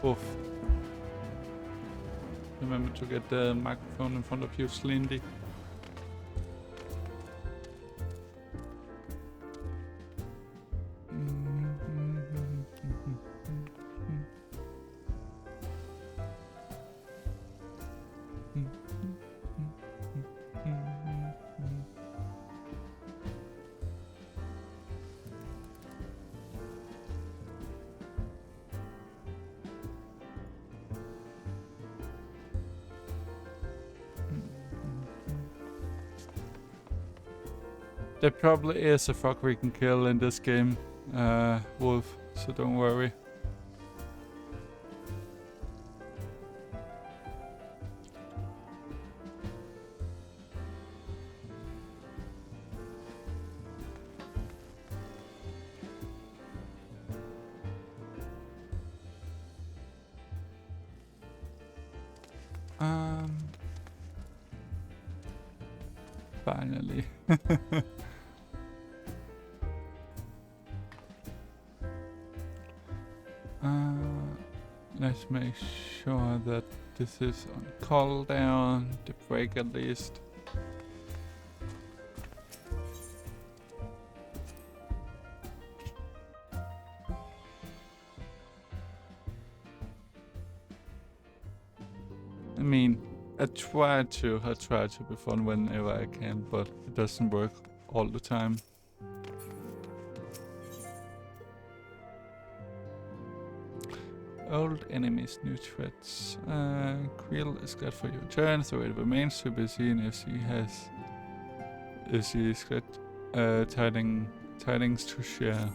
Oof. Remember to get the microphone in front of you, Slindy. There probably is a frog we can kill in this game, Wolf, so don't worry. Finally. Let's make sure that this is on cooldown, the break at least. I mean, I try to be fun whenever I can, but it doesn't work all the time. Old enemies, new threats. Quill is glad for your turn, so it remains to be seen if she's got tidings to share.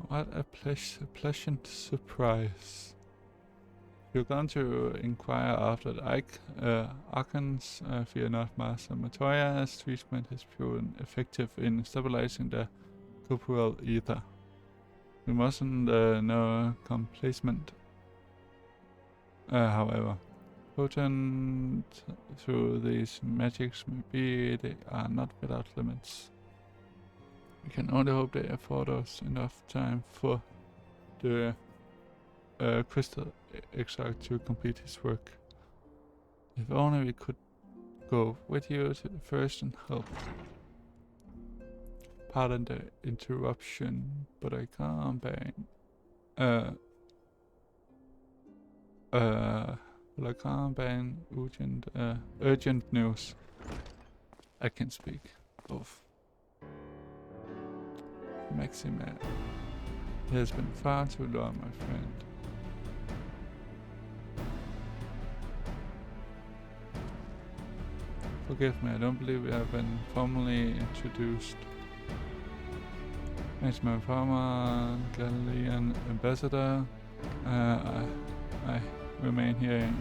What a pleasant surprise. You're going to inquire after the Archons. Fear not, Master Matoya's treatment has proven effective in stabilizing the corporeal ether. We mustn't know complacement. However, potent through these magics may be, they are not without limits. We can only hope they afford us enough time for the crystal exarch to complete his work. If only we could go with you to the first and help. Pardon the interruption, but I can't ban. Well, I can't ban urgent news. I can speak of Maxima. It has been far too long, my friend. Forgive me, I don't believe we have been formally introduced. As my former Garlean ambassador, I remain here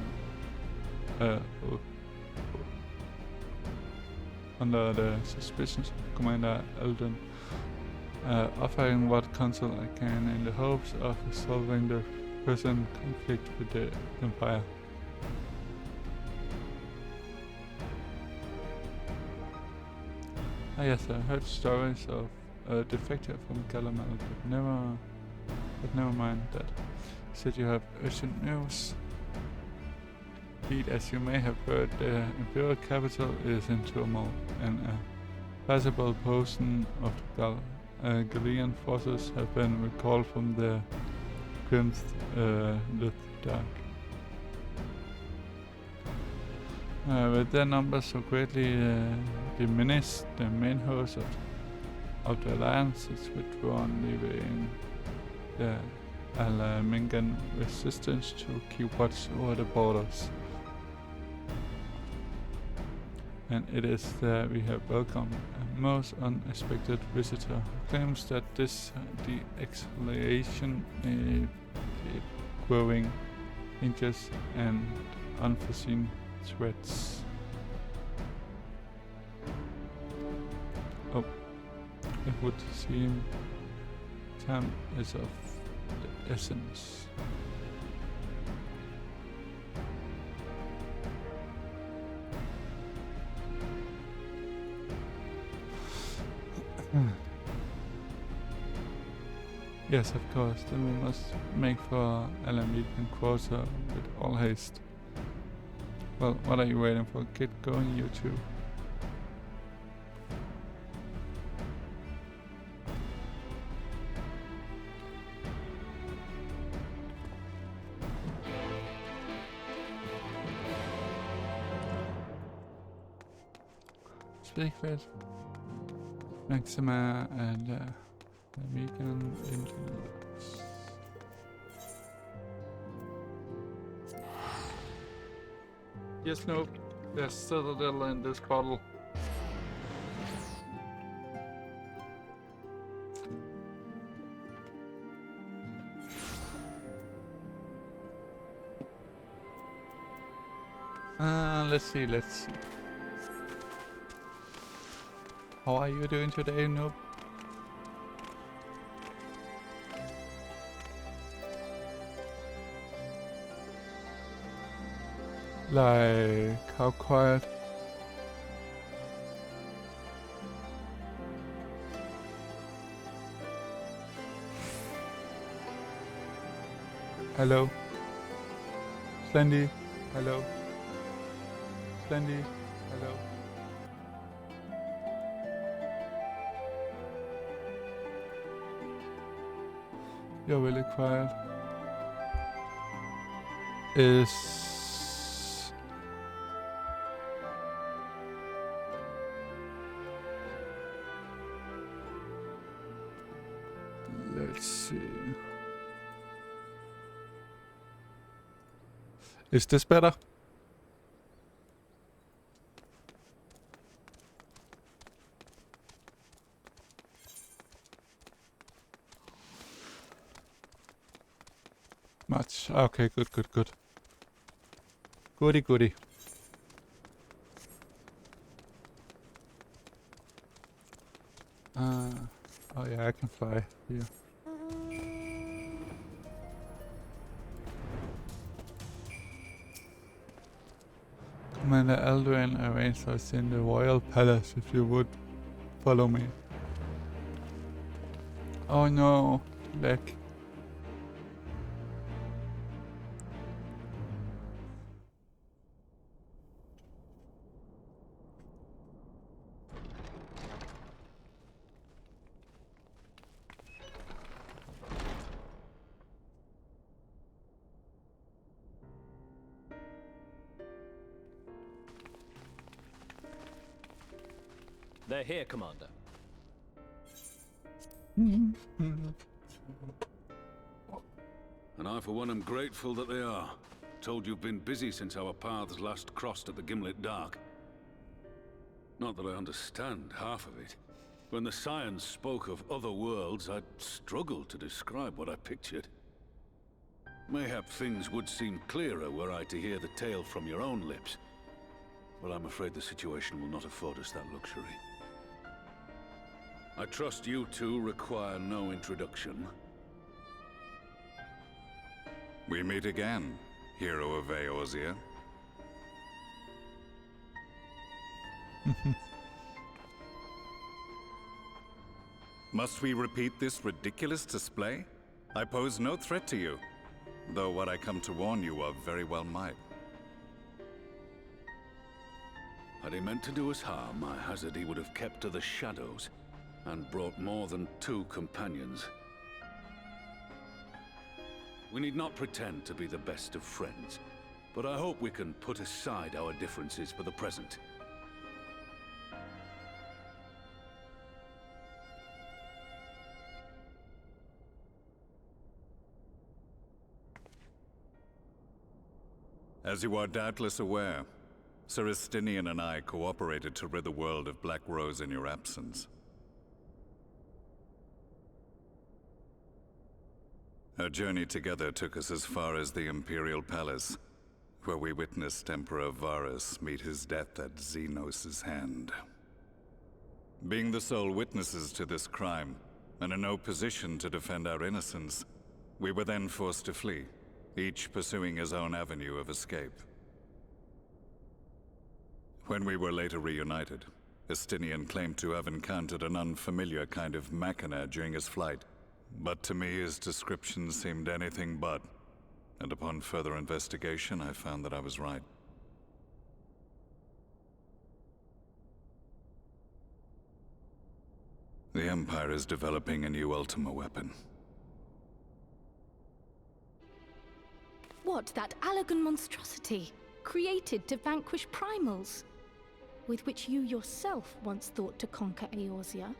under the suspicions of Commander Eldon, offering what counsel I can in the hopes of resolving the present conflict with the Empire. Yes, I heard stories of a defector from Calamity, but never mind that. Said you have urgent news. Indeed, as you may have heard, the Imperial capital is in turmoil, and a passable portion of the Garlean forces have been recalled from the Grim's Dark. With their numbers so greatly diminished, the main host of the alliance is withdrawn, leaving the Alamingan resistance to keep watch over the borders. And it is there we have welcomed a most unexpected visitor who claims that this de-escalation may be growing dangers and unforeseen threats. Oh, it would seem time is of the essence. Yes, of course. Then we must make for Alamidian Quarter with all haste. Well, what are you waiting for? Get going, you two. Speak with Maxima and Vegan Intelligence. Yes, no. There's Citadel in this bottle. Let's see. How are you doing today, Noob? Like, how quiet? Hello? Slendy? Hello? Slendy? Hello? You're really quiet. Let's see. Is this better? Much. Okay, good. Goody. Oh yeah, I can fly here. Commander Alduin arranged us in the royal palace if you would follow me. Oh no, lag. They're here, Commander. And I, for one, am grateful that they are. Told you've been busy since our paths last crossed at the Gimlet Dark. Not that I understand half of it. When the Scions spoke of other worlds, I'd struggled to describe what I pictured. Mayhap things would seem clearer were I to hear the tale from your own lips. But I'm afraid the situation will not afford us that luxury. I trust you two require no introduction. We meet again, hero of Eorzea. Must we repeat this ridiculous display? I pose no threat to you, though what I come to warn you of very well might. Had he meant to do us harm, I hazard he would have kept to the shadows, and brought more than 2 companions. We need not pretend to be the best of friends, but I hope we can put aside our differences for the present. As you are doubtless aware, Sir Estinian and I cooperated to rid the world of Black Rose in your absence. Our journey together took us as far as the Imperial Palace, where we witnessed Emperor Varus meet his death at Xenos' hand. Being the sole witnesses to this crime, and in no position to defend our innocence, we were then forced to flee, each pursuing his own avenue of escape. When we were later reunited, Estinian claimed to have encountered an unfamiliar kind of machina during his flight, but to me his description seemed anything but. And upon further investigation, I found that I was right. The Empire is developing a new Ultima weapon. What, that Allagan monstrosity, created to vanquish primals? With which you yourself once thought to conquer Eorzea?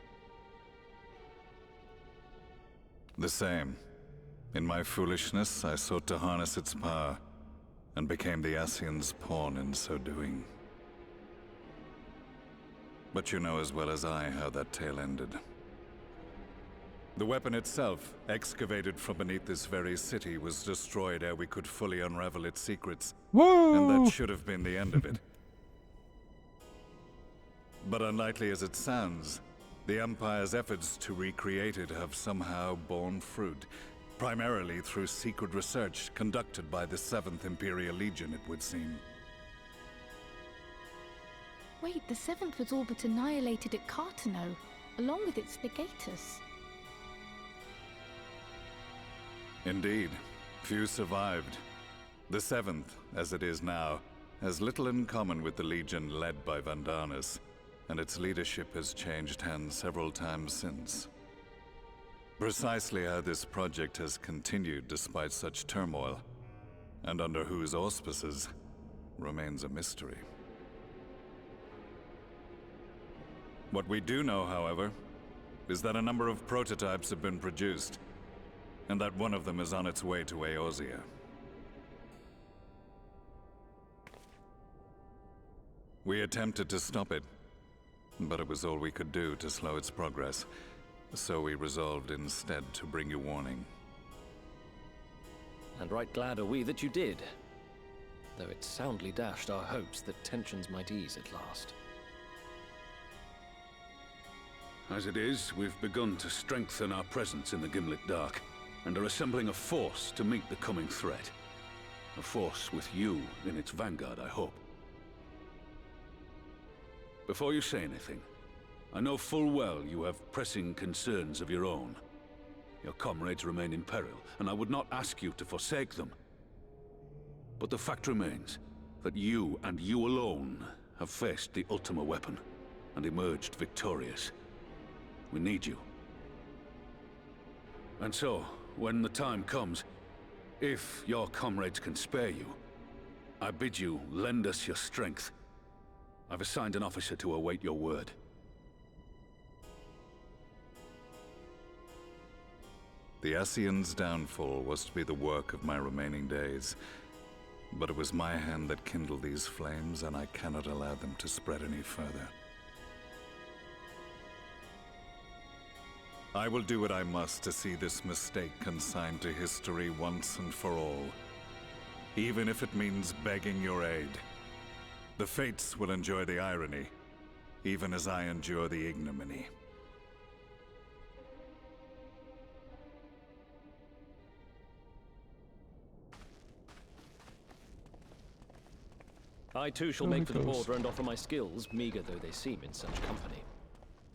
The same. In my foolishness, I sought to harness its power, and became the Ascian's pawn in so doing. But you know as well as I how that tale ended. The weapon itself, excavated from beneath this very city, was destroyed ere we could fully unravel its secrets. Whoa! And that should have been the end of it. But unlikely as it sounds, the Empire's efforts to recreate it have somehow borne fruit. Primarily through secret research conducted by the Seventh Imperial Legion, it would seem. Wait, the Seventh was all but annihilated at Cartano, along with its legatus. Indeed. Few survived. The Seventh, as it is now, has little in common with the Legion led by Vandarnus, and its leadership has changed hands several times since. Precisely how this project has continued despite such turmoil, and under whose auspices, remains a mystery. What we do know, however, is that a number of prototypes have been produced, and that one of them is on its way to Eorzea. We attempted to stop it, but it was all we could do to slow its progress. So we resolved instead to bring you warning. And right glad are we that you did. Though it soundly dashed our hopes that tensions might ease at last. As it is, we've begun to strengthen our presence in the Gimlet Dark, and are assembling a force to meet the coming threat. A force with you in its vanguard, I hope. Before you say anything, I know full well you have pressing concerns of your own. Your comrades remain in peril, and I would not ask you to forsake them. But the fact remains that you, and you alone, have faced the Ultima weapon, and emerged victorious. We need you. And so, when the time comes, if your comrades can spare you, I bid you lend us your strength. I've assigned an officer to await your word. The Ascian's downfall was to be the work of my remaining days. But it was my hand that kindled these flames, and I cannot allow them to spread any further. I will do what I must to see this mistake consigned to history once and for all. Even if it means begging your aid. The Fates will enjoy the irony, even as I endure the ignominy. I too shall make for the border and offer my skills, meager though they seem in such company.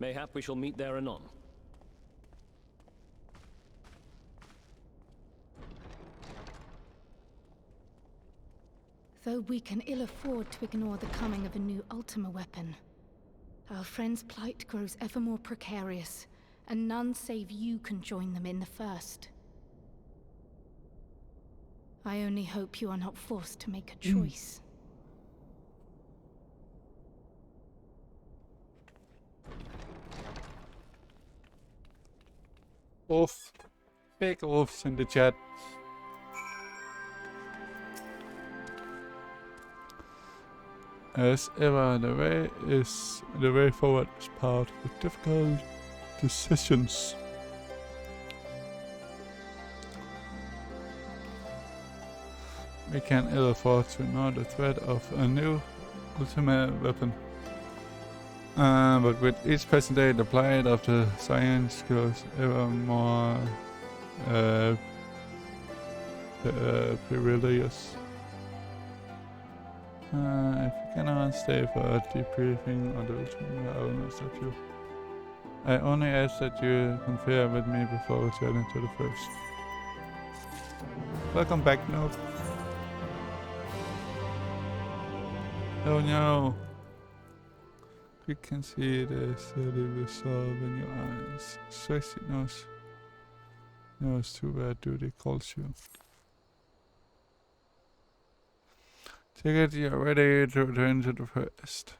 Mayhap we shall meet there anon. Though we can ill afford to ignore the coming of a new Ultima weapon, our friends' plight grows ever more precarious, and none save you can join them in the first. I only hope you are not forced to make a choice. Off. Big offs in the chat. As ever, the way forward is part with difficult decisions. We can ill afford to ignore the threat of a new Ultima weapon. But with each passing day, the plight of the science grows ever more perilous. If you cannot stay for a debriefing on the Ultima, I will not stop you. I only ask that you confer with me before returning to the first. Welcome back, Nope. Oh no. You can see the steady resolve in your eyes. Sexy knows to where duty calls you. Take it you're ready to return to the first.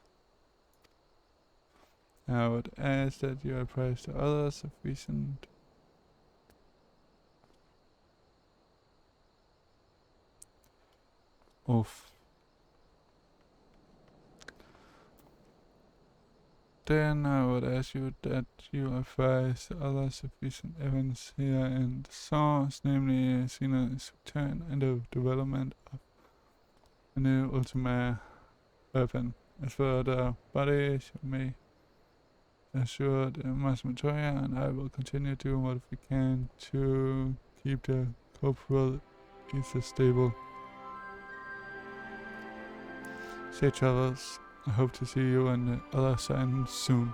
I would ask that you apprise the others of recent Then I would ask you that you advise the others of recent events here in the source, namely Xeno's return and the development of a new ultimate weapon. As for the bodies, you may assure the Masmatoria and I will continue doing what we can to keep the corporal ether stable. Safe travels. I hope to see you on the other side soon.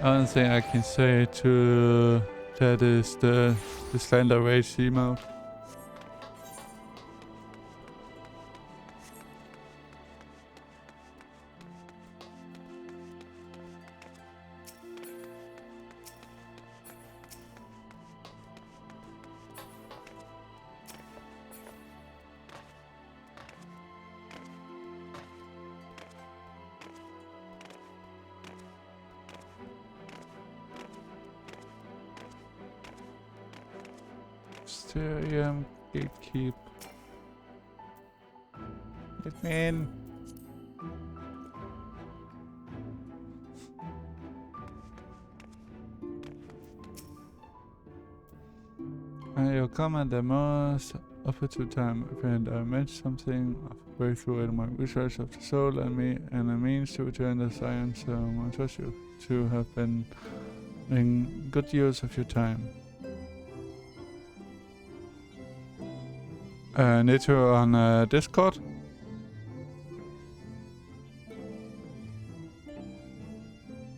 Only thing I can say to that is the Slender Rage emote. Mysterium Gatekeep. Let me in. You'll come at the most opportune time, friend. I mentioned something of a breakthrough in my research of the soul and me, and a means to return the science. I trust you to have been in good use of your time. Need you on Discord?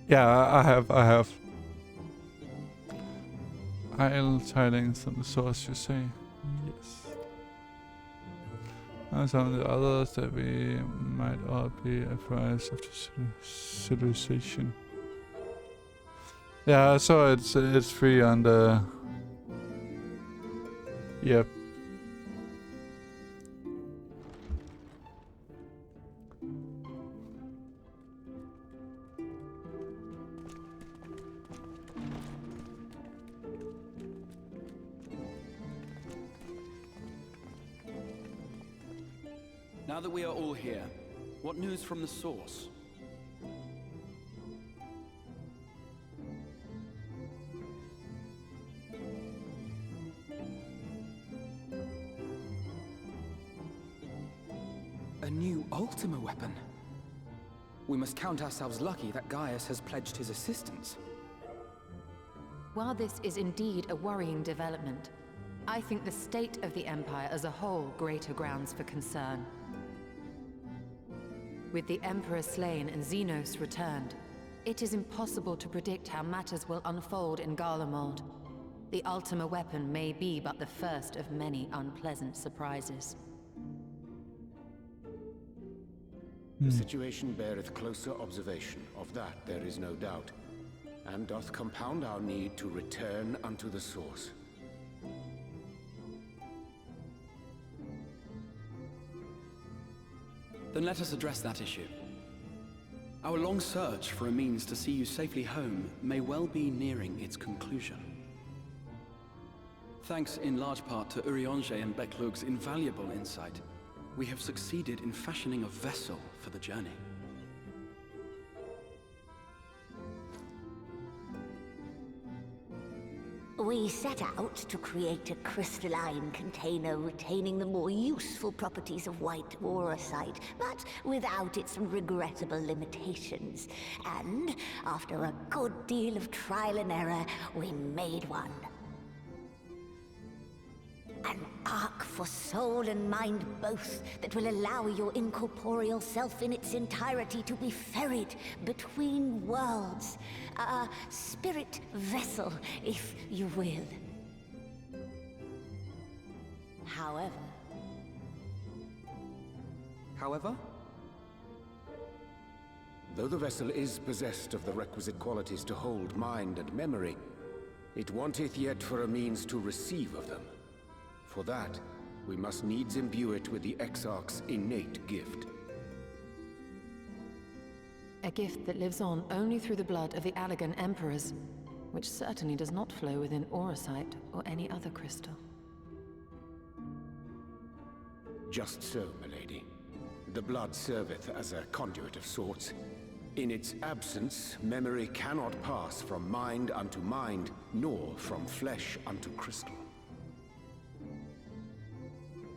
Yeah, I have. I'll tidings on the source, you say? Yes. And some of the others that we might all be apprised of the civilization. Yeah, so it's free on the. Yep. Now that we are all here, what news from the source? A new Ultima weapon. We must count ourselves lucky that Gaius has pledged his assistance. While this is indeed a worrying development, I think the state of the Empire as a whole greater grounds for concern. With the Emperor slain and Xenos returned, it is impossible to predict how matters will unfold in Garlemald. The Ultima weapon may be but the first of many unpleasant surprises. The situation beareth closer observation, of that there is no doubt, and doth compound our need to return unto the source. Then let us address that issue. Our long search for a means to see you safely home may well be nearing its conclusion. Thanks in large part to Eorzea and Beklug's invaluable insight, we have succeeded in fashioning a vessel for the journey. We set out to create a crystalline container retaining the more useful properties of white Eorzea, but without its regrettable limitations. And after a good deal of trial and error, we made one. An ark for soul and mind both that will allow your incorporeal self in its entirety to be ferried between worlds. A spirit vessel, if you will. However? Though the vessel is possessed of the requisite qualities to hold mind and memory, it wanteth yet for a means to receive of them. For that, we must needs imbue it with the Exarch's innate gift. A gift that lives on only through the blood of the Garlean Emperors, which certainly does not flow within Eorzea or any other crystal. Just so, milady. The blood serveth as a conduit of sorts. In its absence, memory cannot pass from mind unto mind, nor from flesh unto crystal.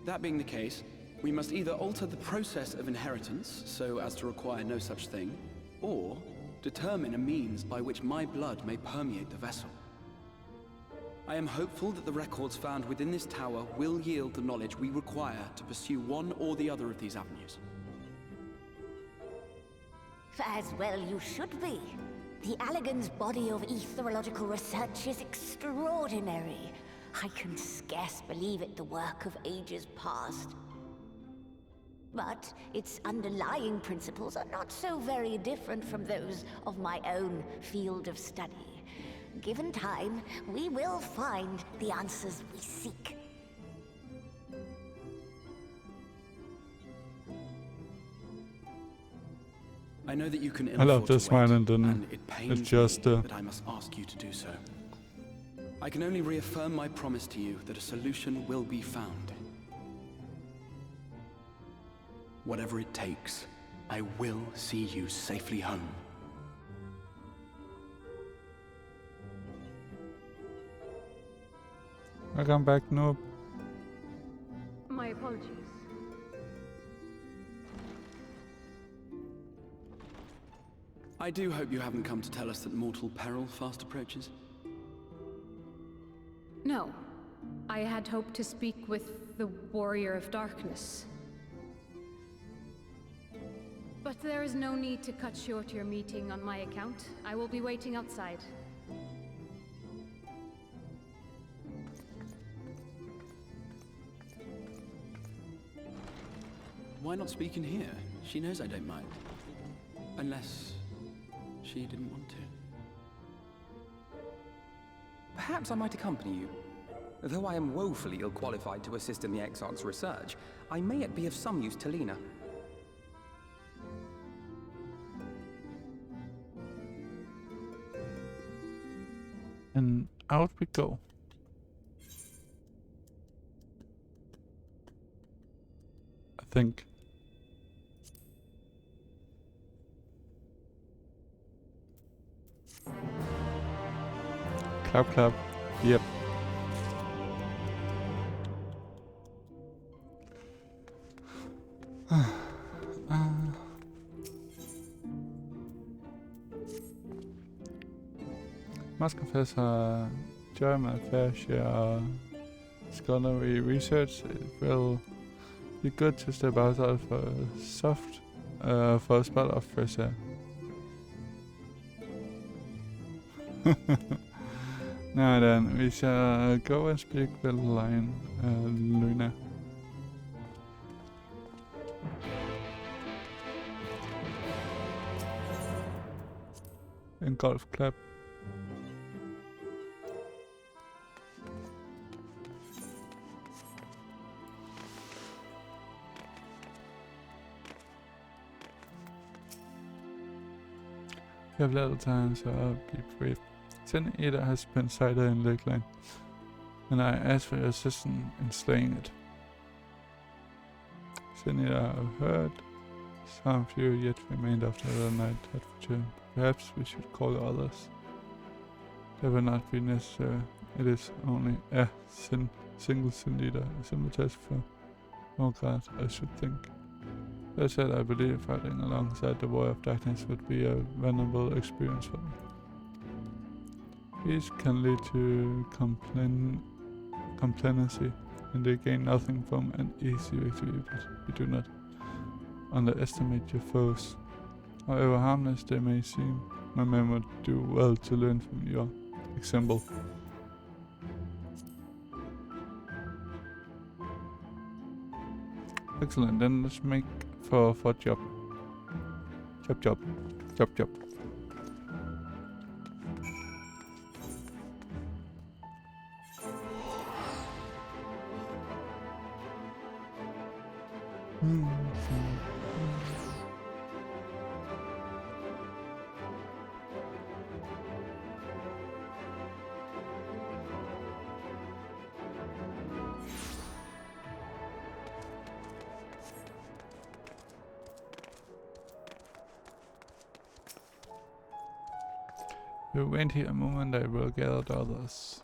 That being the case, we must either alter the process of inheritance so as to require no such thing, or determine a means by which my blood may permeate the vessel. I am hopeful that the records found within this tower will yield the knowledge we require to pursue one or the other of these avenues. As well you should be. The Garlean's body of etherological research is extraordinary. I can scarce believe it the work of ages past. But its underlying principles are not so very different from those of my own field of study. Given time, we will find the answers we seek. I know that you can I love afford this to wait, one, and then and it pains it's just me that I must ask you to do so. I can only reaffirm my promise to you that a solution will be found. Whatever it takes, I will see you safely home. Welcome back, noob. My apologies. I do hope you haven't come to tell us that mortal peril fast approaches. No. I had hoped to speak with the Warrior of Darkness. But there is no need to cut short your meeting on my account. I will be waiting outside. Why not speak in here? She knows I don't mind. Unless she didn't want to. Perhaps I might accompany you. Though I am woefully ill-qualified to assist in the Exarch's research, I may yet be of some use to Lena. And out we go. I think. Clap, clap. Yep. Must confess, enjoy my fair share of scholarly research. It will be good to step outside for a spell of fresh air. Now then, we shall go and speak with Lion Luna. In golf club. We have little time, so I'll be brief. Eda has been sighted in Lakeland, and I asked for your assistance in slaying it. Eda, I've heard some of you yet remained after the night had returned. Perhaps we should call the others. That will not be necessary. It is only a single sin leader, a simple task for Morgard, I should think. That said, I believe fighting alongside the Warrior of Darkness would be a venerable experience for them. Peace can lead to complacency, and they gain nothing from an easy victory, but you do not underestimate your foes. However harmless they may seem, my men would do well to learn from your example. Excellent, then let's make for job. Job. You wait here a moment, I will gather the others.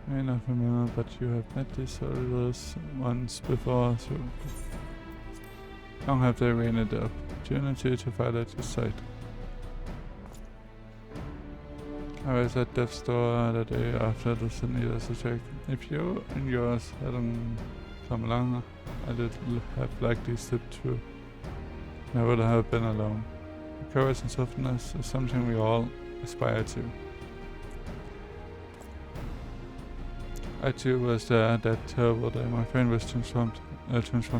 I not remember, but you have met these soldiers once before, so long have they rained the opportunity to fight at your side. I was at Death's Door the day after the Slanderman's attack. If you and yours hadn't come along, I did have likely slipped through. I would have been alone. Courage and softness is something we all aspire to. I too was there that terrible day. My friend was transformed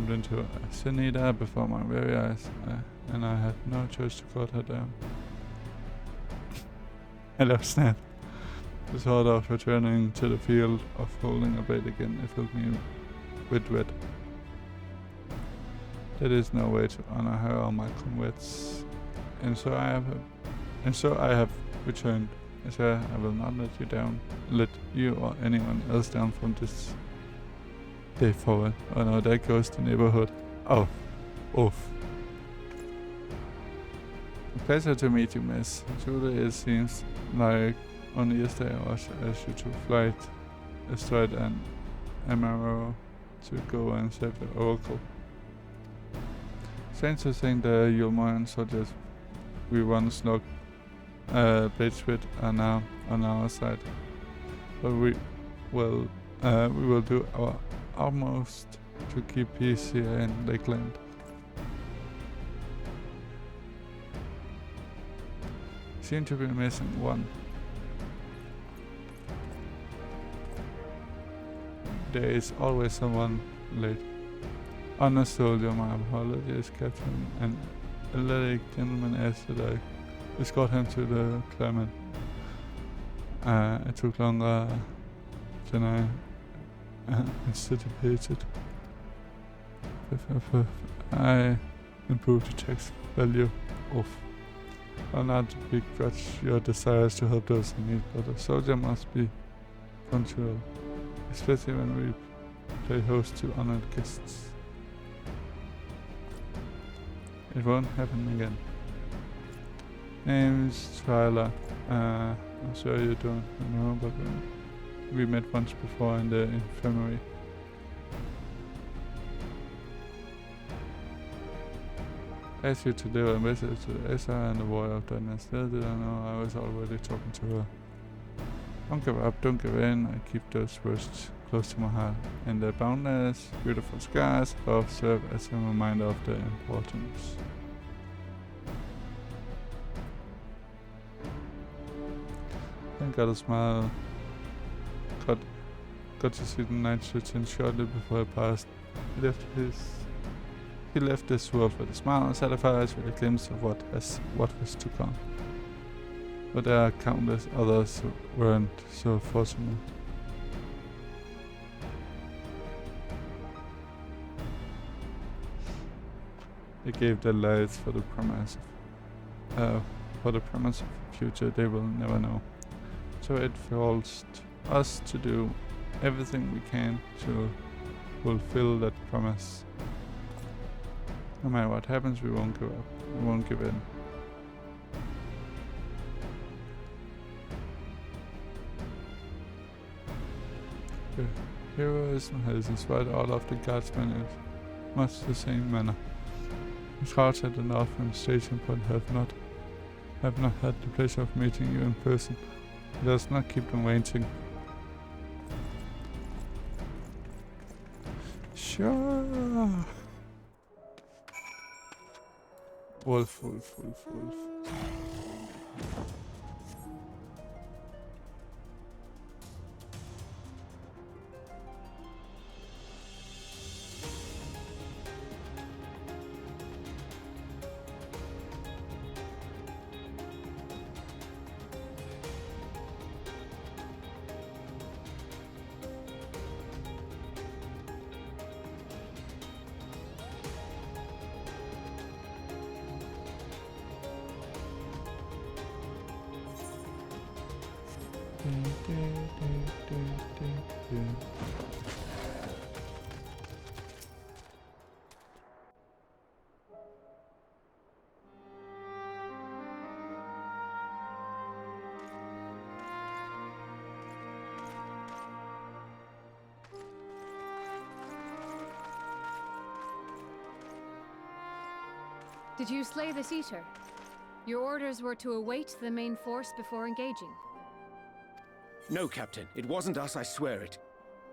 into a sin eater before my very eyes, and I had no choice to cut her down. I love Snap. The thought of returning to the field of holding a blade again, it filled me with dread. There is no way to honor her or my comrades, and so I have returned. Sir, I will not let you or anyone else down from this day forward. Oh no, there goes the neighborhood. Oh, oof. A pleasure to meet you, miss. Truly, it seems like only yesterday I was asked you to flight astride an MMO to go and save the Oracle. Strange to think the Yulmoran soldiers we once looked blades with are now on our side, but we will do our utmost to keep peace here in Lakeland. Seem to be missing one. There is always someone late. Honest soldier, my apologies, Captain. An athletic gentleman asked that I escort him to the climate. It took longer than I anticipated. I improved the text value of. I'll not begrudge your desires to help those in need, but a soldier must be punctual, especially when we play host to honored guests. It won't happen again. Name's Twyla. I'm sure you don't know, but we met once before in the infirmary. I asked you to deliver a message to Eorzea and the Warrior of Darkness. Little did I know I was already talking to her. Don't give up, don't give in. I keep those words close to my heart. And the boundless, beautiful skies above serve as a reminder of their importance. I got a smile. Got to see the night switching shortly before I passed. He left this world with a smile and satisfied with a glimpse of what was to come. But there are countless others who weren't so fortunate. They gave their lives for the promise of a future they will never know. So it falls us to do everything we can to fulfill that promise. No matter what happens, we won't give up. We won't give in. The heroism has inspired all of the guardsmen in much the same manner. The crowds at the Northern Station but have not had the pleasure of meeting you in person. Let us not keep them waiting. Sure. Wolf. Did you slay this eater? Your orders were to await the main force before engaging. No, Captain. It wasn't us, I swear it.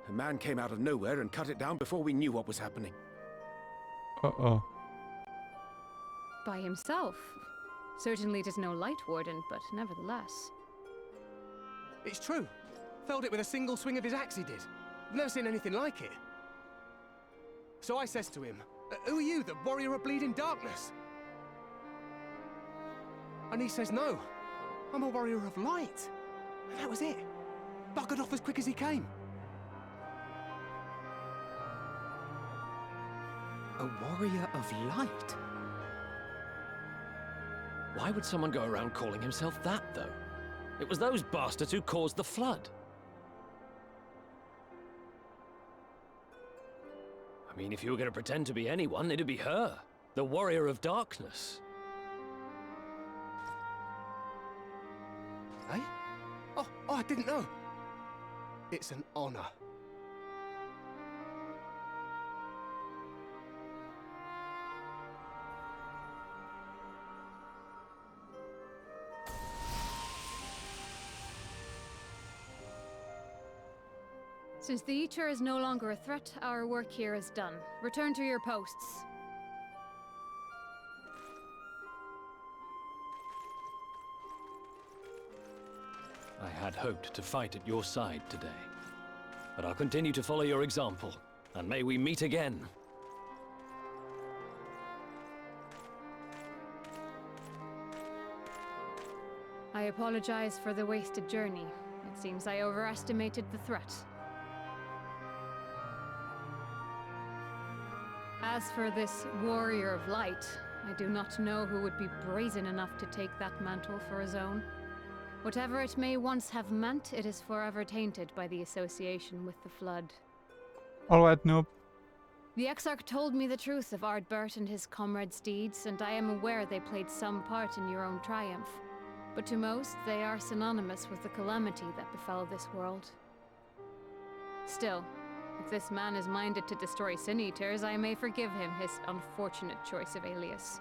A man came out of nowhere and cut it down before we knew what was happening. Uh-oh. By himself? Certainly it is no light warden, but nevertheless. It's true. Felled it with a single swing of his axe, he did. I've never seen anything like it. So I says to him, "Who are you, the warrior of bleeding darkness?" And he says, "No, I'm a warrior of light." And that was it. Buggered off as quick as he came. A warrior of light? Why would someone go around calling himself that, though? It was those bastards who caused the flood. I mean, if you were going to pretend to be anyone, it'd be her. The warrior of darkness. Eh? Oh, I didn't know. It's an honor. Since the Eater is no longer a threat, our work here is done. Return to your posts. I had hoped to fight at your side today. But I'll continue to follow your example, and may we meet again. I apologize for the wasted journey. It seems I overestimated the threat. As for this warrior of light, I do not know who would be brazen enough to take that mantle for his own. Whatever it may once have meant, it is forever tainted by the association with the Flood. Alright, noob. The Exarch told me the truth of Ardbert and his comrades' deeds, and I am aware they played some part in your own triumph. But to most, they are synonymous with the calamity that befell this world. Still, if this man is minded to destroy Sin Eaters, I may forgive him his unfortunate choice of alias.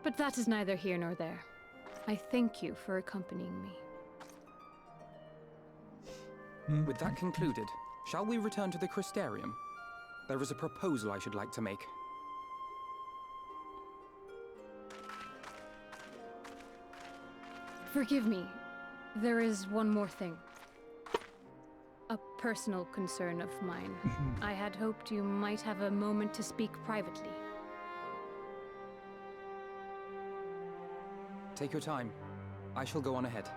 But that is neither here nor there. I thank you for accompanying me. With that concluded, shall we return to the Crystarium? There is a proposal I should like to make. Forgive me. There is one more thing. A personal concern of mine. I had hoped you might have a moment to speak privately. Take your time. I shall go on ahead.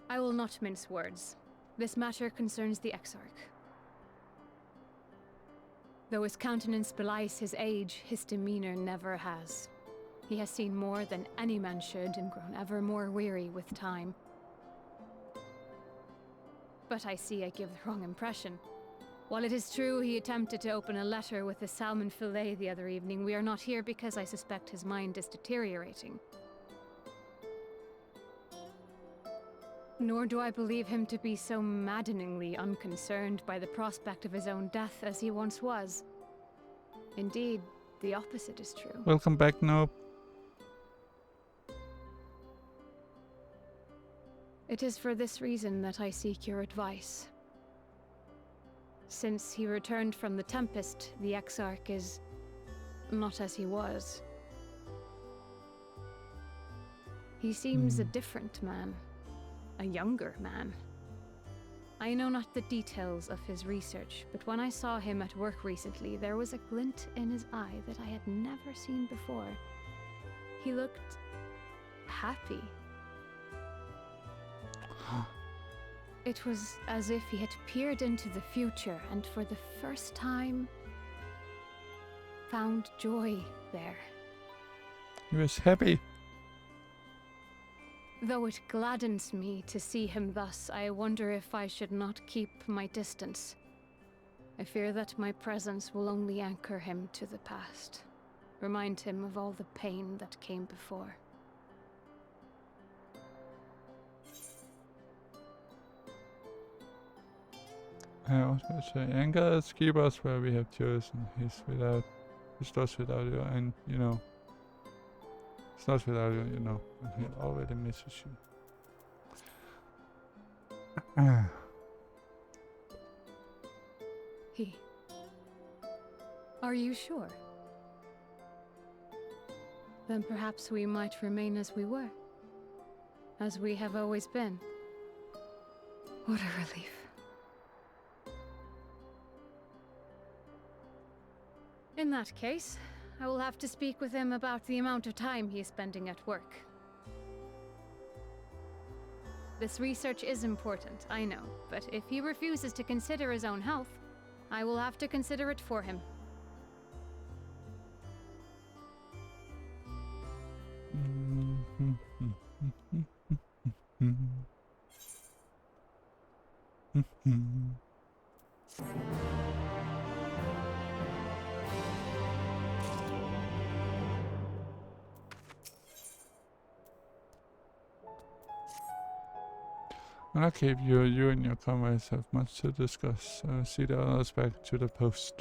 I will not mince words. This matter concerns the Exarch. Though his countenance belies his age, his demeanor never has. He has seen more than any man should and grown ever more weary with time. But I see I give the wrong impression. While it is true he attempted to open a letter with a salmon fillet the other evening, we are not here because I suspect his mind is deteriorating. Nor do I believe him to be so maddeningly unconcerned by the prospect of his own death as he once was. Indeed, the opposite is true. Welcome back, Nope. It is for this reason that I seek your advice. Since he returned from the Tempest, the Exarch is not as he was. He seems a different man. A younger man. I know not the details of his research, but when I saw him at work recently, there was a glint in his eye that I had never seen before. He looked happy. It was as if he had peered into the future and for the first time found joy there. He was happy. Though it gladdens me to see him thus, I wonder if I should not keep my distance. I fear that my presence will only anchor him to the past, remind him of all the pain that came before. I was going to say, Anchors keep us where we have chosen. He's lost without you, and you know. It's not without you, you know, and he already misses you. He. Are you sure? Then perhaps we might remain as we were. As we have always been. What a relief. In that case, I will have to speak with him about the amount of time he is spending at work. This research is important, I know, but if he refuses to consider his own health, I will have to consider it for him. Okay, you and your comrades have much to discuss. See the others back to the post.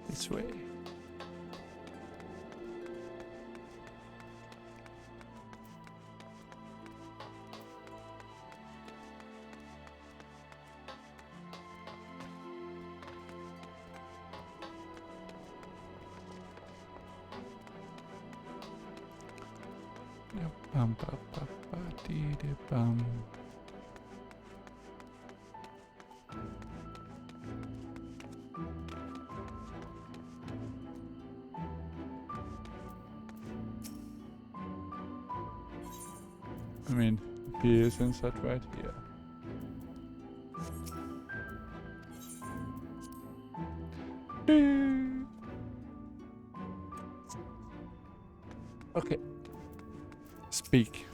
This way. Bum ba ba ba dee dee bum. I mean, P is inside right here. Okay. Speak.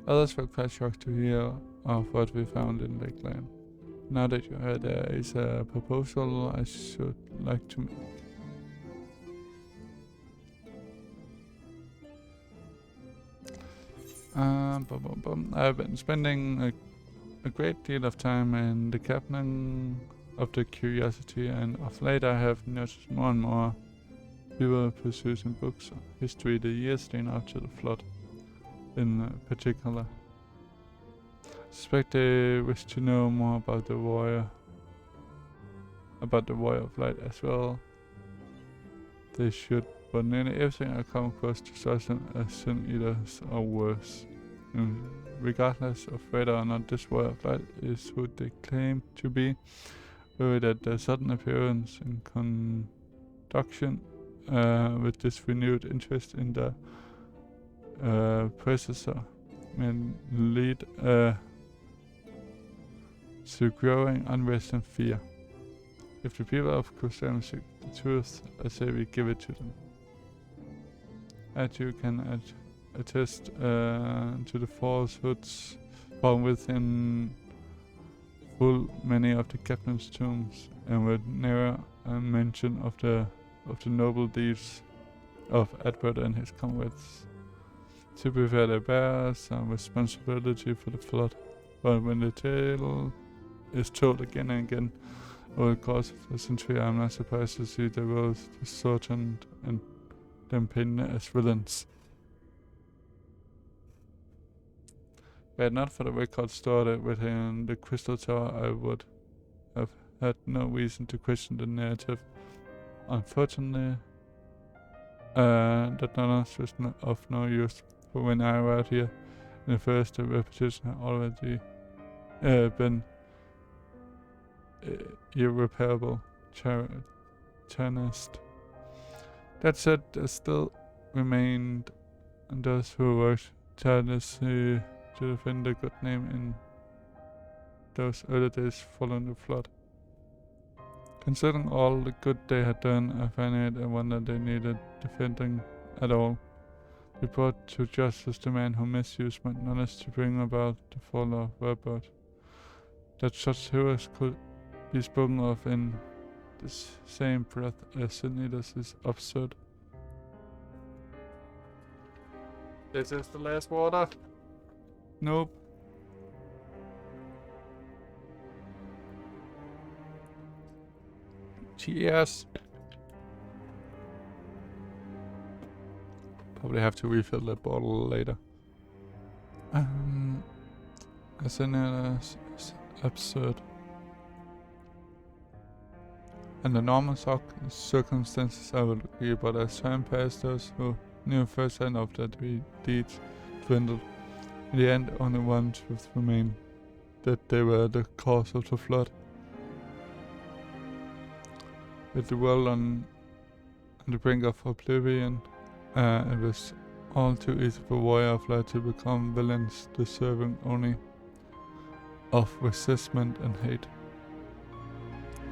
Others were quite shocked to hear of what we found in Lakeland. Now that you heard, there is a proposal I should like to make. I've been spending a great deal of time in the cabin of the Curiosity, and of late I have noticed more and more people pursuing books on history the years leading up to the flood in particular. Suspect they wish to know more about the warrior. About the warrior of light as well. They should, but nearly everything I come across destroys them as sin eaters or worse. And regardless of whether or not this warrior of light is who they claim to be, whether that their sudden appearance in conjunction with this renewed interest in the processor may lead to growing unrest and fear. If the people of Crusade seek the truth, I say we give it to them. As you can attest to the falsehoods found within full many of the captain's tombs, and with never a mention of the noble deeds of Edward and his comrades. To be fair, they bear some responsibility for the flood, but when the tale is told again and again over the course of the century, I'm not surprised to see the both the Sultan and them painted as villains. Were not for the record stored within the Crystal Tower, I would have had no reason to question the narrative. Unfortunately, that knowledge was of no use, but when I arrived here in the first, the repetition had already been irreparable, tarnished. That said, there still remained those who worked tirelessly to defend the good name in those early days following the flood. Considering all the good they had done, I find it a wonder they needed defending at all. They brought to justice the man who misused my knowledge to bring about the fall of Robert. That such heroes could be spoken of in the same breath as sin eaters is absurd. This is the last water. Nope. Cheers. Probably have to refill that bottle later. As in absurd. Under normal circumstances I would agree, but as time passed, those who knew firsthand of their deeds dwindled. In the end, only one truth remained, that they were the cause of the flood. With the world on the brink of oblivion, it was all too easy for warrior of light to become villains deserving only of resentment and hate.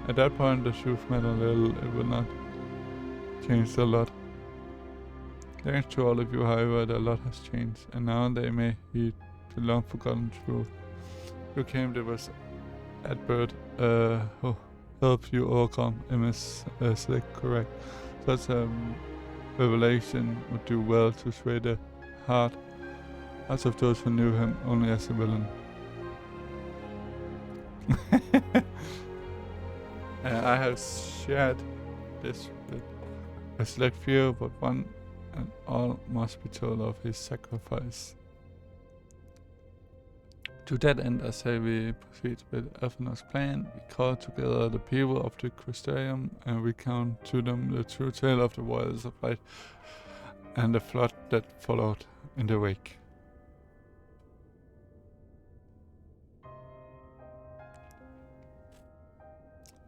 At that point, the truth mattered little. It would not change a lot. Thanks to all of you, however, a lot has changed, and now they may heed the long forgotten truth. You came, there was Edward who helped you overcome MSQ, correct? Such a revelation would do well to sway the hearts of those who knew him only as a villain. I have shared this with a select few, but one and all must be told of his sacrifice. To that end, I say we proceed with Athenar's plan. We call together the people of the Crystarium and recount to them the true tale of the Warriors of Light and the flood that followed in the wake.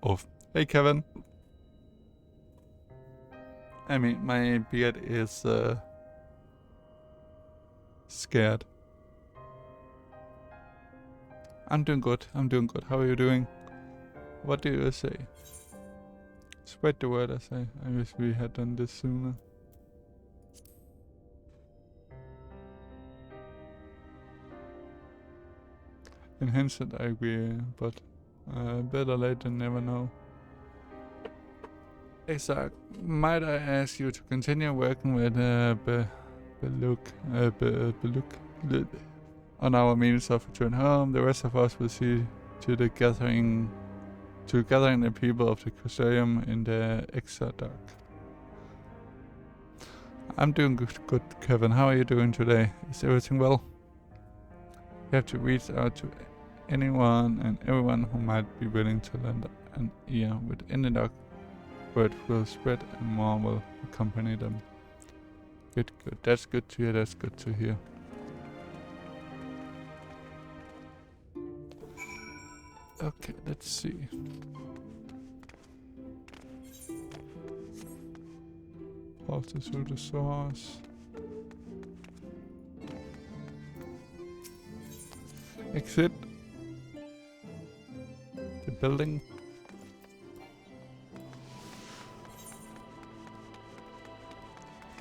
Oh, hey Kevin. I mean, my beard is scared. I'm doing good. How are you doing? What do you say? Spread the word, I say. I wish we had done this sooner. In hindsight, I agree, but better late than never know. Isaac, might I ask you to continue working with Beluk on our means of return home? The rest of us will see to the gathering the people of the Crystarium in the Exarch. I'm doing good, Kevin. How are you doing today? Is everything well? You have to reach out to anyone and everyone who might be willing to lend an ear. Within the dark, word will spread and more will accompany them. Good, good. That's good to hear, that's good to hear. Okay, let's see. Portal to the source. Exit the building.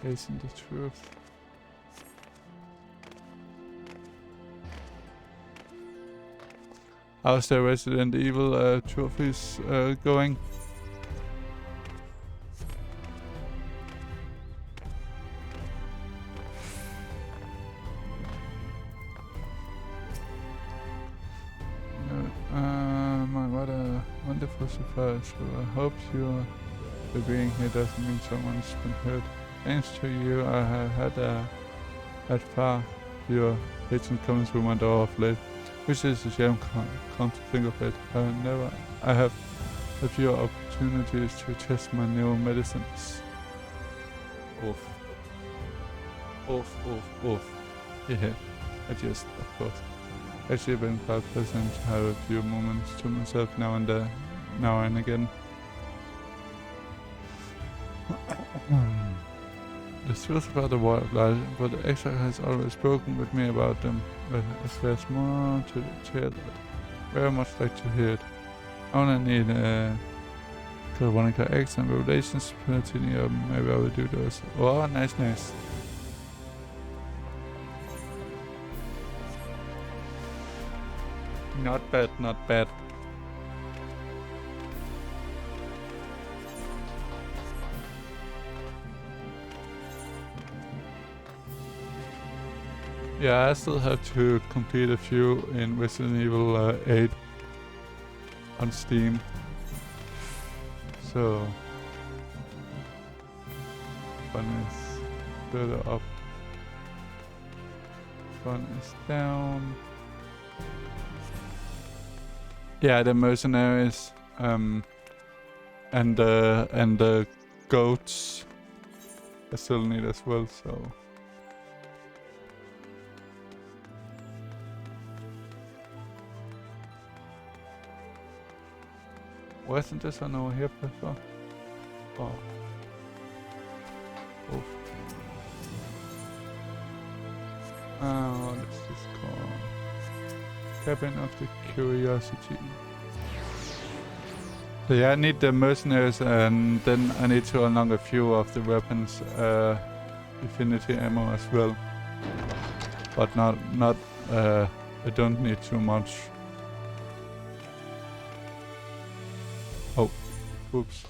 Facing the truth. How's the Resident Evil trophies going? What a wonderful surprise. So I hope your being here doesn't mean someone's been hurt. Thanks to you, I have had far your patient coming through my door of late. Which is a shame, come to think of it. I have a few opportunities to test my new medicines. Oof. Yeah, I just, of course. Actually been quite pleasant to have a few moments to myself now and again. The truth about the wildlife, but the exile has always spoken with me about them. But if there's more to tell, I'd very much like to hear it. I wanna need Carbonical X and Revelations Platinum. Maybe I will do those. Oh, nice. Not bad. Yeah, I still have to complete a few in Resident Evil 8 on Steam. So, fun is further up. Fun is down. Yeah, the mercenaries and the goats I still need as well, so. Wasn't this one over here before? Oh. Oof. What is this called? Cabin of the Curiosity. So yeah, I need the mercenaries and then I need to unlock a few of the weapons affinity ammo as well. But not I don't need too much. Oh, oops.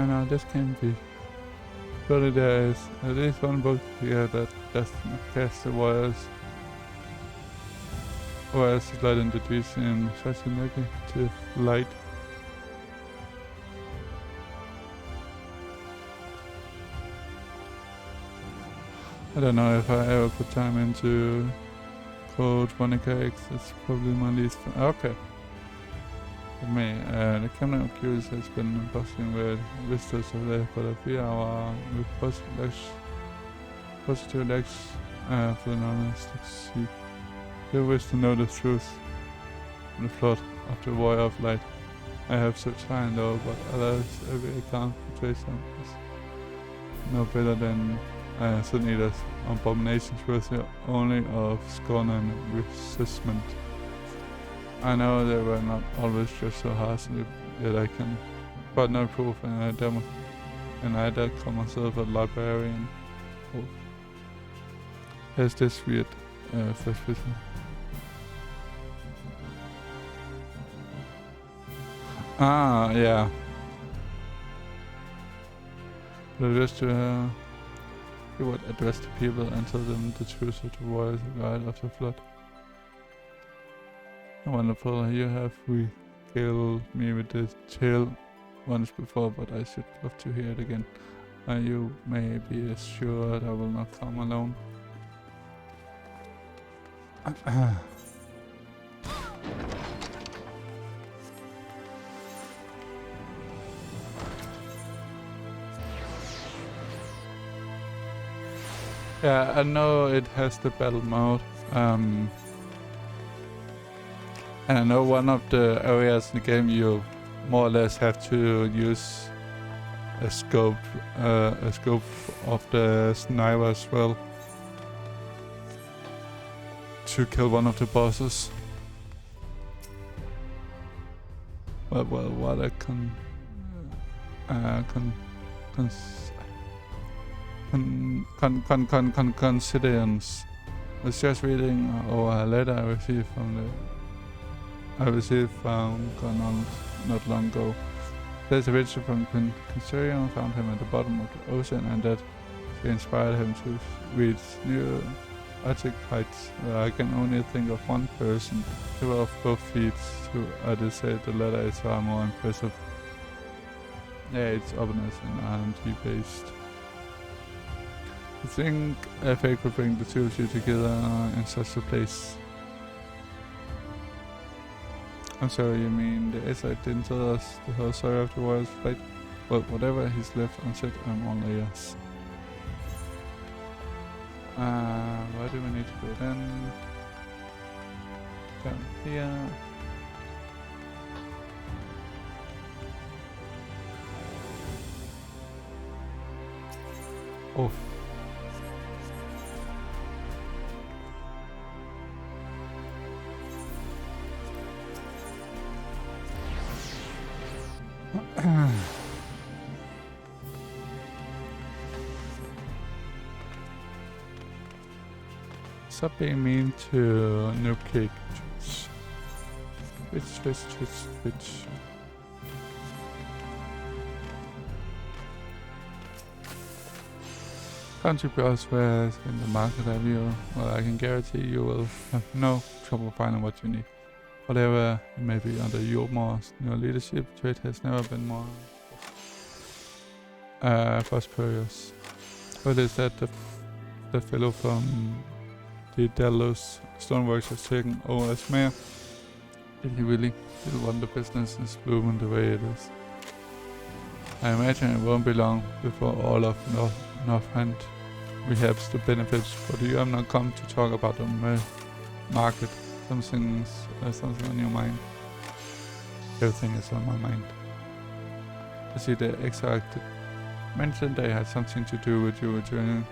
No, this can't be. Surely there is at least one book here that doesn't cast the wires. Wires light introduced in such a negative light. I don't know if I ever put time into Code Monica X. It's probably my least. Okay. For me, the Cabinet of Curious has been bustling with visitors of there for a few hours with positive legs for the honest to see. They wish to know the truth on the plot of the Warrior of Light. I have such high and low, but alas, every account portrays them as no better than Sun Eaters, abominations worthy only of scorn and resistment. I know they were not always just so harsh, yet I can but no proof, and I dare call myself a librarian. Oh. Has this weird flash vision. Ah, yeah. But just to He would address the people and tell them the truth of the royal right of the flood. Wonderful, you have regaled me with the tale once before, but I should love to hear it again. You may be assured I will not come alone. Yeah, I know it has the battle mode. And I know one of the areas in the game you more or less have to use a scope of the sniper as well to kill one of the bosses. Well, what I considerance. I was just reading a letter I received from Garlean not long ago. There's a visitor from Considerium found him at the bottom of the ocean, and that she inspired him to reach new Arctic heights. I can only think of one person, capable of both feats, who I did say the letter is far more impressive. Yeah, it's openness and RNG based. I think FA could bring the two of you together in such a place. I'm sorry, you mean the Ezra didn't tell us the whole story of the royal's flight? Well, whatever he's left unsaid, I'm all ears. Where do we need to go then? Down here. Oh. Stop being mean to new cake. Twitch. Country browse wares in the market review. Well, I can guarantee you will have no trouble finding what you need. Whatever it may be under Yormor's new leadership, trade has never been more prosperous. Well, is that the fellow from the Delos Stoneworks has taken over as mayor? Did he really? Still want the business is blooming the way it is. I imagine it won't be long before all of Northrend rehabs the benefits, but you have not come to talk about the market. Something on your mind. Everything is on my mind. I see the exact mentioned they had something to do with you returning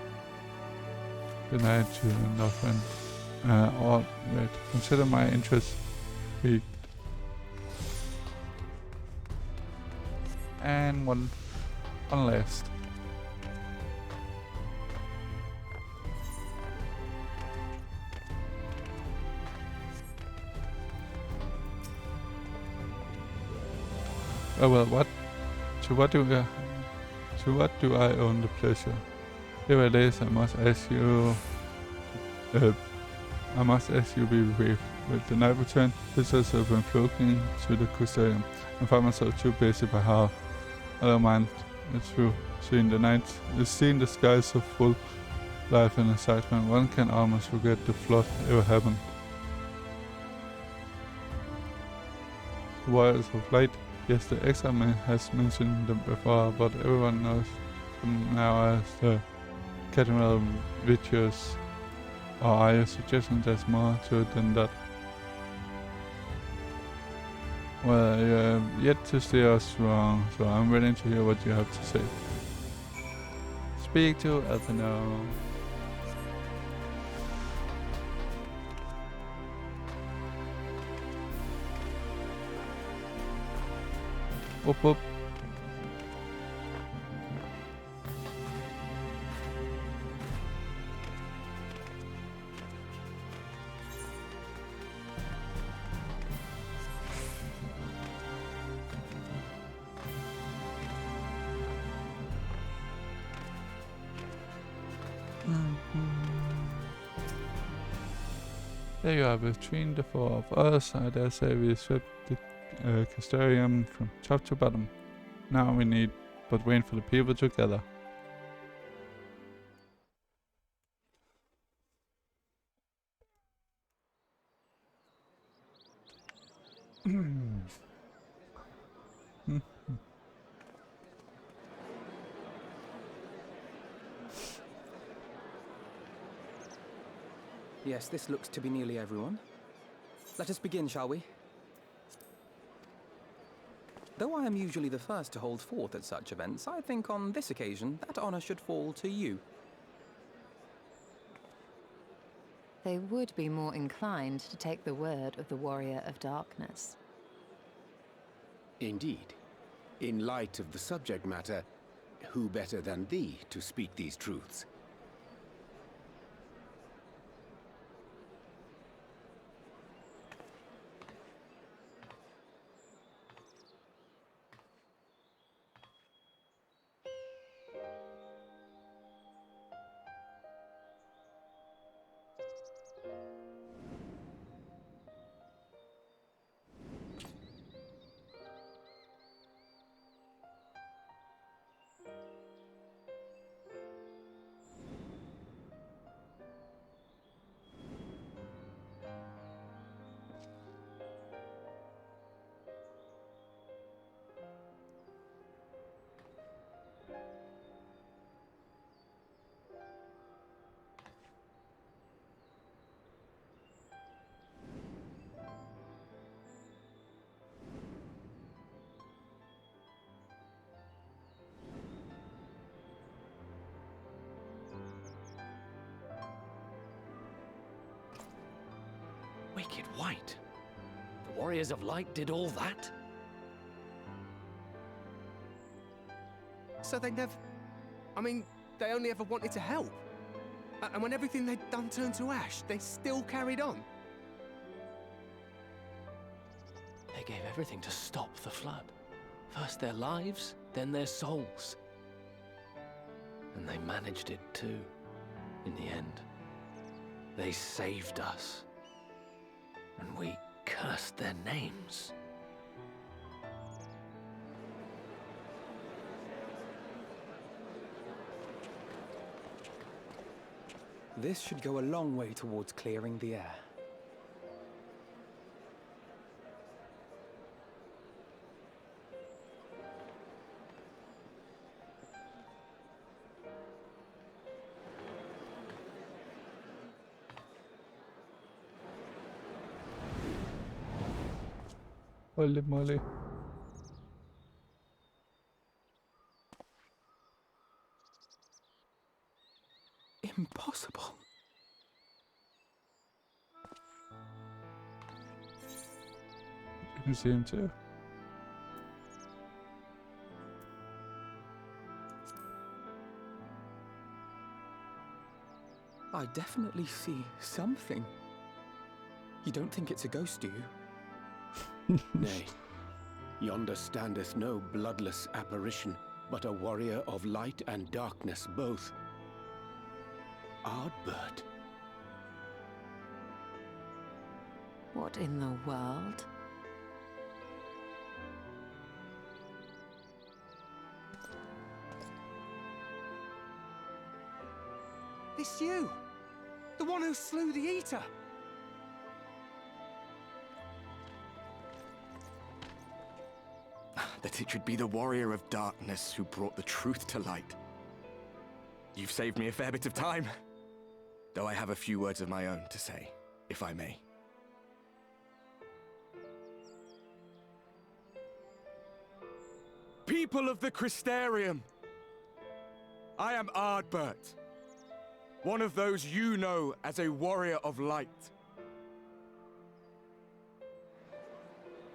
the night to Northrend. All right. Consider my interest piqued. And one last. Oh well, to what do I own the pleasure? Here it is. I must ask you be brief. With the night return, visitors have been flocking to the Custodian. I find myself too busy by half. I don't mind. It's true. Seeing the sky so full life and excitement, one can almost forget the flood ever happened. The Warriors of Light. Yes, the examine has mentioned them before, but everyone knows them now as the Cathedral Virtues. Or are you suggesting there's more to it than that? Well, you have yet to steer us wrong, so I'm willing to hear what you have to say. Speak to Elfino. Whoop whoop. There you are, between the four of us, I dare say we swept the Custodium from top to bottom. Now we need but wait for the people to gather. Yes, this looks to be nearly everyone. Let us begin, shall we? Though I am usually the first to hold forth at such events, I think on this occasion that honor should fall to you. They would be more inclined to take the word of the Warrior of Darkness. Indeed. In light of the subject matter, who better than thee to speak these truths? Wicked White? The Warriors of Light did all that? So they never... I mean, they only ever wanted to help. And when everything they'd done turned to ash, they still carried on. They gave everything to stop the flood. First their lives, then their souls. And they managed it too, in the end. They saved us. And we cursed their names. This should go a long way towards clearing the air. Holy moly. Impossible. You can see him too. I definitely see something. You don't think it's a ghost, do you? Nay, yonder standeth no bloodless apparition, but a warrior of light and darkness both. Ardbert. What in the world? It's you! The one who slew the Eater! That it should be the Warrior of Darkness who brought the truth to light. You've saved me a fair bit of time. Though I have a few words of my own to say, if I may. People of the Crystarium! I am Ardbert. One of those you know as a warrior of light.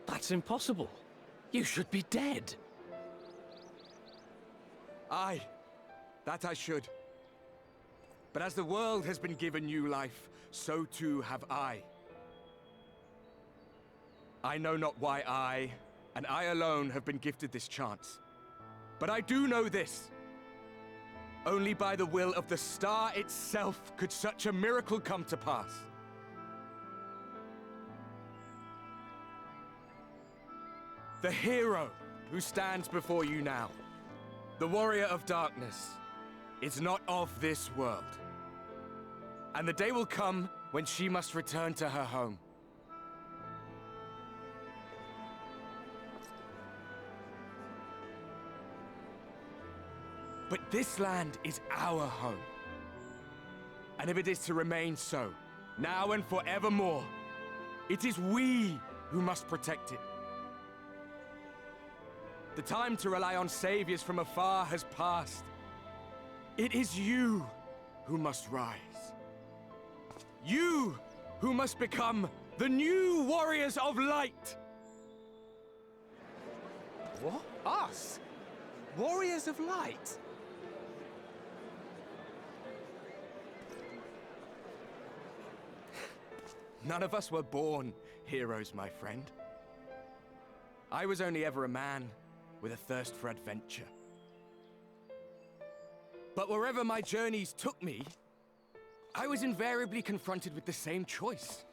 That's impossible. You should be dead. Aye, that I should. But as the world has been given new life, so too have I. I know not why I, and I alone, have been gifted this chance. But I do know this. Only by the will of the star itself could such a miracle come to pass. The hero who stands before you now, the warrior of darkness, is not of this world. And the day will come when she must return to her home. But this land is our home. And if it is to remain so, now and forevermore, it is we who must protect it. The time to rely on saviors from afar has passed. It is you who must rise. You who must become the new warriors of light. What? Us? Warriors of light? None of us were born heroes, my friend. I was only ever a man with a thirst for adventure. But wherever my journeys took me, I was invariably confronted with the same choice.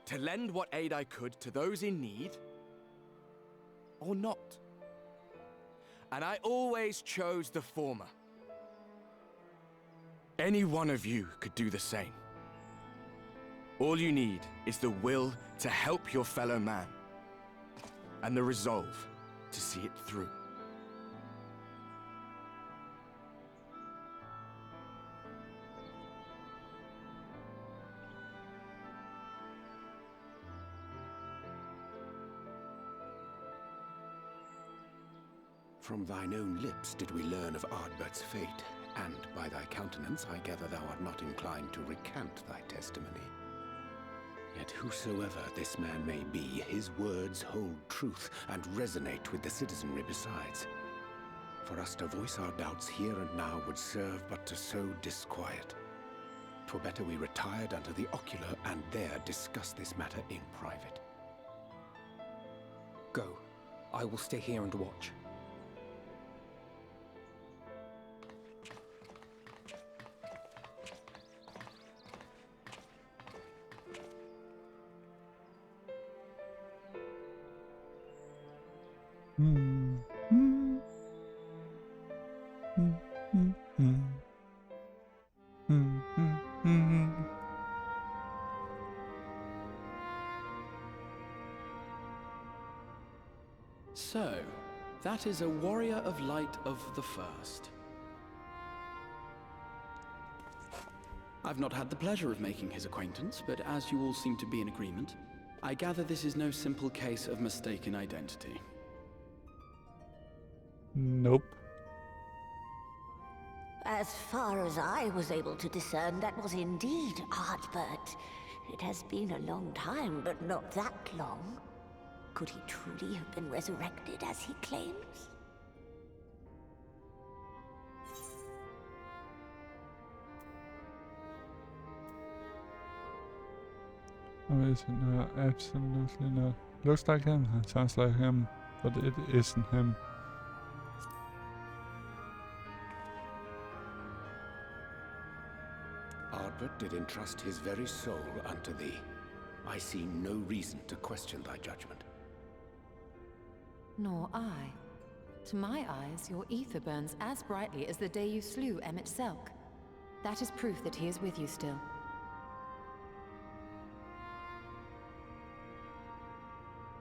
To lend what aid I could to those in need, or not. And I always chose the former. Any one of you could do the same. All you need is the will to help your fellow man, and the resolve to see it through. From thine own lips did we learn of Ardbert's fate, and by thy countenance I gather thou art not inclined to recant thy testimony. Yet whosoever this man may be, his words hold truth and resonate with the citizenry besides. For us to voice our doubts here and now would serve but to sow disquiet. 'Twere better we retired unto the ocular and there discuss this matter in private. Go. I will stay here and watch. So, that is a warrior of light of the first. I've not had the pleasure of making his acquaintance, but as you all seem to be in agreement, I gather this is no simple case of mistaken identity. Nope. As far as I was able to discern, that was indeed Ardbert. It has been a long time, but not that long. Could he truly have been resurrected as he claims? No, absolutely not. Looks like him, sounds like him, but it isn't him. Ardbert did entrust his very soul unto thee. I see no reason to question thy judgment. Nor I. To my eyes, your ether burns as brightly as the day you slew Emmett Selk. That is proof that he is with you still.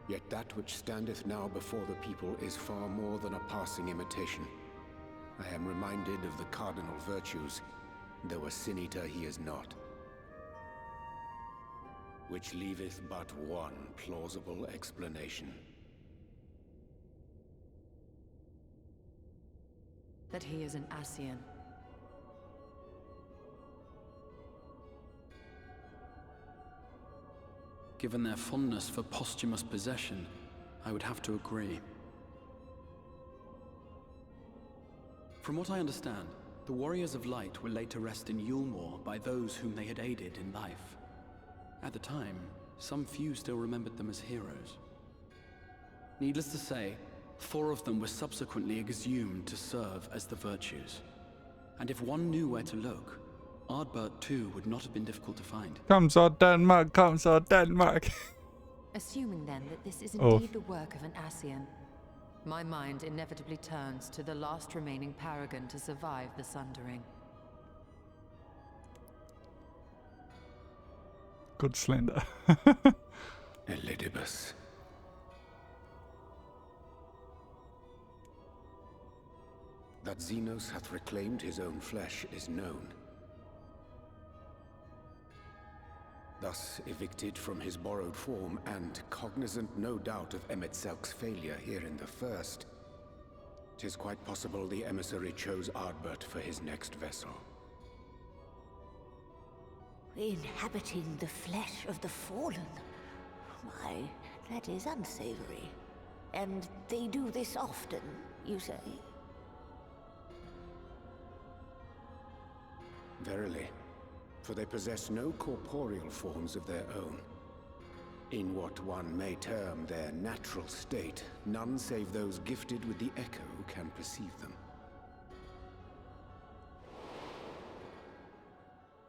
Yet that which standeth now before the people is far more than a passing imitation. I am reminded of the cardinal virtues, though a sin-eater he is not. Which leaveth but one plausible explanation. That he is an Ascian. Given their fondness for posthumous possession, I would have to agree. From what I understand, the Warriors of Light were laid to rest in Yulmore by those whom they had aided in life. At the time, some few still remembered them as heroes. Needless to say, 4 of them were subsequently exhumed to serve as the virtues. And if one knew where to look, Ardbert too would not have been difficult to find. Kom så Danmark, kom så Danmark. Assuming then that this is indeed the work of an Ascian, my mind inevitably turns to the last remaining paragon to survive the Sundering. Good slander. Elidibus. That Xenos hath reclaimed his own flesh is known. Thus evicted from his borrowed form, and cognizant no doubt of Emetzelk's failure here in the First, 'tis quite possible the emissary chose Ardbert for his next vessel. Inhabiting the flesh of the fallen? Why, that is unsavory. And they do this often, you say? Verily. For they possess no corporeal forms of their own. In what one may term their natural state, none save those gifted with the echo can perceive them.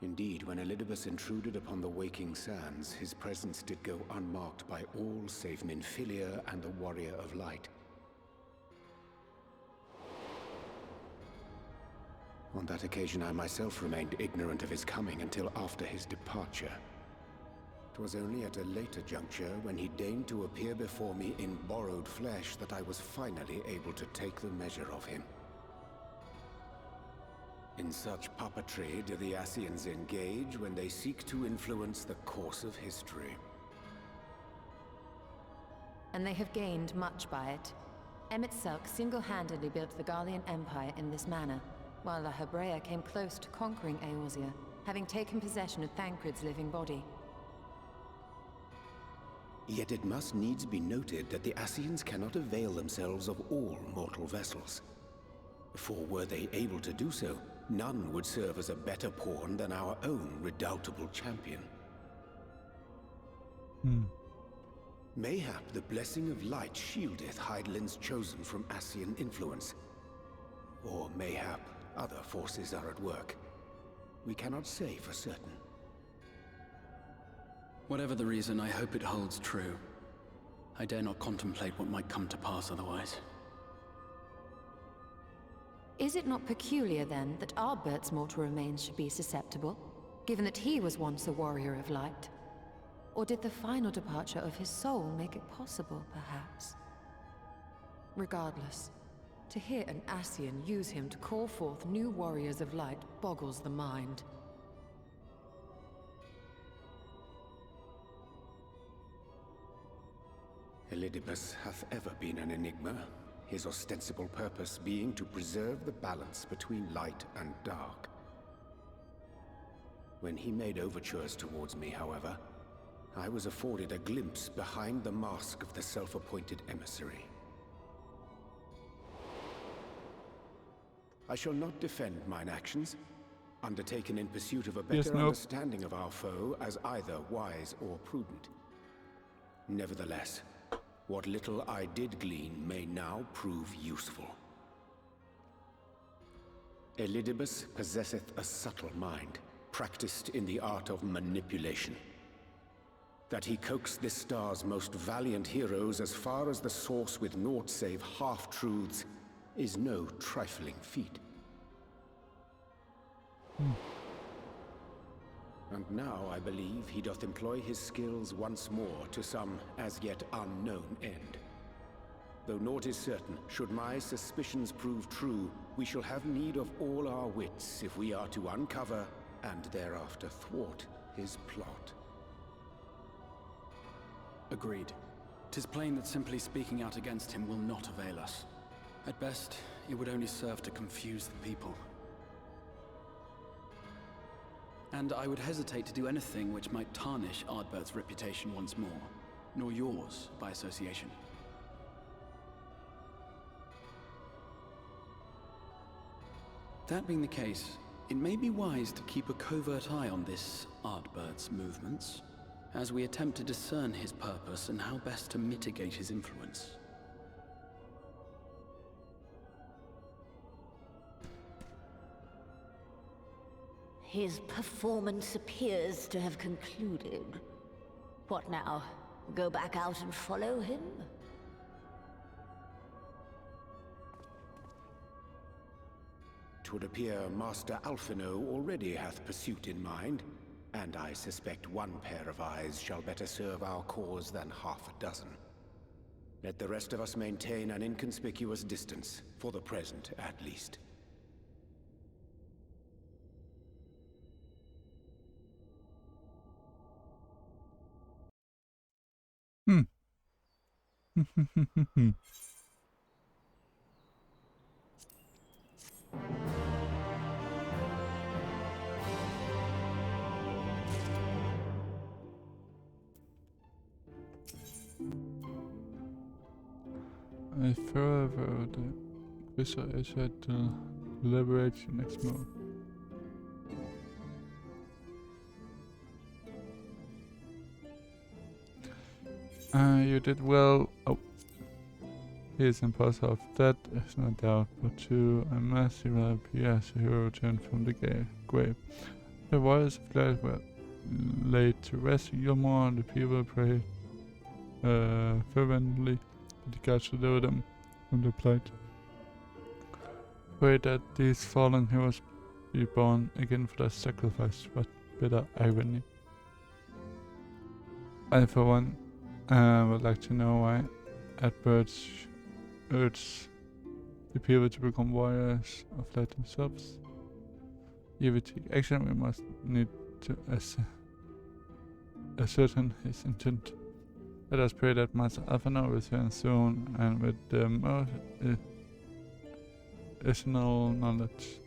Indeed, when Elidibus intruded upon the waking sands, his presence did go unmarked by all save Minfilia and the Warrior of Light. On that occasion, I myself remained ignorant of his coming until after his departure. 'Twas only at a later juncture, when he deigned to appear before me in borrowed flesh, that I was finally able to take the measure of him. In such puppetry do the Ascians engage when they seek to influence the course of history. And they have gained much by it. Emetzelk single-handedly built the Garlean Empire in this manner, while La Hebrea came close to conquering Eorzea, having taken possession of Thancred's living body. Yet it must needs be noted that the Ascians cannot avail themselves of all mortal vessels. For were they able to do so, none would serve as a better pawn than our own redoubtable champion. Mayhap the blessing of light shieldeth Hydaelyn's chosen from Ascian influence. Or mayhap other forces are at work. We cannot say for certain. Whatever the reason, I hope it holds true. I dare not contemplate what might come to pass otherwise. Is it not peculiar, then, that Ardbert's mortal remains should be susceptible, given that he was once a warrior of light? Or did the final departure of his soul make it possible, perhaps? Regardless, to hear an Ascian use him to call forth new warriors of light boggles the mind. Elidibus hath ever been an enigma, his ostensible purpose being to preserve the balance between light and dark. When he made overtures towards me, however, I was afforded a glimpse behind the mask of the self-appointed emissary. I shall not defend mine actions, undertaken in pursuit of a better understanding of our foe as either wise or prudent. Nevertheless, what little I did glean may now prove useful. Elidibus possesseth a subtle mind, practiced in the art of manipulation. That he coaxed this star's most valiant heroes as far as the source with naught save half-truths is no trifling feat. And now I believe he doth employ his skills once more to some as yet unknown end. Though naught is certain, should my suspicions prove true, we shall have need of all our wits if we are to uncover and thereafter thwart his plot. Agreed. 'Tis plain that simply speaking out against him will not avail us. At best, it would only serve to confuse the people. And I would hesitate to do anything which might tarnish Ardbert's reputation once more, nor yours by association. That being the case, it may be wise to keep a covert eye on this Ardbert's movements, as we attempt to discern his purpose and how best to mitigate his influence. His performance appears to have concluded. What now? Go back out and follow him? Twould appear Master Alphino already hath pursuit in mind, and I suspect one pair of eyes shall better serve our cause than half a dozen. Let the rest of us maintain an inconspicuous distance, for the present at least. I further the Wizard is had to liberate you next move. You did well. Oh. He is imposter of that, is no doubt, but to a massive LP as a hero returned from the grave. The warriors of light were laid to rest. Gilmore and the people prayed fervently. The gods deliver them from the plight. Pray that these fallen heroes be born again for their sacrifice, but bitter irony. I, for one, would like to know why Adbirds urge the people to become warriors of light themselves. If we take action, we must need to ascertain his intent. Let us pray that Master Alphino returns soon and with the most additional knowledge.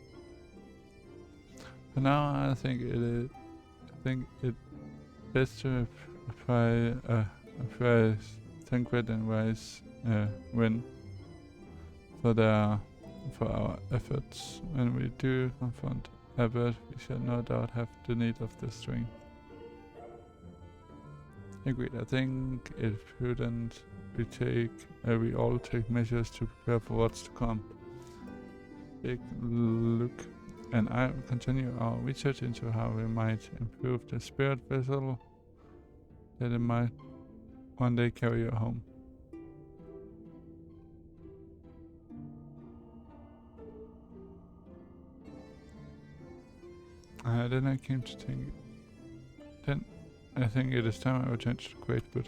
For now, I think it best to apply a price Tancred and Wise win for our efforts. When we do confront Abbott, we shall no doubt have the need of the strength. Agreed. I think it's prudent we all take measures to prepare for what's to come. Take a look, and I will continue our research into how we might improve the spirit vessel that it might one day carry you home. Then I came to think. Then I think it is time I return to the Greatwood.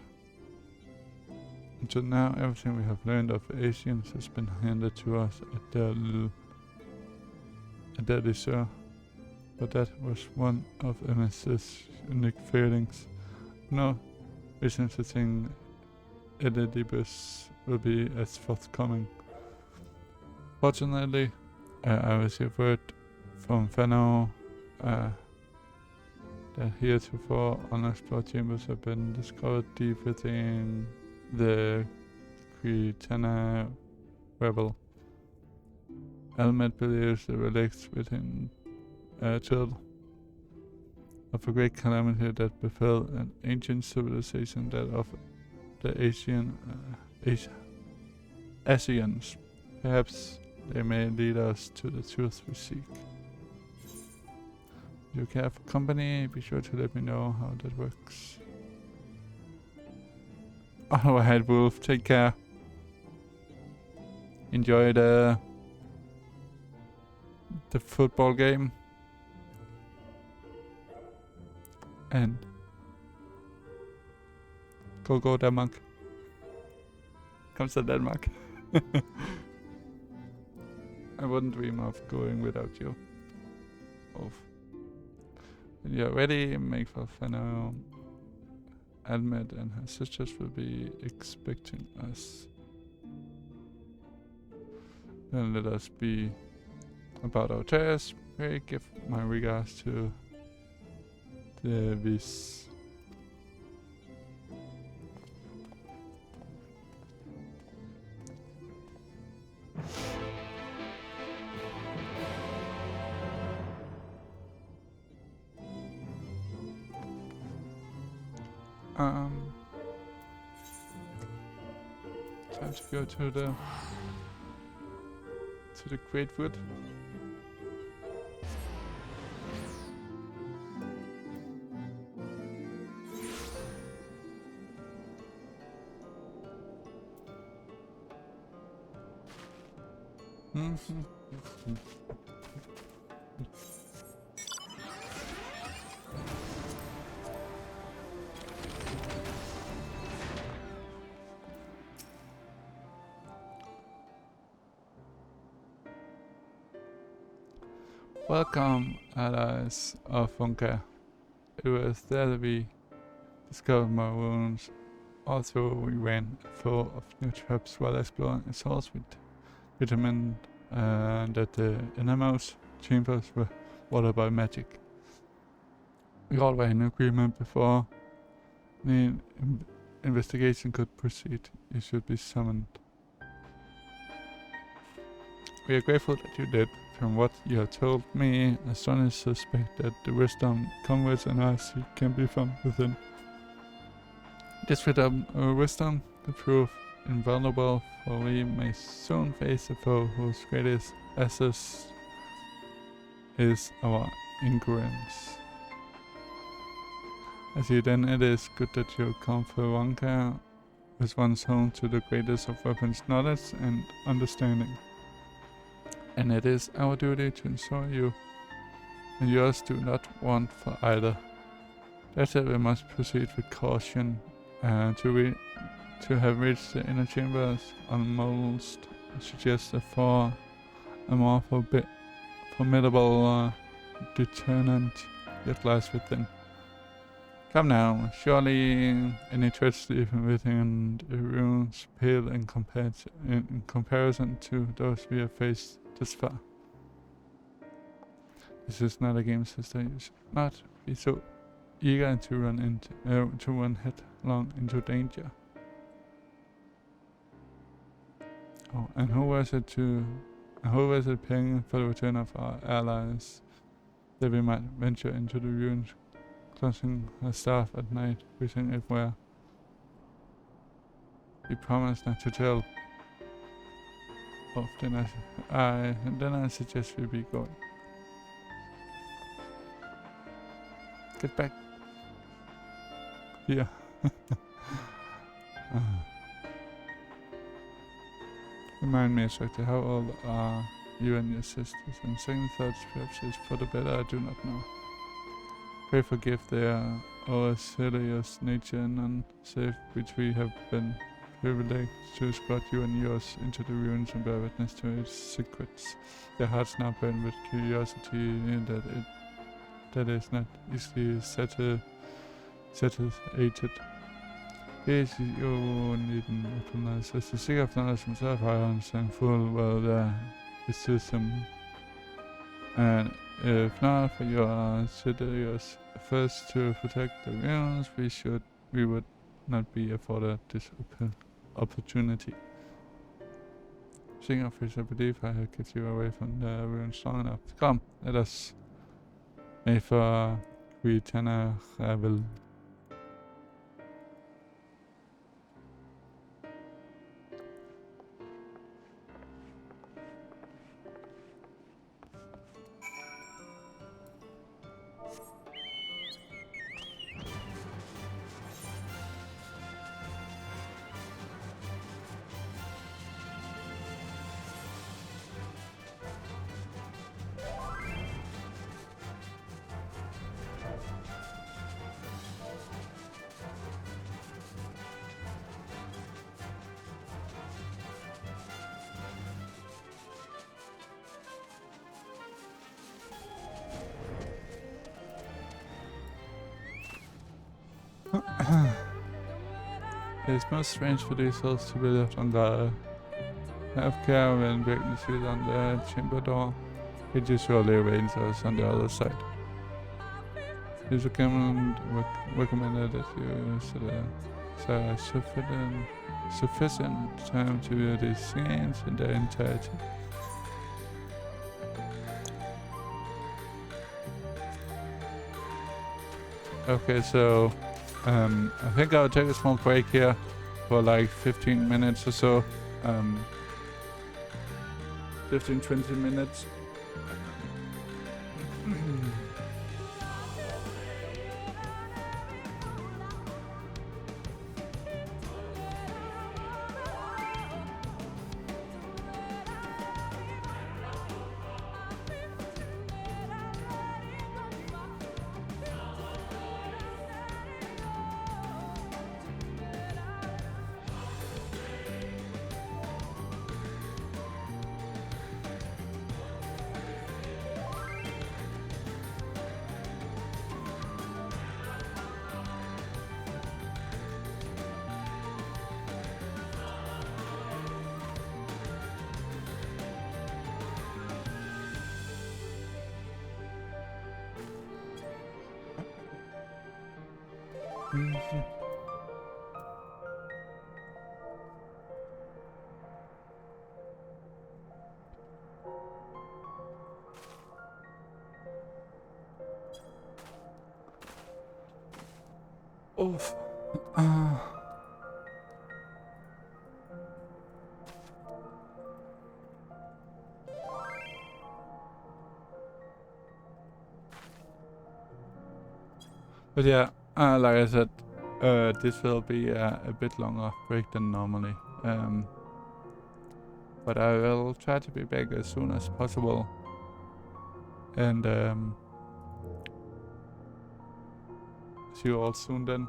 Until now, everything we have learned of Asians has been handed to us at their leisure. But that was one of MS's unique failings. No reason to think Elidibus will be as forthcoming. Fortunately, I received word from Fano that heretofore unexplored chambers have been discovered deep within the Quitana rebel. Elmet believes the relics within Turtle of a great calamity that befell an ancient civilization, that of the Asians. Perhaps they may lead us to the truth we seek. If you care for company, be sure to let me know how that works. Alright, Wolf, take care. Enjoy the football game. And go Denmark. Come to Denmark. I wouldn't dream of going without you. Wolf. When you're ready, make for Fano. Almed and her sisters will be expecting us. Then let us be about our task. Pray, give my regards to the Viz. Time to go to the Greatwood. Welcome, allies of Funka. It was there that we discovered more ruins. Also, we ran full of new traps while exploring a source with vitamin that the innermost chambers were watered by magic. We all were in agreement before the investigation could proceed. You should be summoned. We are grateful that you did. From what you have told me, I strongly suspect that the wisdom comrades and I seek can be found within. This wisdom could prove invulnerable, for we may soon face a foe whose greatest asset is our ignorance. I see, then it is good that you come for Wonka, as one's home to the greatest of weapons knowledge and understanding. And it is our duty to ensure you and yours do not want for either. That said, we must proceed with caution. To have reached the inner chambers almost suggests a more formidable deterrent yet lies within. Come now, surely any threats even within the ruins pale in comparison to those we have faced thus far. This is not a game, sister. You should not be so eager to run headlong into danger. Oh, and who was it paying for the return of our allies, that we might venture into the ruins, closing her staff at night, wishing it were? We promised not to tell. Oh, then I suggest we be going. Get back here. Remind me, Instructor, how old are you and your sisters? And second thoughts, perhaps it's for the better, I do not know. Pray forgive their overzealous nature and unsafe, which we have been privileged to escort you and yours into the ruins and bear witness to its secrets. Their hearts now burn with curiosity that is not easily satiated. Please, you needn't recognize as the seeker of knowledge himself. I understand full well there is system, and if not for your serious efforts to protect the ruins, we would not be afforded this opportunity. Seeing of which I believe I have kept you away from the ruins long enough. Come, let us make for Quitana Ravel. It is most strange for these souls to be left on guard. Have care when breaking the seal on the chamber door. It usually awaits us on the other side. It is recommended that you set sufficient time to view these scenes in their entirety. Okay, so I think I'll take a small break here for like 15 minutes or so. 15-20 minutes. Oof. But yeah, like I said, this will be a bit longer break than normally. But I will try to be back as soon as possible. And see you all soon then.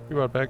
Be right back.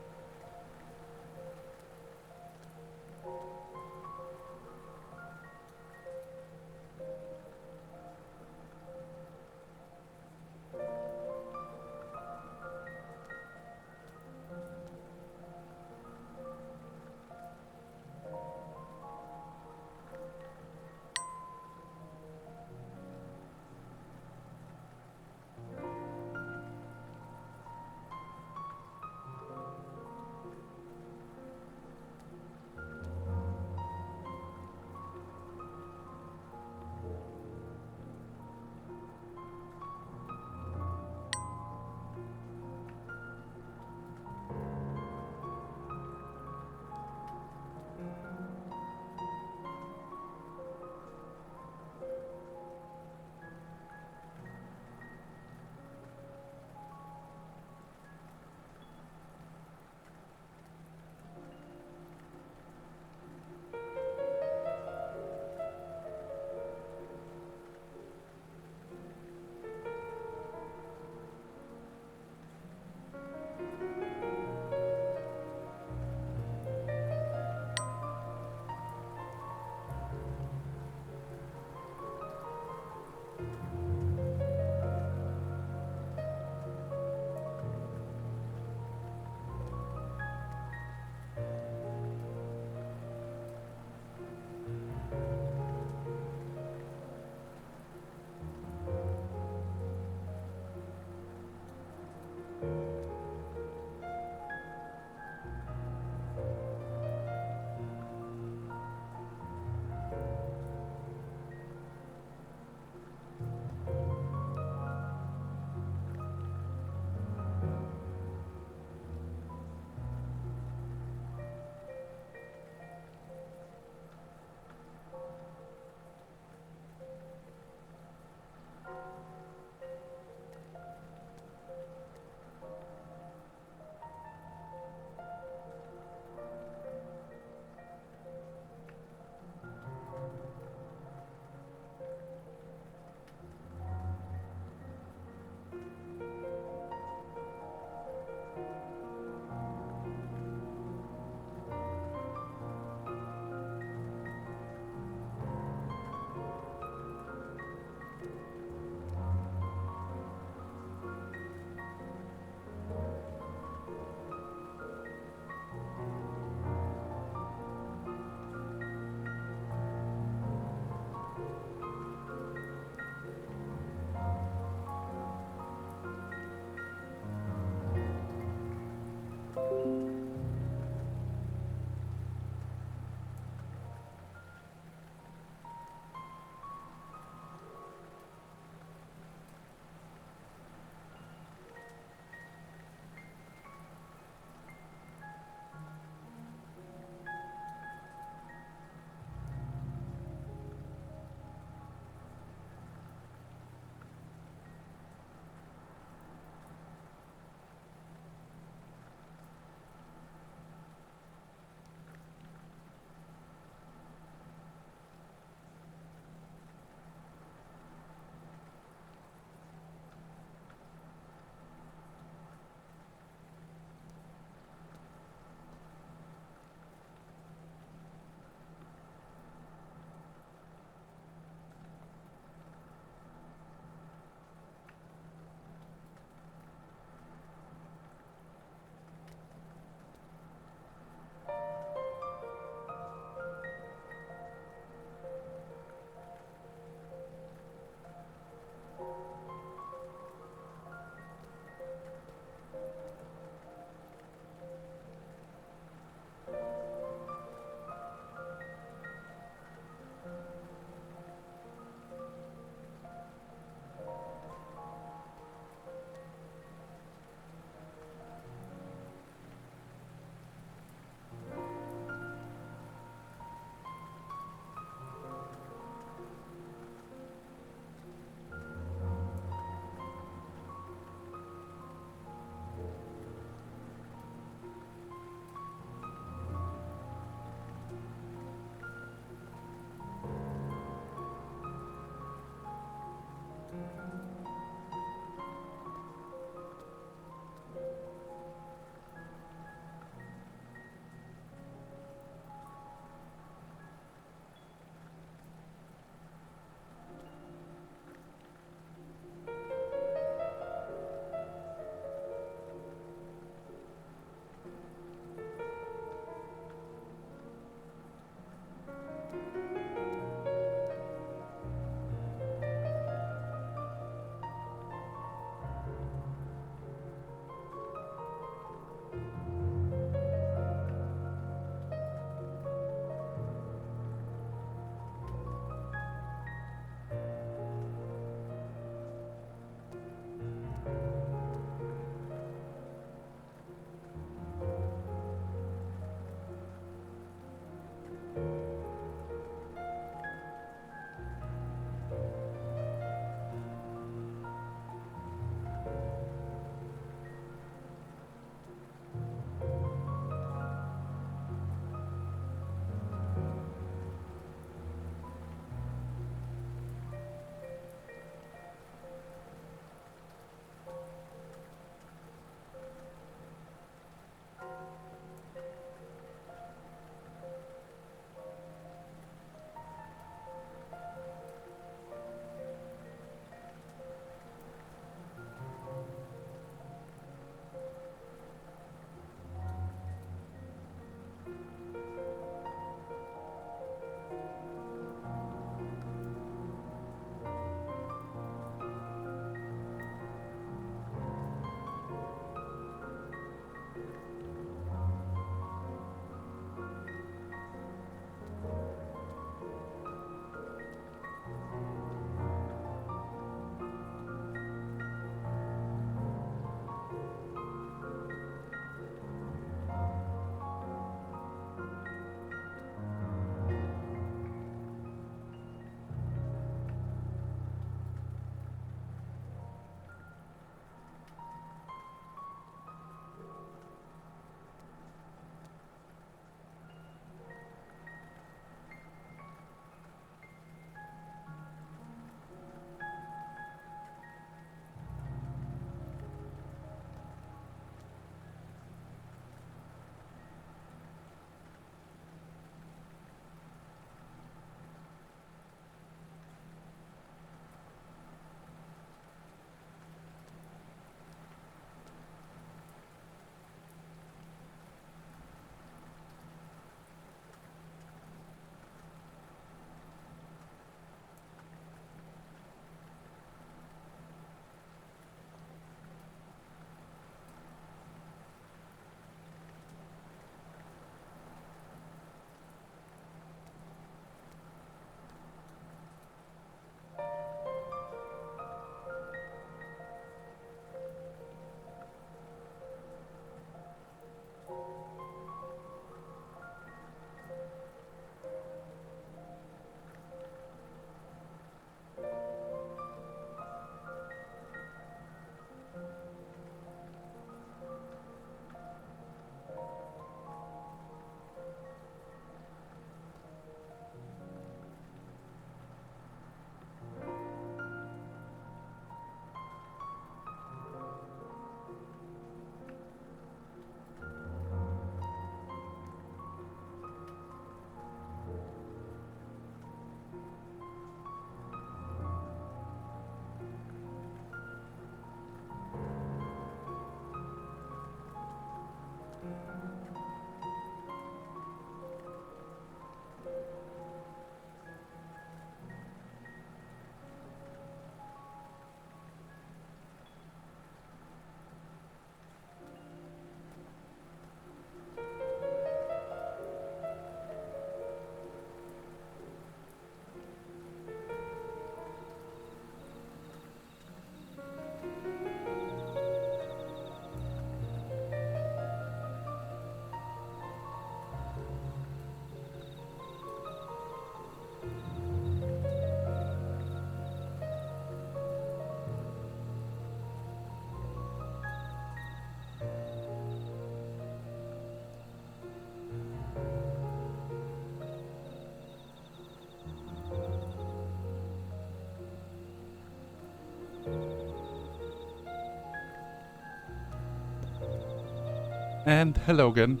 And hello again.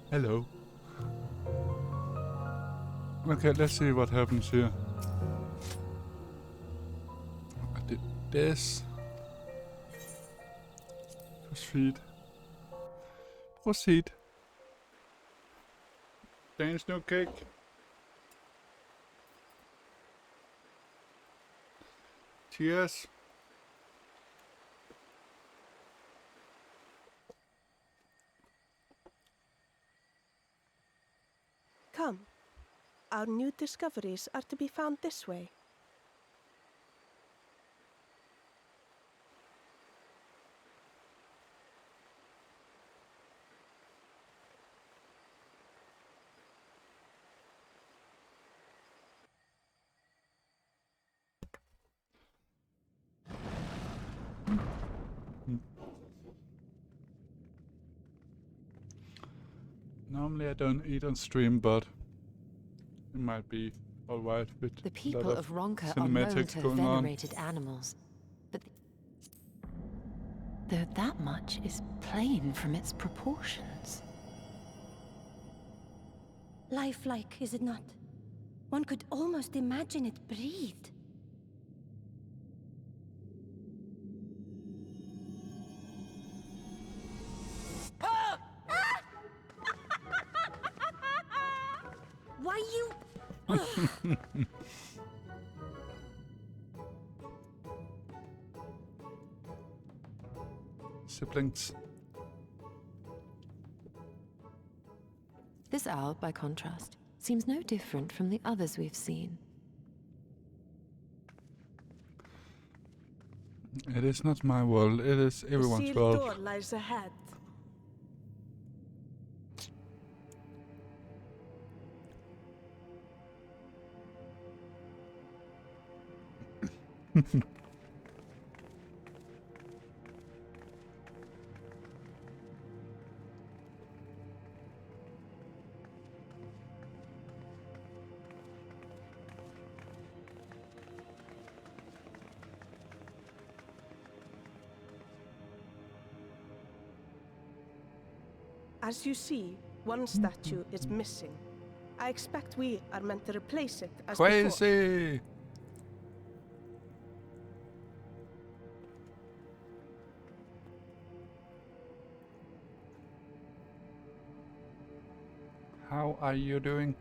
Hello. Okay, let's see what happens here. I did this. Proceed. Proceed. Dance no cake. Cheers. Come. Our new discoveries are to be found this way. Normally I don't eat on stream, but it might be alright with The people a lot of Ronka are known cinematics to have going on. venerated animals, but though that much is plain from its proportions. Lifelike, is it not? One could almost imagine it breathed. Why you... Siblings. This owl, by contrast, seems no different from the others we've seen. It is not my world, it is everyone's The world. sealed door lies ahead. As you see, one statue is missing. I expect we are meant to replace it as before. Crazy! How are you doing?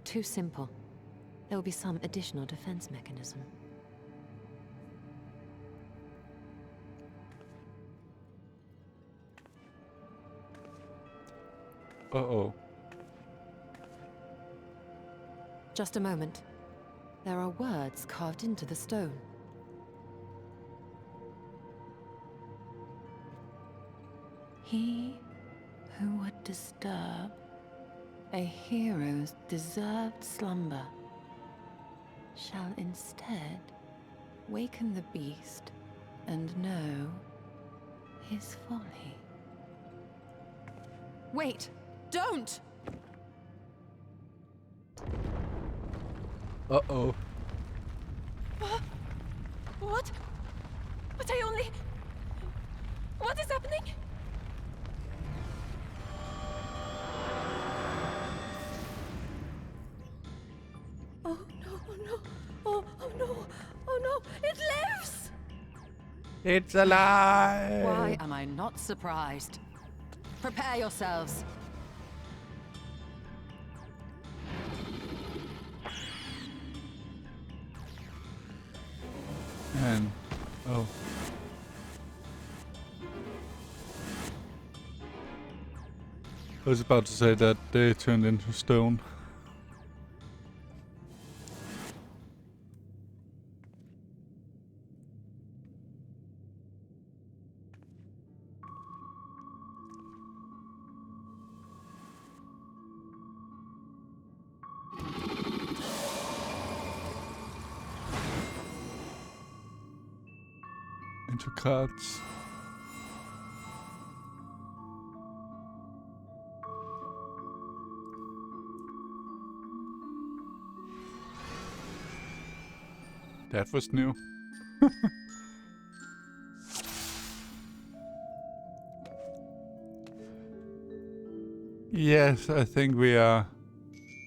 Too simple. There will be some additional defense mechanism. Uh-oh. Just a moment. There are words carved into the stone. He who would disturb a hero's deserved slumber shall instead waken the beast and know his folly. Wait! Don't! Uh-oh. What? But I only... What is happening? Oh no, oh no, oh no, oh no, it lives! It's alive! Why am I not surprised? Prepare yourselves. And oh. I was about to say that they turned into stone. Into cards. That was new. Yes, I think we are.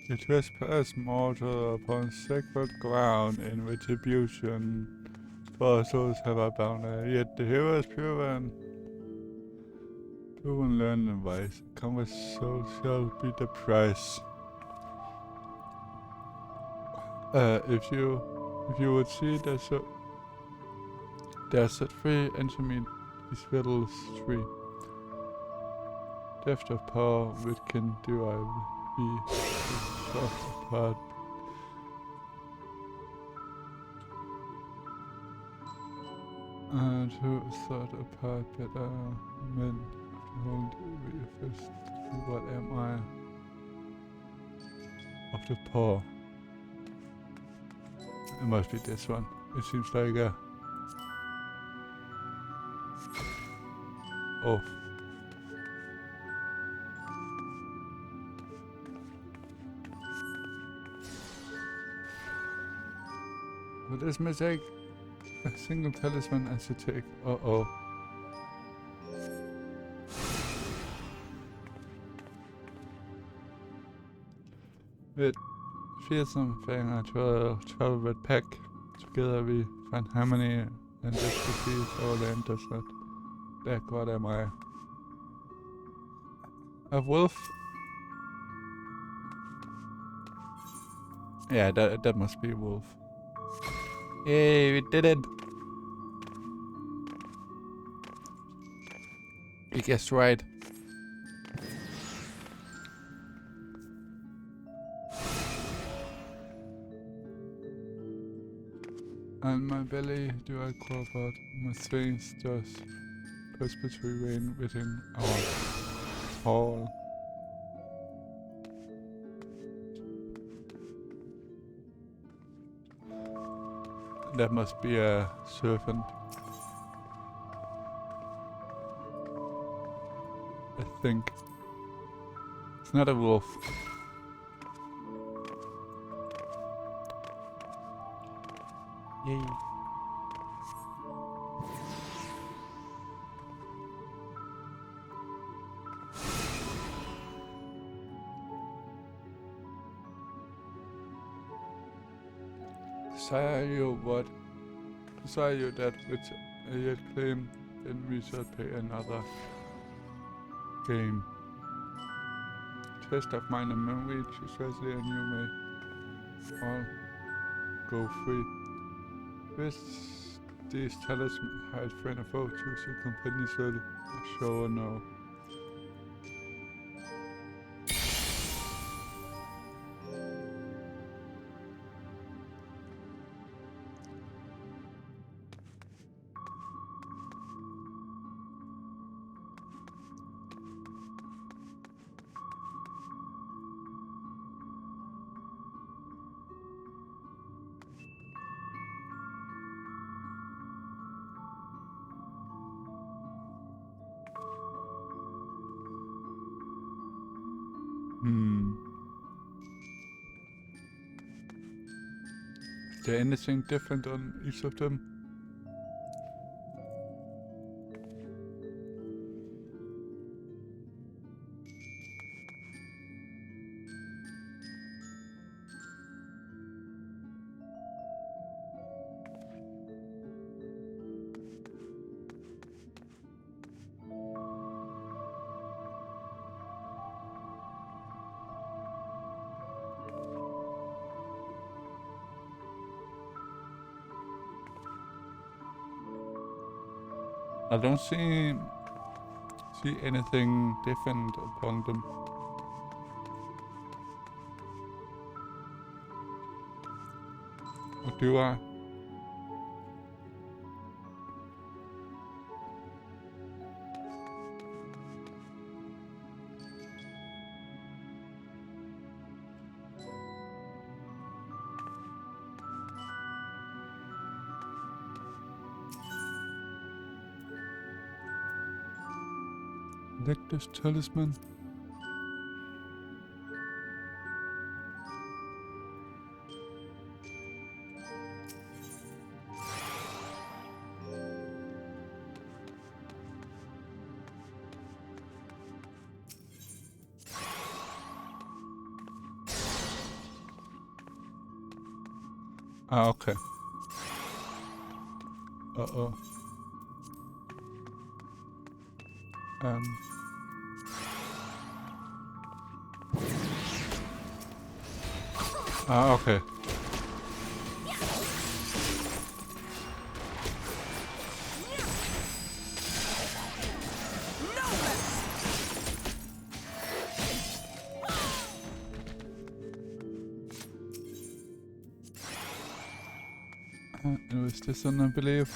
You trespass mortal upon sacred ground in retribution. For souls have I bound, yet the hero is pure and proven learned and wise. Conquest soul shall be the price. If you would see there's a three enemy these riddles three. Depth of power which can derive be soft apart. To sort apart better men hold first. What am I? Of the poor. It must be this one. It seems like a off. With this mistake, a single talisman I should take. Uh-oh. With fearsome thing I travel with pack. Together we find harmony and expertise our land does not lack. What am I? A wolf? Yeah, that must be a wolf. Yay, we did it! We guessed right. And my belly do I crawl about, my strength does perpetually reign within our hall. That must be a serpent. I think. It's not a wolf. Yay. Desire you what? Desire you that which I yet claim, then we shall pay another game. Test of mind and memory, especially, and you may all go free. With these talisman hide friend and foe, choose your companions will show or no. Is there anything different on each of them? I don't see anything different upon them. Or do I? Lectus talisman. Ah, okay. Uh-oh. Ah, okay. It was this one, I believe.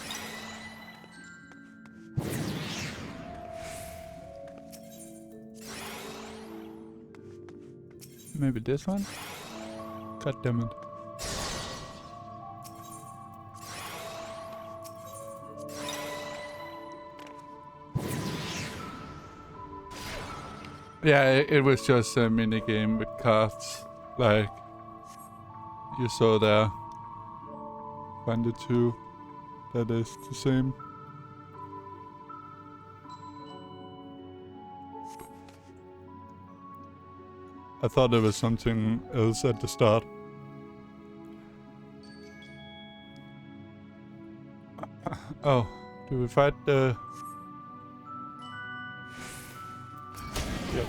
Maybe this one? God damn it. Yeah, it was just a mini game with cards, like you saw there. Find the two that is the same. I thought there was something else at the start. Oh, do we fight the... Yep.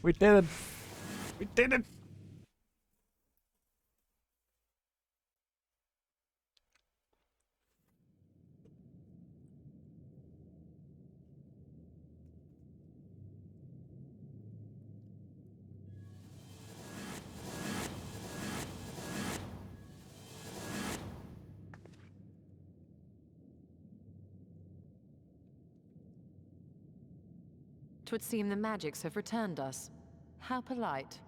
We did it! We did it! Twould seem the magics have returned us. How polite.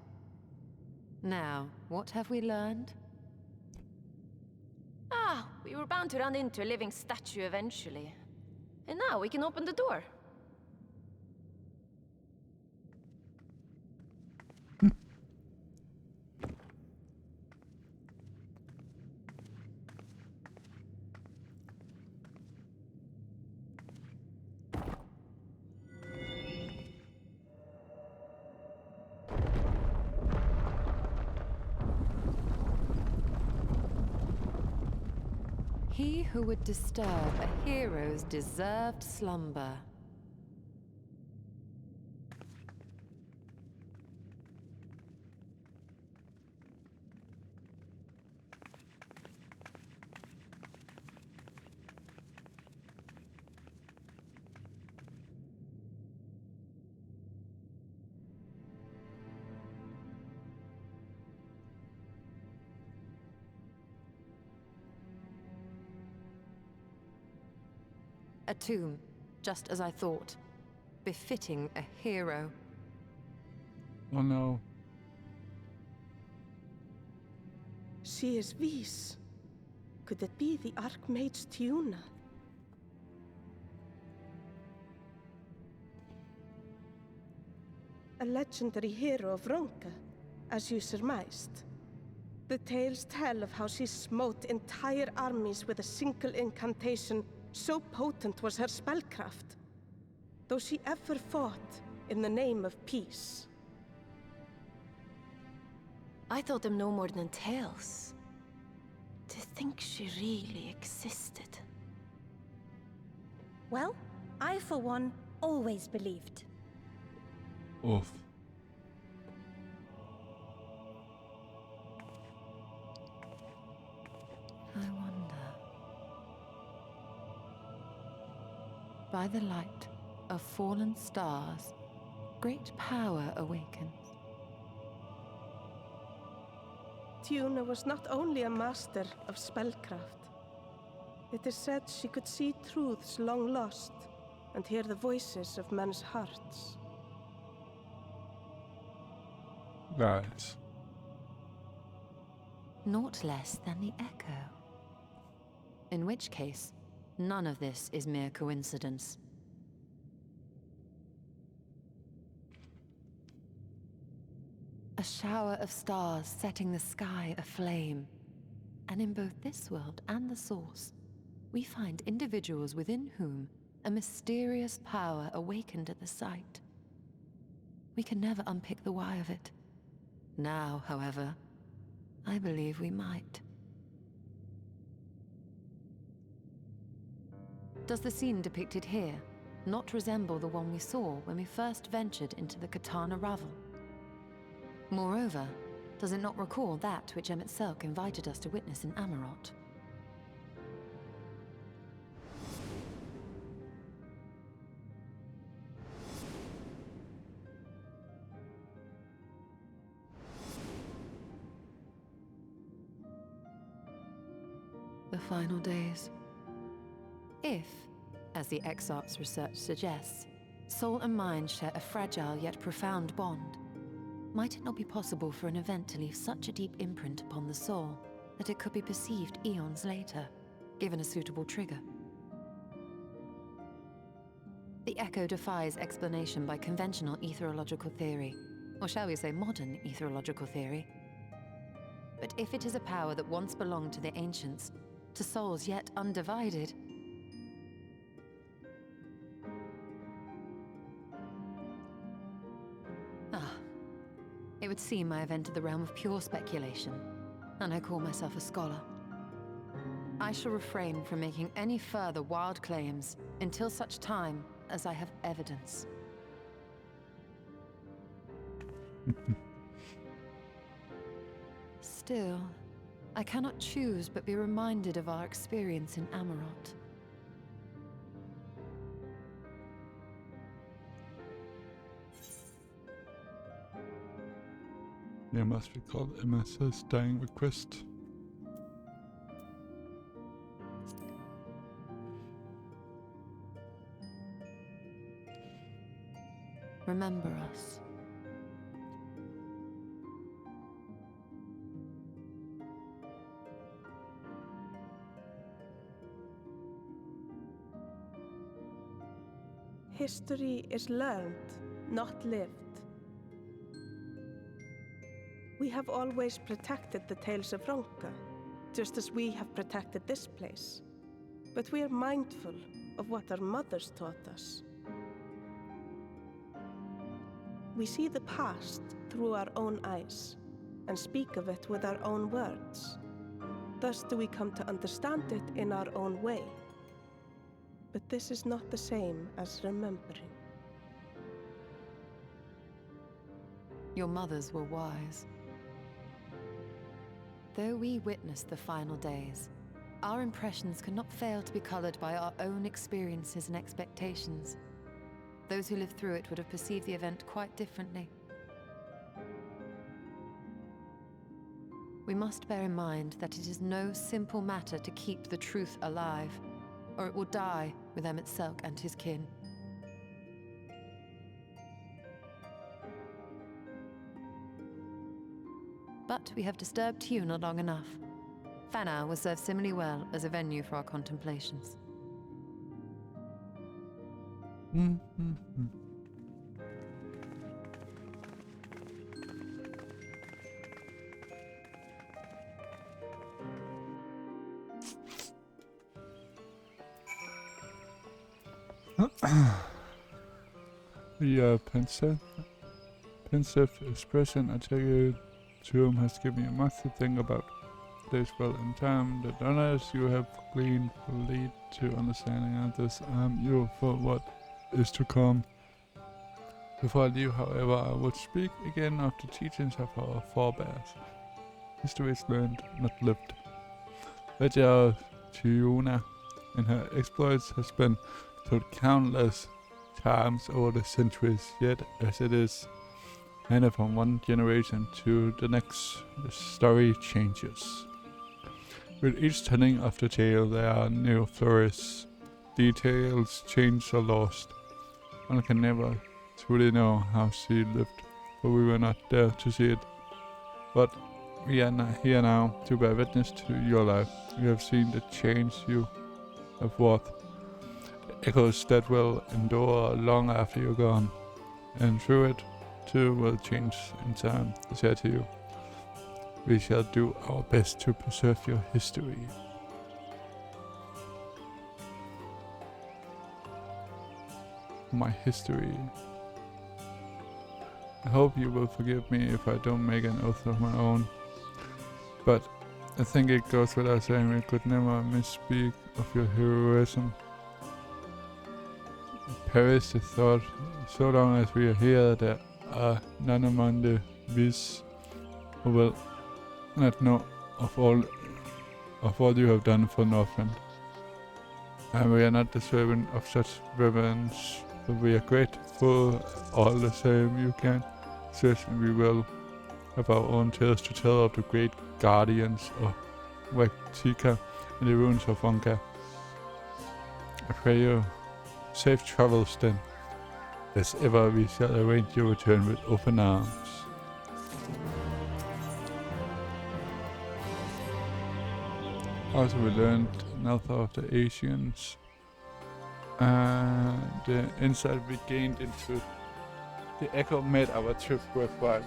Now, what have we learned? Ah, we were bound to run into a living statue eventually. And now we can open the door. He who would disturb a hero's deserved slumber. A tomb, just as I thought. Befitting a hero. Oh no. She is Vis. Could it be the Archmage Tiuna? A legendary hero of Ronka, as you surmised. The tales tell of how she smote entire armies with a single incantation. So potent was her spellcraft, though she ever fought in the name of peace. I thought them no more than tales. To think she really existed. Well, I for one always believed. Oof. I wonder. By the light of fallen stars, great power awakens. Tiuna was not only a master of spellcraft. It is said she could see truths long lost and hear the voices of men's hearts. Right. Naught less than the echo. In which case, none of this is mere coincidence. A shower of stars setting the sky aflame. And in both this world and the Source, we find individuals within whom a mysterious power awakened at the sight. We can never unpick the why of it. Now, however, I believe we might. Does the scene depicted here not resemble the one we saw when we first ventured into the Katana Ravel? Moreover, does it not recall that which Emet invited us to witness in Amarot? The final days. If, as the Exarch's research suggests, soul and mind share a fragile yet profound bond, might it not be possible for an event to leave such a deep imprint upon the soul that it could be perceived eons later, given a suitable trigger? The echo defies explanation by conventional etherological theory, or shall we say modern etherological theory. But if it is a power that once belonged to the ancients, to souls yet undivided, it would seem I have entered the realm of pure speculation, and I call myself a scholar. I shall refrain from making any further wild claims until such time as I have evidence. Still, I cannot choose but be reminded of our experience in Amarot. There must be called MS's dying request. Remember us. History is learned, not lived. We have always protected the Tales of Ronka, just as we have protected this place. But we are mindful of what our mothers taught us. We see the past through our own eyes, and speak of it with our own words. Thus do we come to understand it in our own way. But this is not the same as remembering. Your mothers were wise. Though we witnessed the final days, our impressions could not fail to be colored by our own experiences and expectations. Those who lived through it would have perceived the event quite differently. We must bear in mind that it is no simple matter to keep the truth alive, or it will die with Emmett Selk and his kin. But we have disturbed Huna long enough. Fana will serve similarly well as a venue for our contemplations. The pensive expression I take it to him has given me much to think about. Days well in time, the knowledge you have gleaned will lead to understanding and disarm you for what is to come. Before I leave, however, I would speak again of the teachings of our forebears. History is learned, not lived. Veja Tiuna and her exploits has been told countless times over the centuries, yet as it is handed from one generation to the next, the story changes. With each telling of the tale, there are new flourishes. Details change or lost. One can never truly know how she lived, for we were not there to see it. But we are here now to bear witness to your life. We have seen the change you have wrought, the echoes that will endure long after you're gone, and through it too will change in time. I say to you, we shall do our best to preserve your history. My history. I hope you will forgive me if I don't make an oath of my own, but I think it goes without saying we could never misspeak of your heroism. Perish the thought, so long as we are here, there are none among the Viz who will not know of all you have done for Northland. And we are not deserving of such reverence, but we are grateful all the same. You can certainly we will have our own tales to tell of the great guardians of Vaktika and the ruins of Ronka. I pray you safe travels then. As ever, we shall await your return with open arms. Also, we learned another of the Asians and the insight we gained into the echo made our trip worthwhile.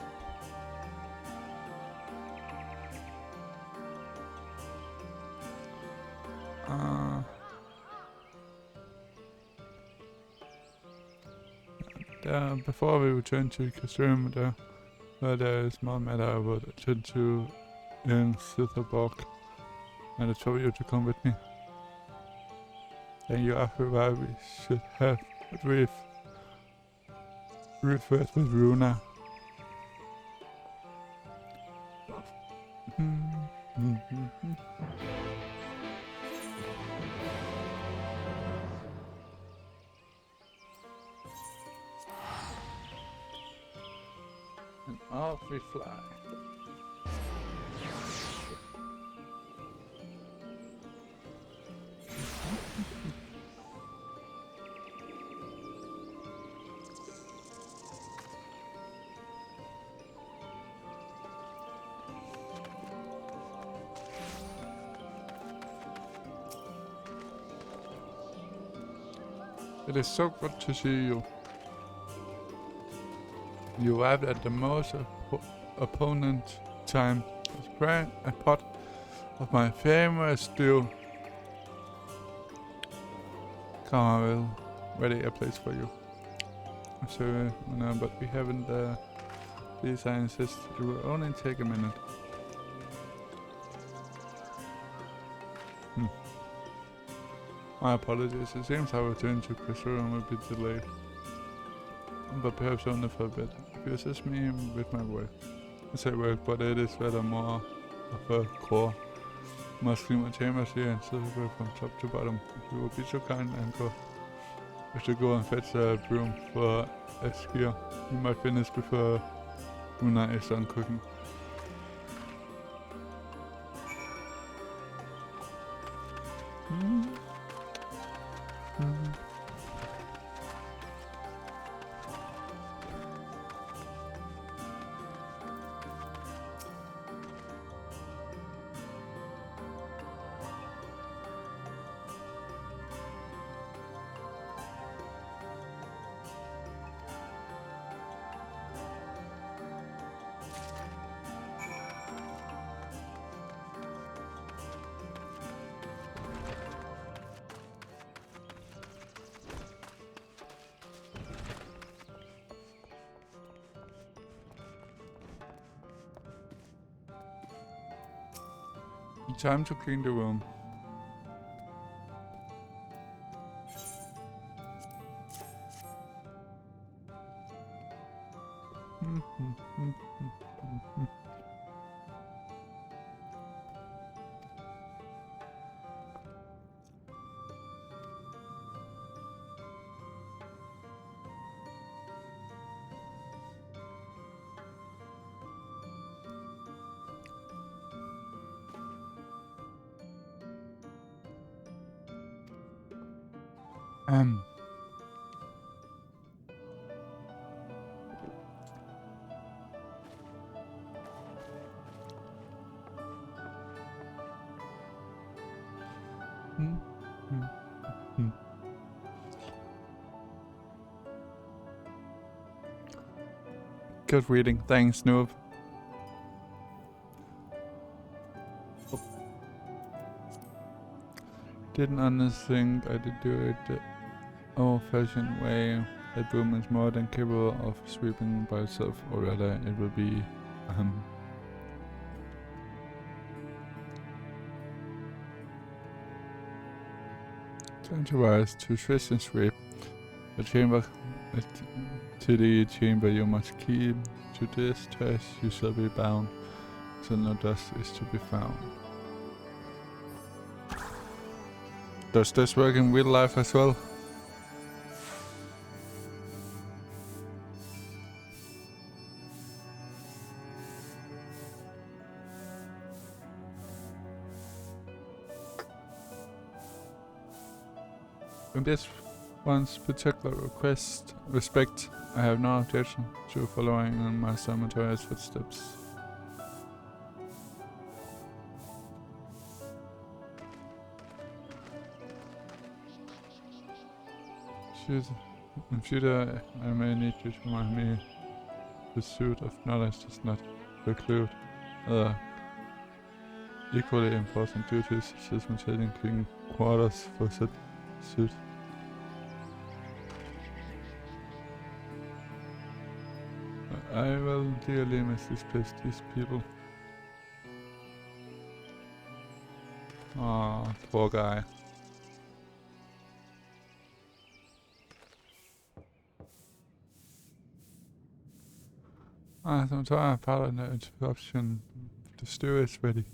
Before we return to Kastrum, there is one matter I would attend to in Sitherborg, and I told you to come with me. And you asked me why we should have a referred with Runa. Off we fly. It is so good to see you. You arrived at the most opponent time. Sprang a pot of my famous stew. Come, I will ready a place for you. I'm sorry, no, but we haven't. Please, I insist. It will only take a minute. My apologies. It seems our return to Krasurum will be delayed. But perhaps only for a bit. If you assist me with my work. I say work, but it is rather more of a core. Must clean my chambers here and still work from top to bottom. If you will be so kind and go. If you go and fetch a broom for a skier, you might finish before Lunar is done cooking. Time to clean the room. Good reading, thanks, Noob. Oh. Didn't honestly think I did do it the old-fashioned way. That boom is more than capable of sweeping by itself, or rather, it will be time to rise to switch and sweep. The chamber to the chamber you must keep. To this task you shall be bound, till no dust is to be found. Does this work in real life as well? In this one's particular respect, I have no objection to following in my Samatoria's footsteps. In future, I may need you to remind me pursuit of knowledge does not preclude other equally important duties, such as maintaining clean quarters for said suit. I will dearly miss this place, these people. Aw, poor guy. I'm sorry about the interruption. The stew is ready.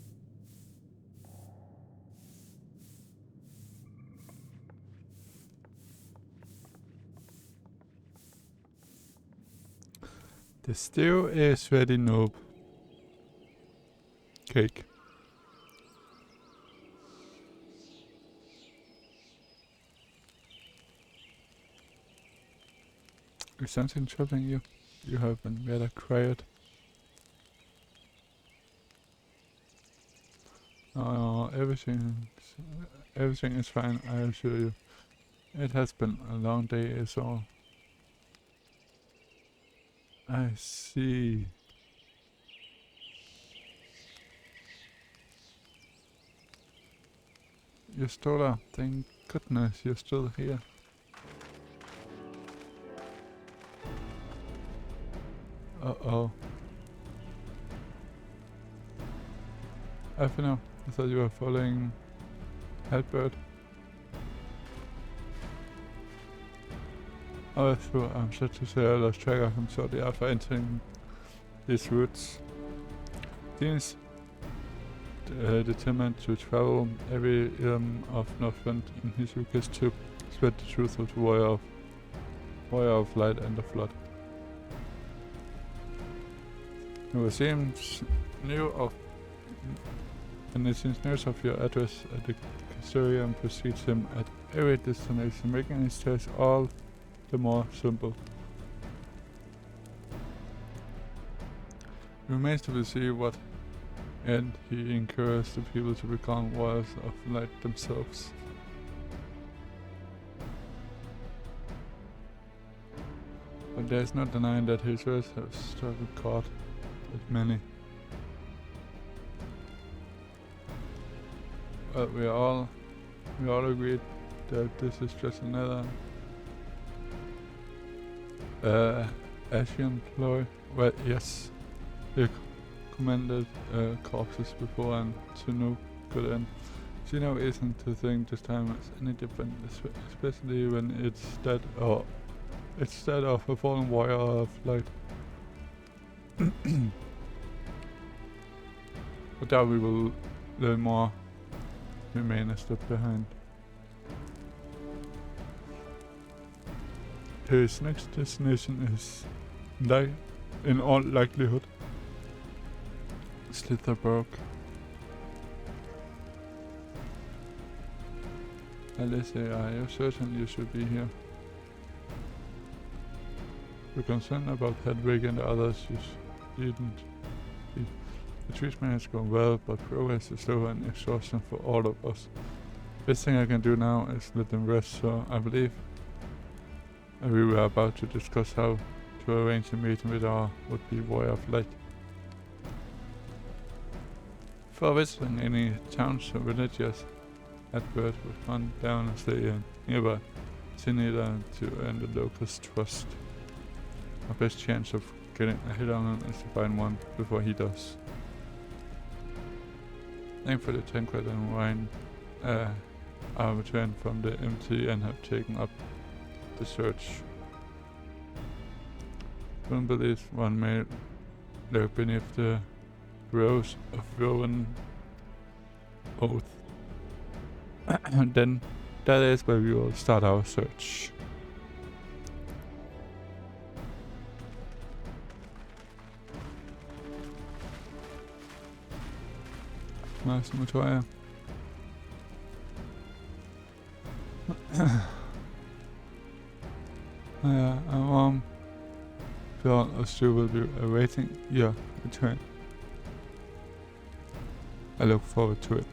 The stew is ready, noob. Cake. Is something troubling you? You have been rather quiet. No, everything is fine, I assure you. It has been a long day is all. I see. You stole her. Thank goodness you're still here. Uh-oh. I thought you were following Albert. Oh, that's true. I'm sad to say I lost track of him shortly after entering these woods. Seems determined to travel every of Northwind in his request to spread the truth of the warrior of light and the flood. It seems news of your address at the Custodian precedes him at every destination, making his task all the more simple. It remains to be seen what end he encourages the people to become warriors of light themselves. But there is no denying that his words have struck a chord with many. Well, we all agreed that this is just another Asian ploy. Well, yes, they commanded corpses before and to no good end. Xeno isn't the thing this time as any different, especially when it's that of a fallen warrior of light. But that we will learn more. Remain a step behind. His next destination is, in all likelihood, Slitherberg. Alicia, are you certain you should be here? You're concerned about Hedwig and the others you didn't. The treatment has gone well, but progress is slow and exhausting for all of us. Best thing I can do now is let them rest, so I believe we were about to discuss how to arrange a meeting with our would-be warrior of light. For visiting any towns or villages, Edward would hunt down and stay in nearby Sinida to earn the locals' trust. Our best chance of getting a hit on him is to find one before he does. Thankfully, Tancred and Ryan are returned from the MT and have taken up the search. One believes one may lurk beneath the rows of Rowan Oath. Then that is where we will start our search. Master Matoya. Bjorn or Stu will be awaiting your return. I look forward to it.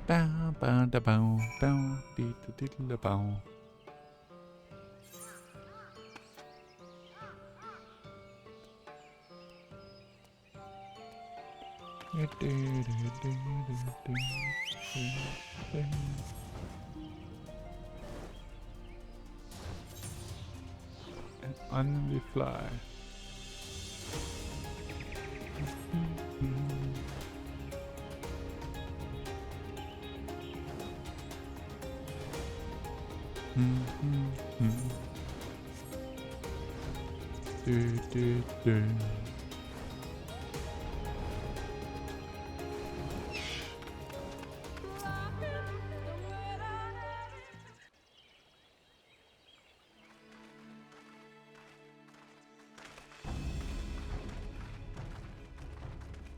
Bow, bow, da bow, bow, beat the diddle bow. And on we fly.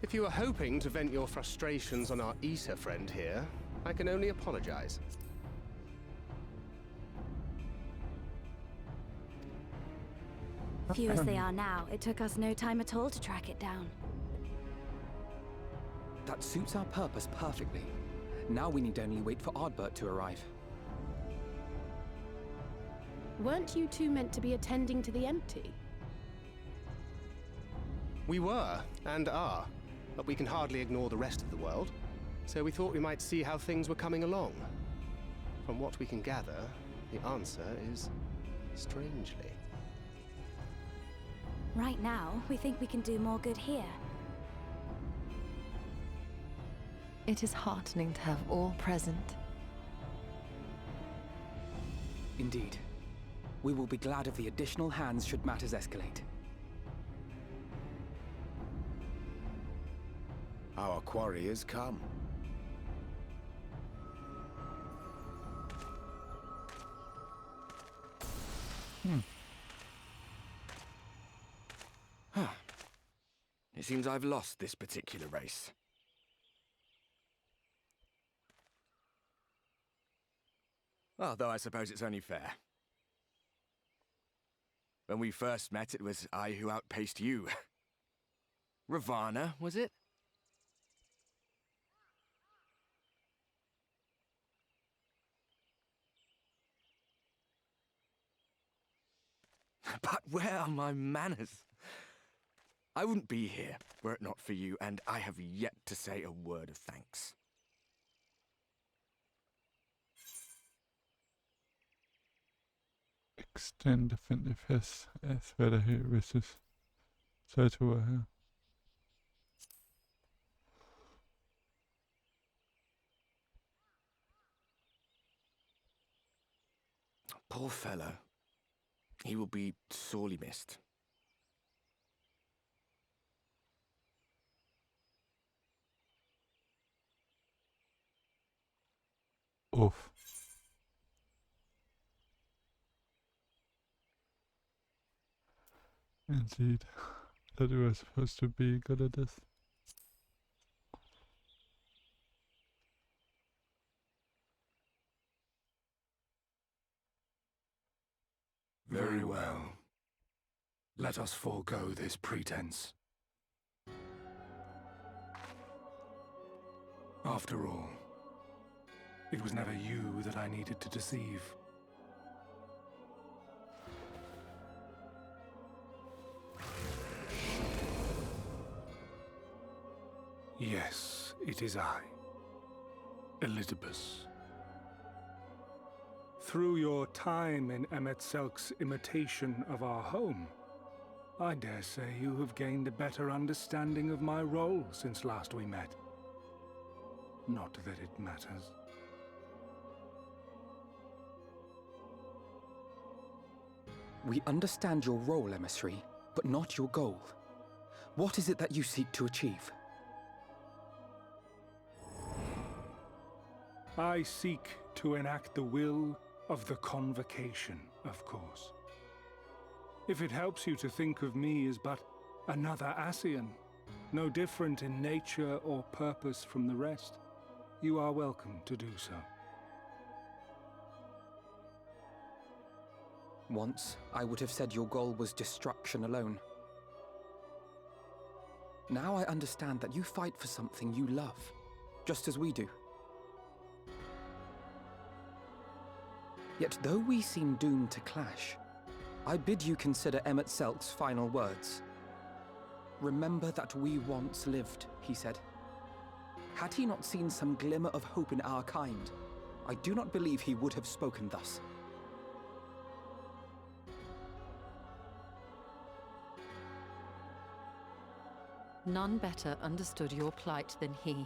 If you were hoping to vent your frustrations on our Issa friend here, I can only apologize. Few as they are now, it took us no time at all to track it down. That suits our purpose perfectly. Now we need only wait for Ardbert to arrive. Weren't you two meant to be attending to the empty? We were, and are, but we can hardly ignore the rest of the world. So we thought we might see how things were coming along. From what we can gather, the answer is strangely. Right now, we think we can do more good here. It is heartening to have all present. Indeed. We will be glad of the additional hands should matters escalate. Our quarry has come. It seems I've lost this particular race. Although I suppose it's only fair. When we first met, it was I who outpaced you. Ravana, was it? But where are my manners? I wouldn't be here were it not for you, and I have yet to say a word of thanks. Extend FFS hvad der her, hvis det så jeg tror her. Poor fellow. He will be sorely missed. Oof. Indeed. That you were supposed to be good at this. Very well. Let us forego this pretense. After all, it was never you that I needed to deceive. Yes, it is I, Elizabeth. Through your time in Emetzelk's imitation of our home, I dare say you have gained a better understanding of my role since last we met. Not that it matters. We understand your role, emissary, but not your goal. What is it that you seek to achieve? I seek to enact the will of the Convocation, of course. If it helps you to think of me as but another Ascian, no different in nature or purpose from the rest, you are welcome to do so. Once, I would have said your goal was destruction alone. Now I understand that you fight for something you love, just as we do. Yet though we seem doomed to clash, I bid you consider Emetzelk's final words. Remember that we once lived, he said. Had he not seen some glimmer of hope in our kind, I do not believe he would have spoken thus. None better understood your plight than he.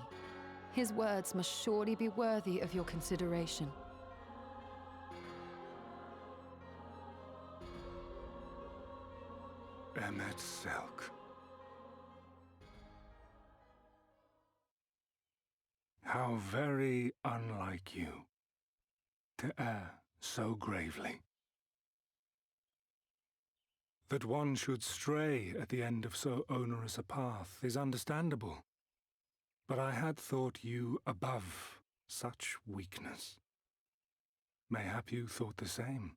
His words must surely be worthy of your consideration. Emetzelk. How very unlike you to err so gravely. That one should stray at the end of so onerous a path is understandable. but I had thought you above such weakness. Mayhap you thought the same.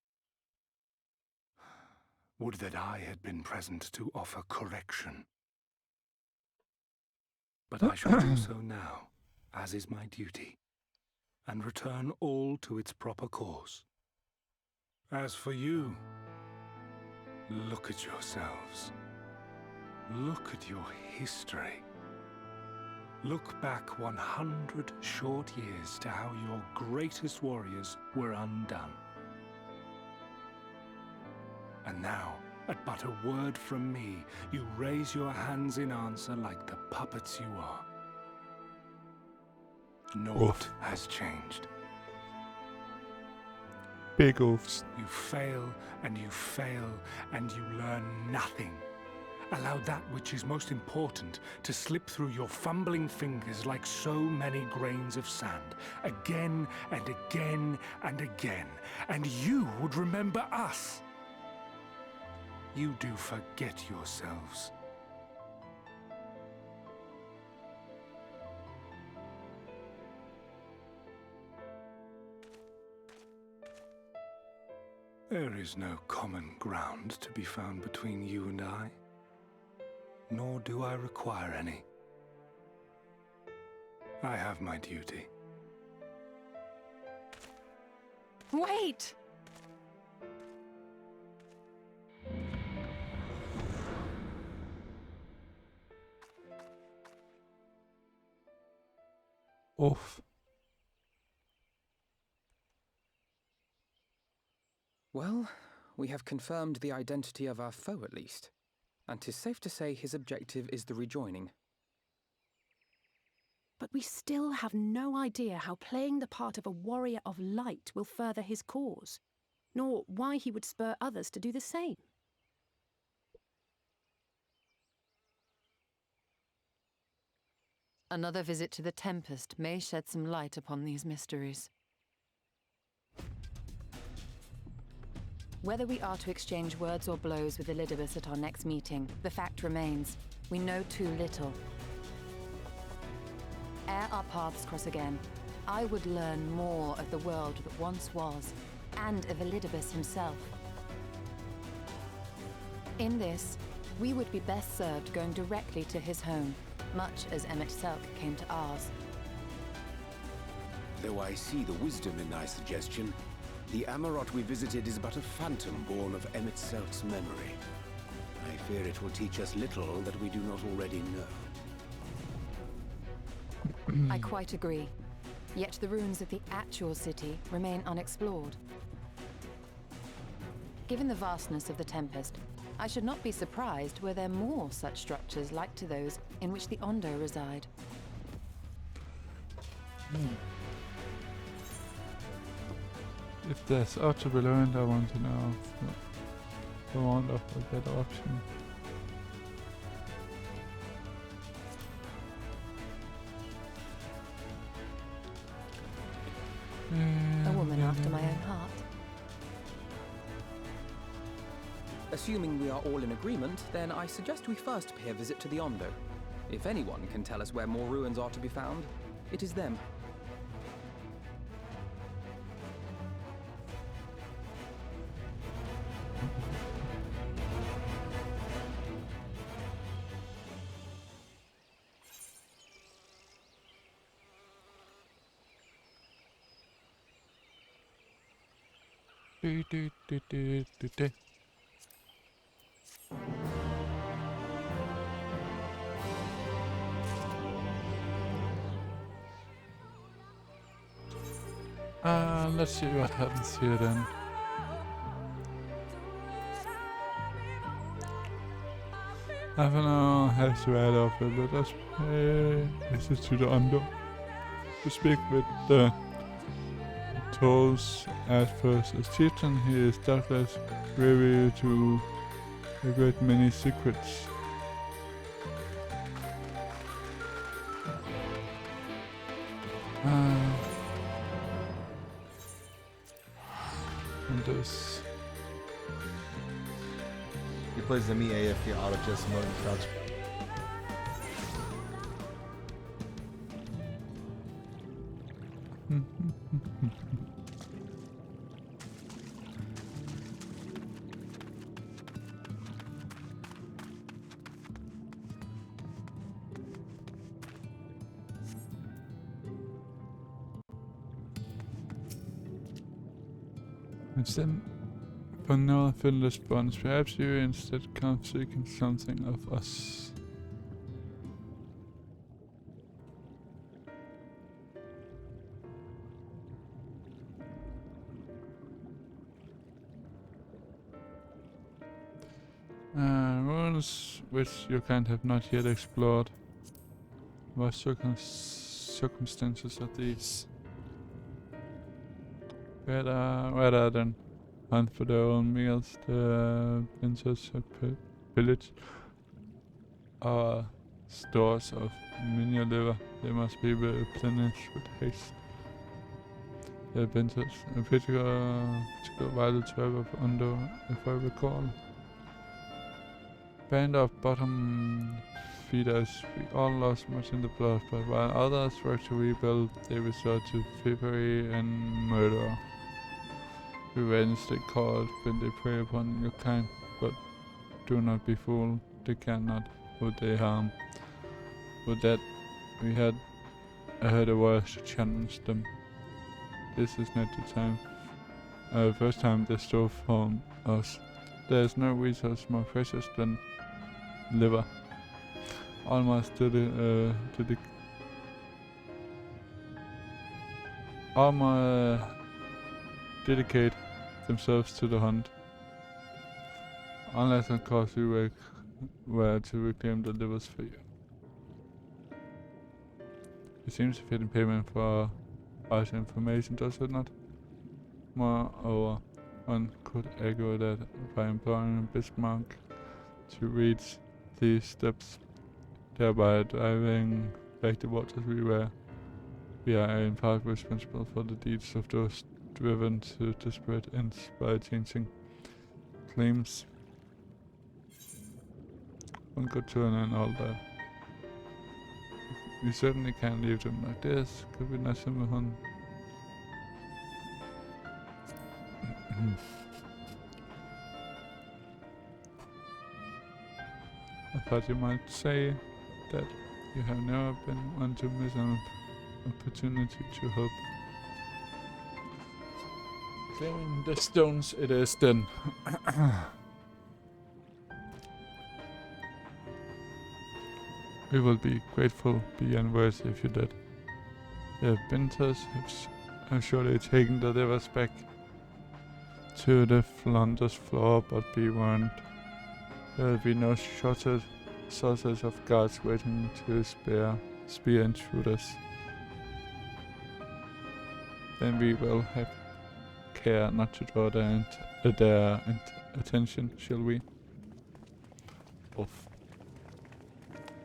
Would that I had been present to offer correction. But I shall do so now, as is my duty, and return all to its proper course. As for you, look at yourselves. Look at your history. Look back 100 short years to how your greatest warriors were undone. And now, at but a word from me, you raise your hands in answer like the puppets you are. Naught has changed. Big oafs. You fail, and you fail, and you learn nothing. Allow that which is most important to slip through your fumbling fingers like so many grains of sand, again and again and again, and you would remember us. You do forget yourselves. There is no common ground to be found between you and I. Nor do I require any. I have my duty. Wait! Off. Well, we have confirmed the identity of our foe at least. And 'tis safe to say his objective is the rejoining. But we still have no idea how playing the part of a warrior of light will further his cause, nor why he would spur others to do the same. Another visit to the Tempest may shed some light upon these mysteries. Whether we are to exchange words or blows with Elidibus at our next meeting, the fact remains, we know too little. Ere our paths cross again, I would learn more of the world that once was, and of Elidibus himself. In this, we would be best served going directly to his home, much as MSQ came to ours. Though I see the wisdom in thy suggestion, the Amarot we visited is but a phantom born of MSQ's memory. I fear it will teach us little that we do not already know. I quite agree. Yet the ruins of the actual city remain unexplored. Given the vastness of the Tempest, I should not be surprised were there more such structures like to those in which the Ondo reside. If there's ought to be learned, I want to know if the round of a better option. A woman after my own heart. Assuming we are all in agreement, then I suggest we first pay a visit to the Ondo. If anyone can tell us where more ruins are to be found, it is them. Let's see what happens here then. I don't know how to write off it, but let's pay visit to the Ondo to speak with the Tolls at first as chieftain. He is doubtless privy to a great many secrets. And this. He plays the me AFK auto chess mode and crouch. Instead, for no finless bonds, perhaps you instead come seeking something of us. Ruins which your kind have not yet explored. What circumstances are these? Rather than hunt for their own meals, the Princess pillage our stores of minion liver. They must be replenished with haste. The Princess, a particular vital tribe of Undo, if I recall. Band of bottom feeders, we all lost much in the blood, but while others work to rebuild, they resort to thievery and murder. Revenge they call it when they prey upon your kind, but do not be fooled, they cannot, would they harm. With that, we had a voice to challenge them. This is not the time, first time they stole from us. There is no resource more precious than liver. Almost dedicate themselves to the hunt. Unless of course we were to reclaim the livers for you. It seems to fit in payment for our information, does it not? Moreover, one could echo that by employing Bismarck to reach these steps, thereby driving back the waters we were. We are in part responsible for the deeds of those driven to desperate ends by changing claims. One good turn and all that. We certainly can't leave them like this. Could we not simple hunt? I thought you might say that you have never been one to miss an opportunity to help. Claiming the stones it is then. We will be grateful beyond words if you did. The Binters have surely taken the livers back to the Flanders floor, but be warned. There will be no shortage of guards waiting to spear intruders. Then we will have care not to draw their attention, shall we? Off.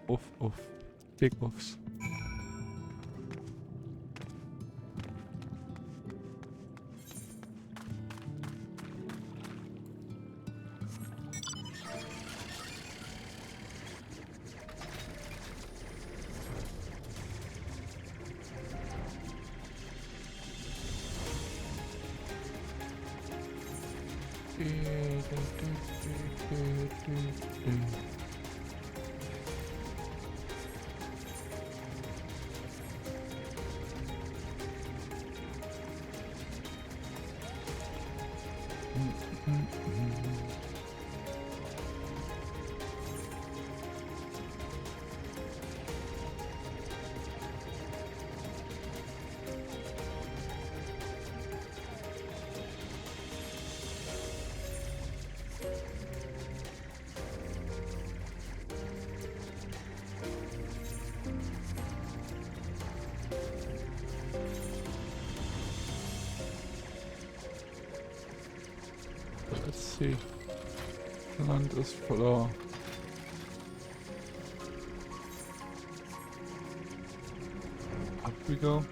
Off. Big offs. Let's see. Land is floor. Up we go.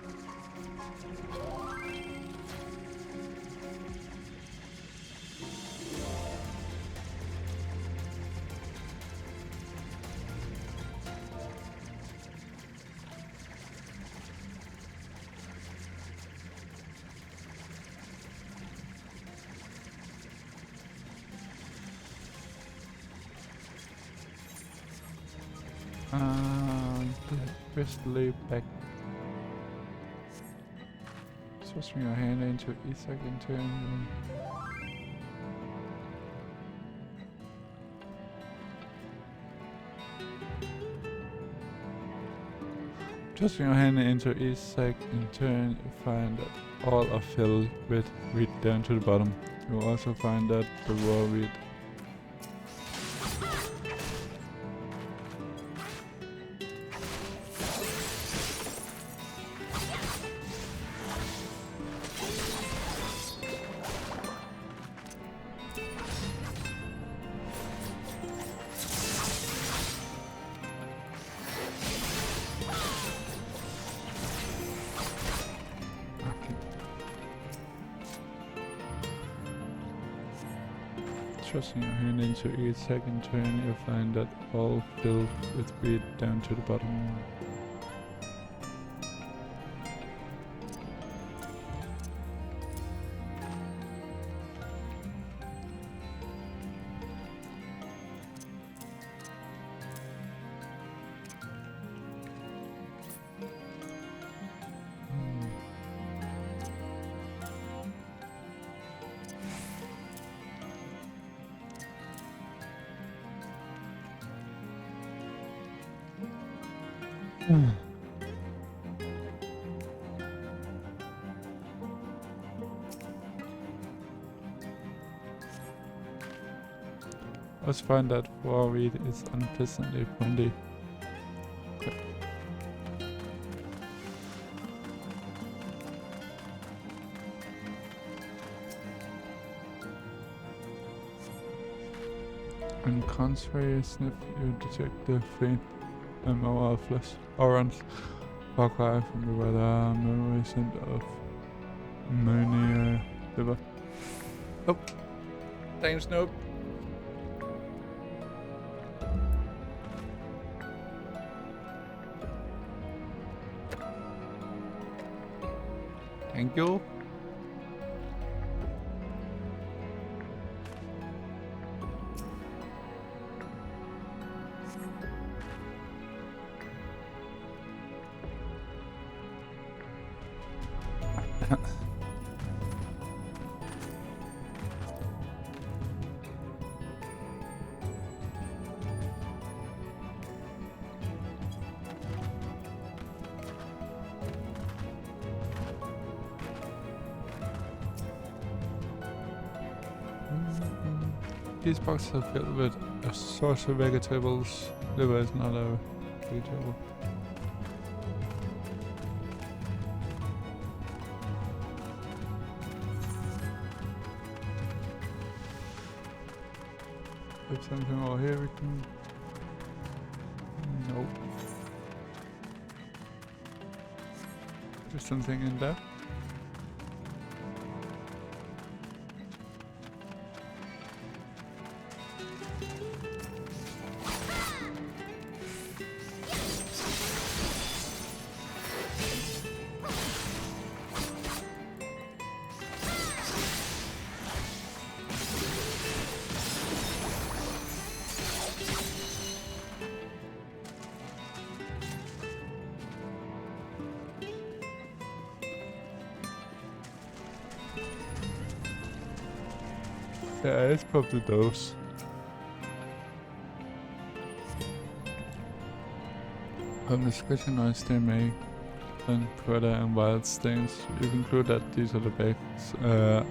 Best lay back Thrusting your hand into Isaac and turn. Thrusting your hand into Isaac in turn, you find that all are filled with wheat down to the bottom. You also find that the raw wheat Thrusting your hand into each second turn, you find that all filled with wheat down to the bottom. Also find that raw wheat is unpleasantly fundy. Okay. On contrary, sniff, you detect the faint amorphous orange far cry from the rather memory scent of ammonia liver. Oh, thanks, nope. Thank you. These boxes are filled with a source of vegetables. Liver is not a vegetable. There's something over here we can... Nope. There's something in there. Yeah, it's probably those. From the discussion noise they make and Predator and wild stains, you conclude that these are the bags.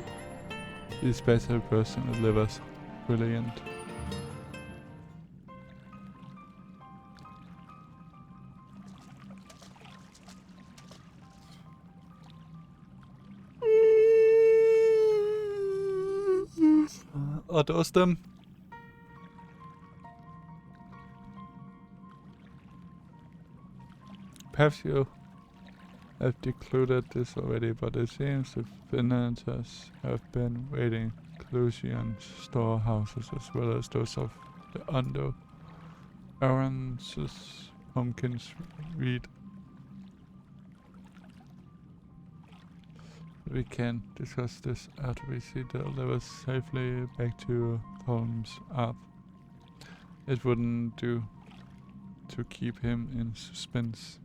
These bags are person with livers. Brilliant. Are those them? Perhaps you have decluded this already, but it seems the Venanters have been raiding Clusian's storehouses as well as those of the Undo. Aaron's pumpkins read. We can discuss this after we see the levers safely back to Holmes' Arp. It wouldn't do to keep him in suspense.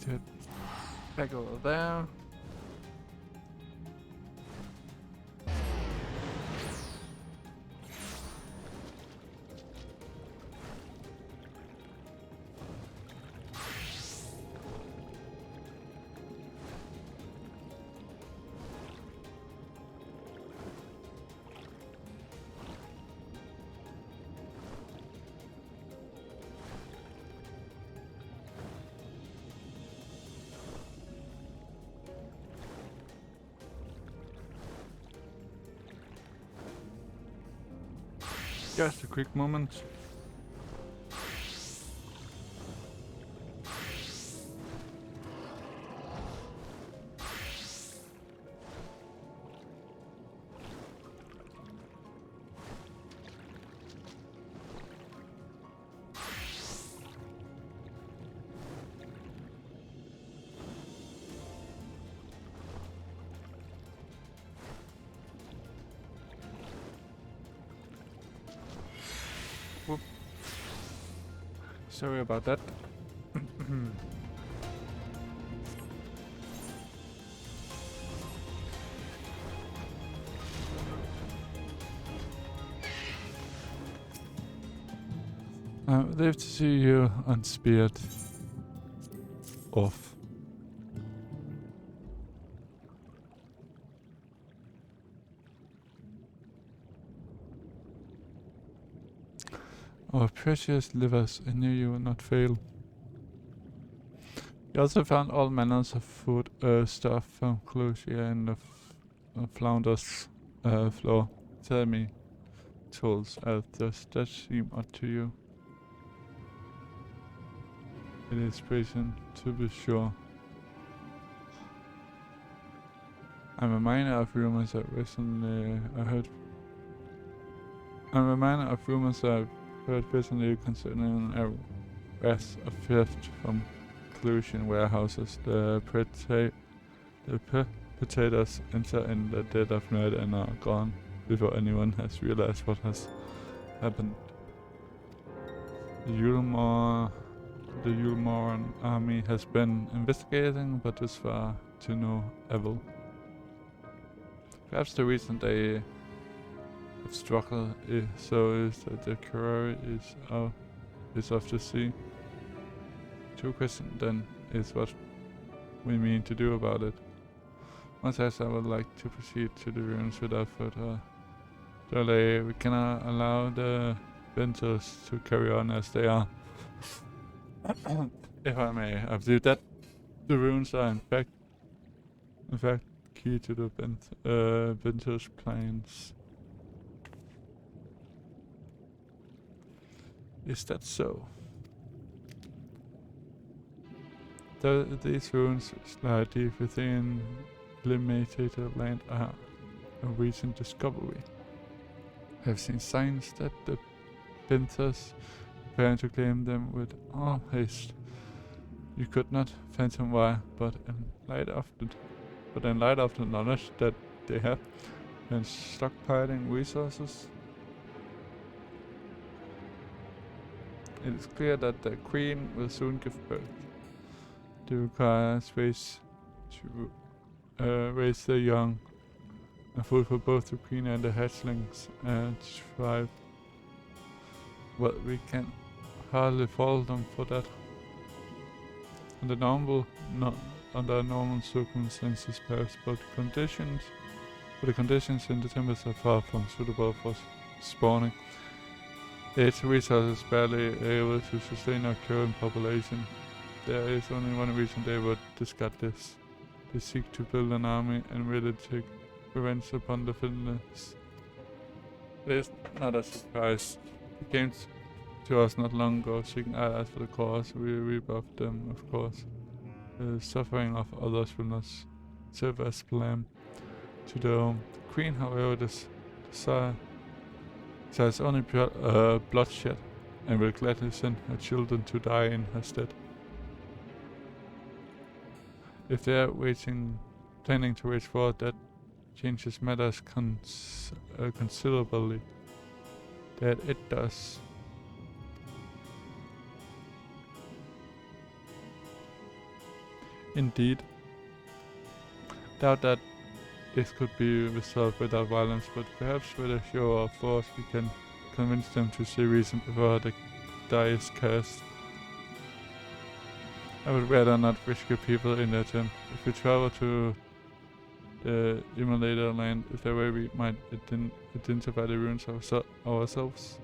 Get back over there. Just a quick moment. Whoop. Sorry about that. I would love to see you unspeared. Off. Our precious livers, I knew you would not fail. You also found all manners of food stuff from Eorzea and the Flounder's floor. Tell me, tools, does that seem odd to you? It is prison, to be sure. I'm a miner of rumors that recently recently concerning a rash of theft from collusion warehouses. The potatoes enter in the dead of night and are gone before anyone has realized what has happened. The Yulmoran army has been investigating, but thus far to no avail. Perhaps the reason they have struggled is that the Curry is off the sea. Two questions then is what we mean to do about it. Once as I would like to proceed to the ruins without further delay. We cannot allow the ventures to carry on as they are. If I may, I believe that the runes are in fact key to the ventures plans. Is that so? These runes lie deep within limited land are a recent discovery. I have seen signs that the Venters plan to claim them with all haste. You could not fathom why, but in light of the knowledge that they have been stockpiling resources, it is clear that the Queen will soon give birth. They require space to raise the young, and food for both the Queen and the hatchlings to thrive. Well, we can hardly fault them for that. Under normal circumstances, perhaps, but the conditions in the temples are far from suitable for spawning. Its resources barely able to sustain our current population. There is only one reason they would discard this. They seek to build an army and really take revenge upon the Finlands. It is not a surprise. They came to us not long ago, seeking allies for the cause. We rebuffed them, of course. The suffering of others will not serve as blame to their own. The Queen, however, desires only bloodshed, and will gladly send her children to die in her stead. If they are planning to wage war, that changes matters considerably. That it does. Indeed. Doubt that this could be resolved without violence, but perhaps with a show of force we can convince them to see reason before the die is cast. I would rather not risk your people in the attempt. If we travel to the immolated land, is there a way we might identify the ruins ourselves?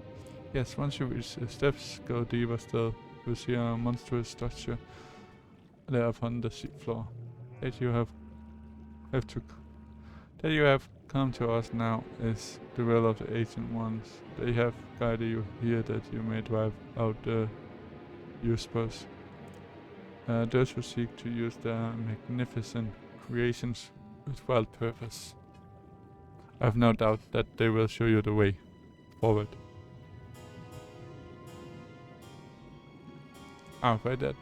Yes, once you reach the steps, go deeper still. You'll see a monstrous structure there upon the sea floor. That you have come to us now is the will of the ancient ones. They have guided you here that you may drive out the usurpers. Those who seek to use their magnificent creations with wild purpose. I have no doubt that they will show you the way forward. I'm afraid that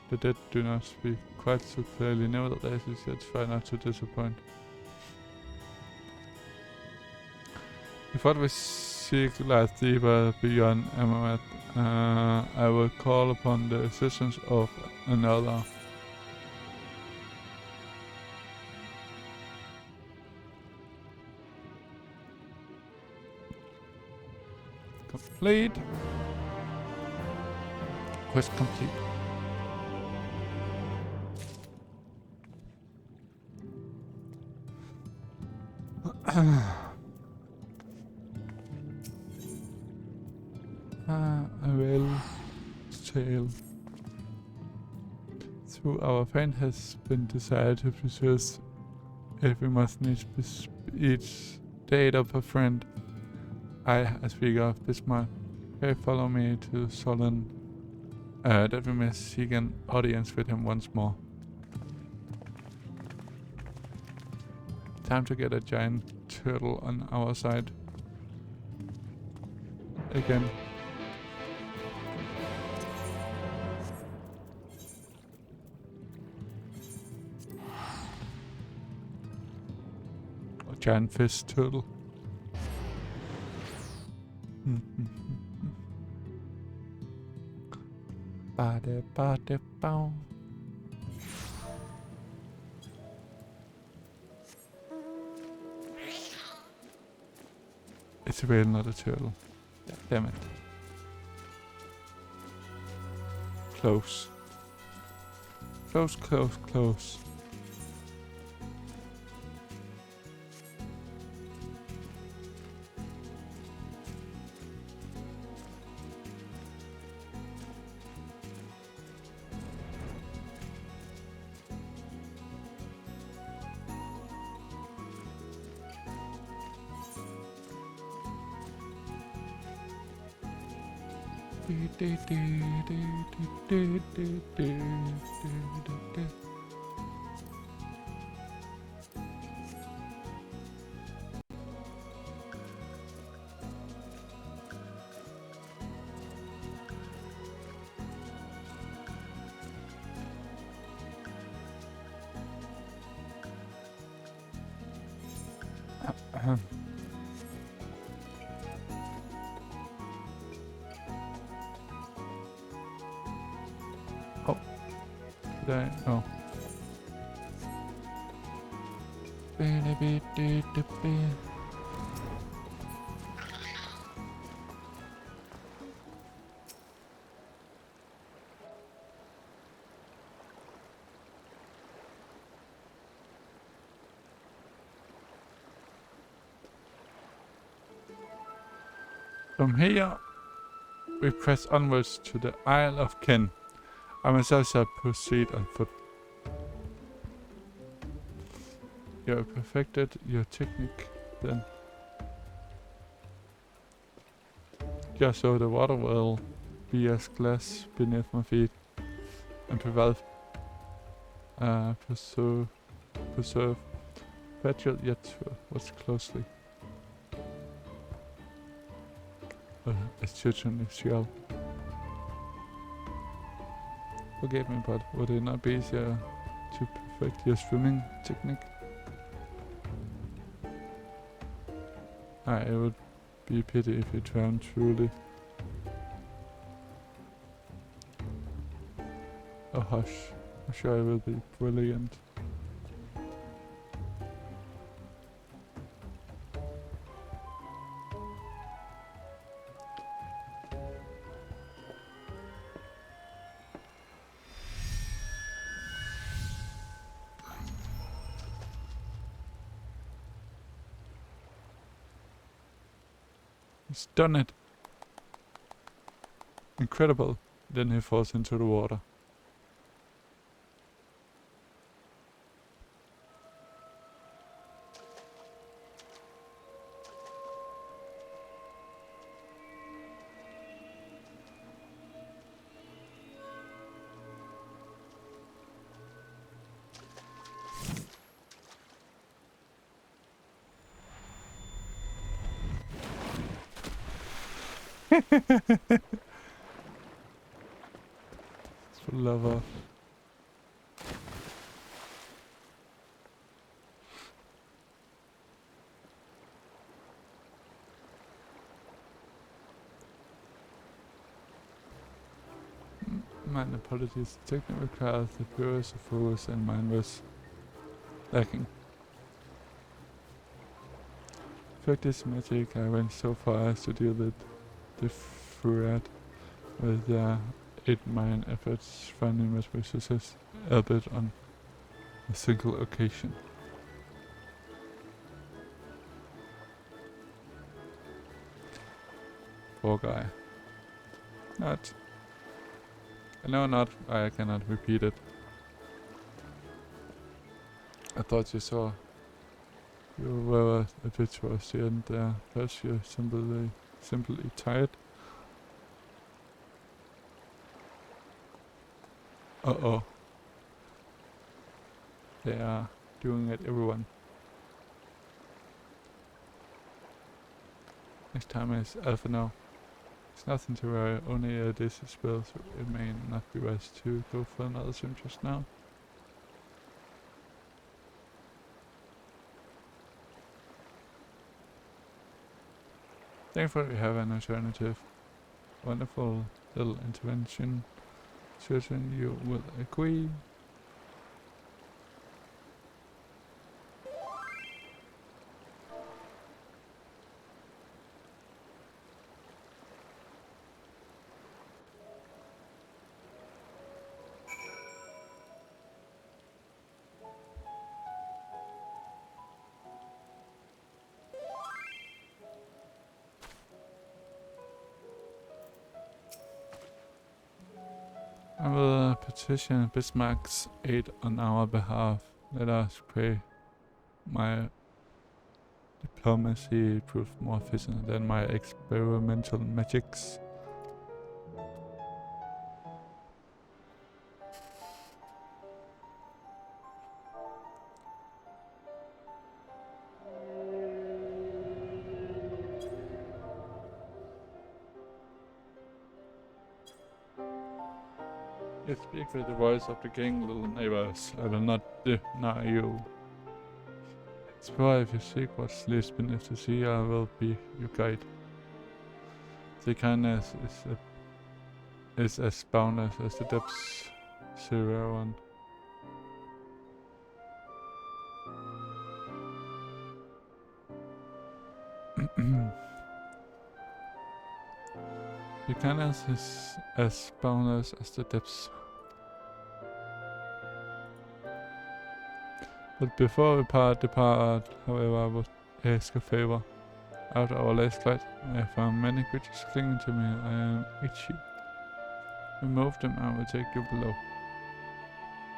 the dead do not speak quite so clearly, nevertheless it's try not to disappoint. If what we seek lies deeper beyond Bahamut, I will call upon the assistance of another. Complete. Quest complete. A whale's tail. Through our friend has been decided to possess if we must needs each date of a friend. I, as speaker of Bismarck, pray follow me to Solon, that we may seek an audience with him once more. Time to get a giant turtle on our side. Again. A giant fish turtle. Ba-de-ba-de-bow. It's really not a turtle. Damn it. Close. Close, close, close. Oh. Did I? Oh. From here, we press onwards to the Isle of Ken. I myself shall proceed on foot. You have perfected your technique, then. Just so the water will be as glass beneath my feet and preserve fragile yet watch closely. Exceptionally shell. Forgive me, but would it not be easier to perfect your swimming technique? It would be a pity if you drowned truly. Oh hush, I'm sure it will be brilliant. He's done it! Incredible! Then he falls into the water. For love. My apologies. The technique requires the purest of focus and mine was lacking. For this magic I went so far as to deal with the threat with 8 mine efforts finding multiple success, albeit on a single occasion. Poor guy. Not. No, not. I cannot repeat it. I thought you saw. You were a bit towards the end there. Perhaps you're simply tired. Uh-oh. They are doing it, everyone. Next time is Alpha now. It's nothing to worry, only a DC spell, so it may not be wise to go for another sim just now. Thankfully we have an alternative. Wonderful little intervention. Certain you will agree. I will petition Bismarck's aid on our behalf. Let us pray my diplomacy proved more efficient than my experimental magics. You speak with the voice of the king, little neighbors. I will not deny you. Explore if you seek what lives beneath the sea, I will be your guide. The kindness is as boundless as the depths, zero one. The kindness is as boundless as the depths. But before we depart, however, I would ask a favor. After our last flight, I found many creatures clinging to me. I am itchy. Remove them and I will take you below.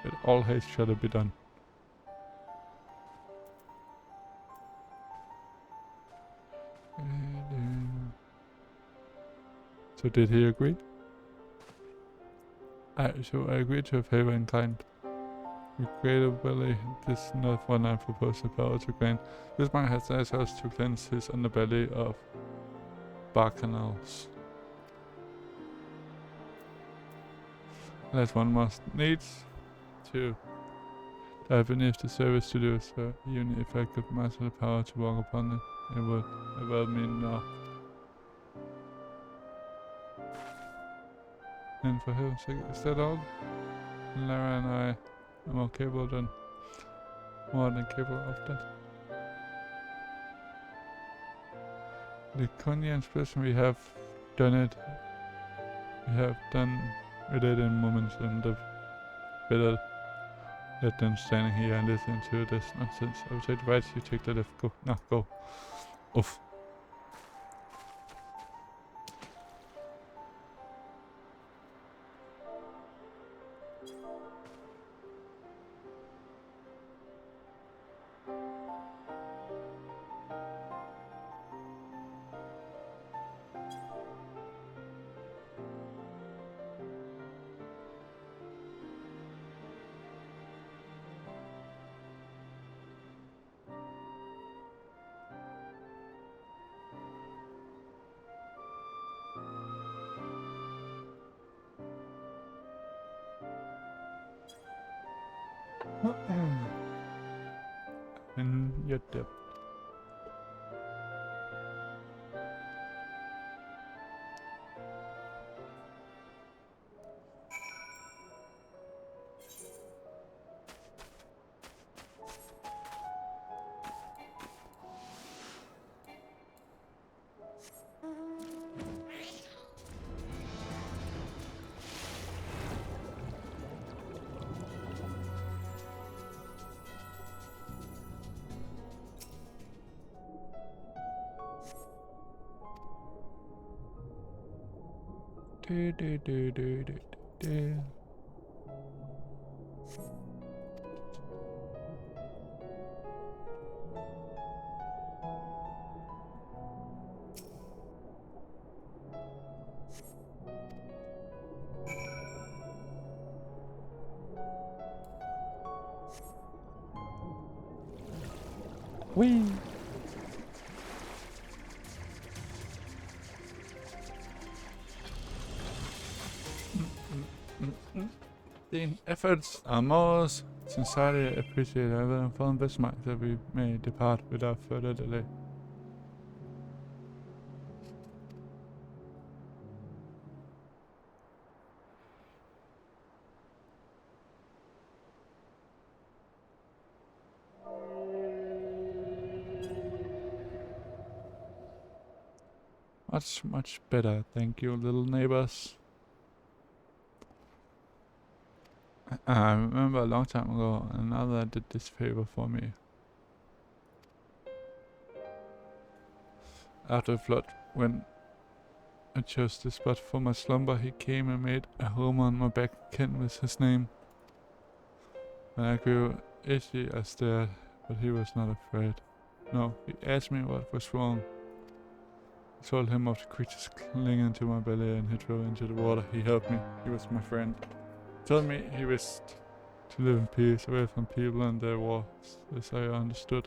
With all haste shall it be done. So did he agree? So I agreed to a favor in kind. Regrettably, this is not one I propose the power to grant. This man has asked us to cleanse his underbelly of bacchanals. As one must needs to dive beneath the surface to do so. Even if I could master the power to walk upon it, it would avail me not. And for heaven's sake, is that all? Lara and I are more than capable of that. The Konyan's person, we have done it. We have done with it in moments, and the better let them standing here and listening to this nonsense. I would take the right, you take the left. Go. No, go. Oof. In your depth. Whee! The efforts are most sincerely appreciated. I will inform Bismarck that we may depart without further delay. Much better, thank you, little neighbors. I remember a long time ago, another did this favor for me. After the flood, when I chose this spot for my slumber, he came and made a home on my back. Ken was his name. When I grew itchy, I stared, but he was not afraid. No, he asked me what was wrong. I told him of the creatures clinging to my belly and he threw into the water. He helped me. He was my friend. He told me he wished to live in peace, away from people and their wars, as I understood.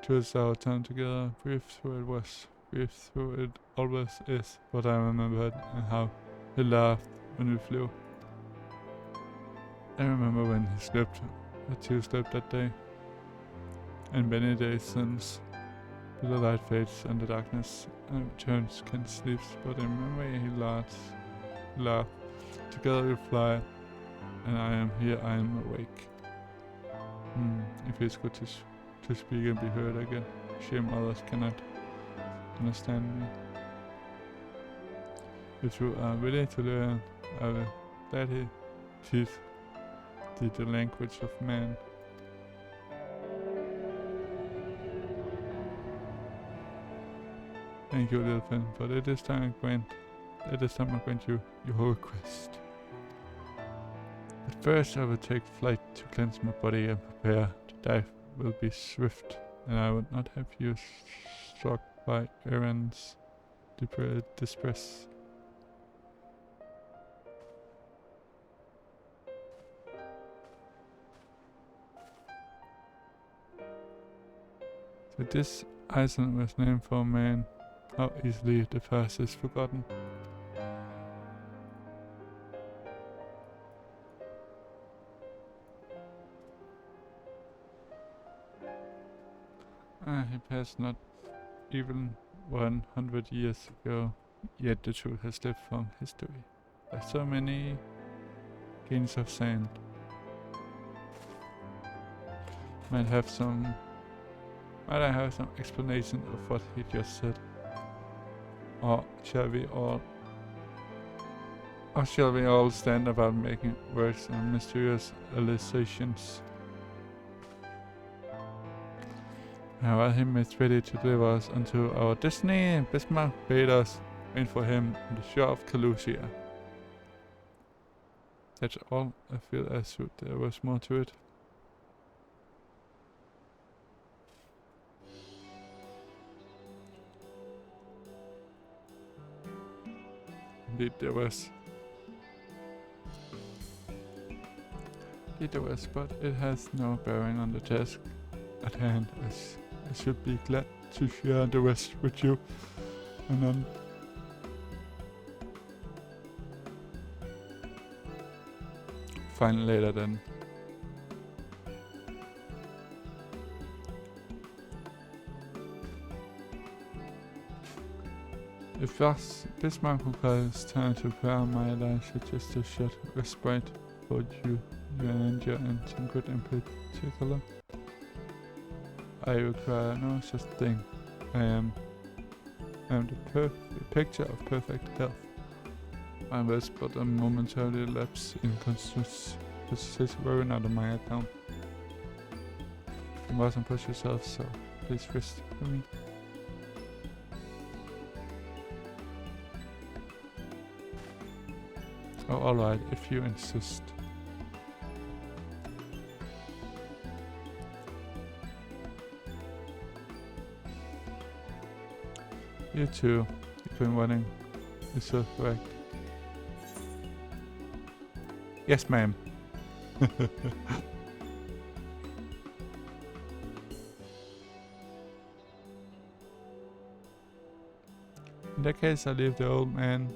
It was our time together. Brief through it was, brief through it always is. But I remembered and how he laughed when we flew. I remember when he slept, that you slept that day. And many days since, the light fades and the darkness returns, Ken sleeps, but in memory he laughed. Together we fly, and I am here, I am awake. It feels good to speak and be heard again. Shame others cannot understand me. If you are willing to learn, I will gladly teach the language of man. Thank you, little friend, but it is time I grant you your request. But first I will take flight to cleanse my body and prepare. The dive will be swift, and I would not have you struck by Aaron's distress. So this island was named for a man. How easily the past is forgotten. He passed not even 100 years ago, yet the truth has slipped from history. There's so many grains of sand. Might I have some explanation of what he just said? Or shall we all stand about making words and mysterious allusions? While him is ready to deliver us unto our destiny, Bismarck bade us wait for him on the shore of Eorzea. That's all. I feel as if there was more to it. Indeed there was, but it has no bearing on the task at hand, as I should be glad to share the rest with you. And then find later then. If thus Bismarck requires time to prepare my life, suggest a short respite for you and your Tinkered in particular. I require no such thing. I am the picture of perfect health. My rest but a momentary lapse in consciousness is very not on my account. You mustn't push yourself, so please rest for me. Oh, alright, if you insist. You too. You've been running. Is that correct? Yes, ma'am. In that case, I leave the old man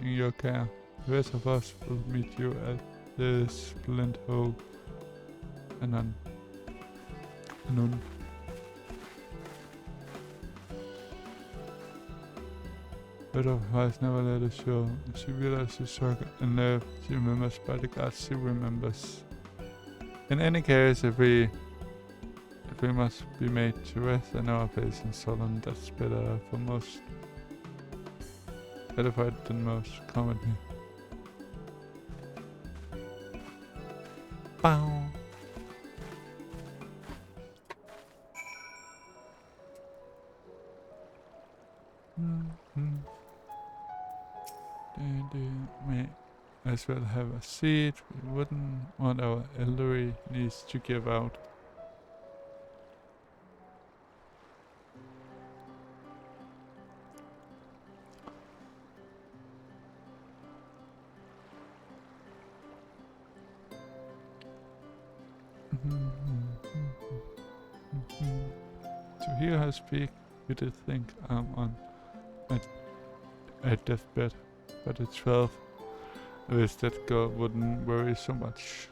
in your care. The rest of us will meet you at the splint hole. Anon. But otherwise never let us show. She realizes the shock and nerve she remembers by the gods she remembers. In any case, if we must be made to rest in our place in Solon, that's better for most. Better for it than most. Come with me. Bow. May as well have a seat. We wouldn't want our elderly needs to give out. To hear her speak, you did think I'm on a deathbed, but at 12, I wish that girl wouldn't worry so much.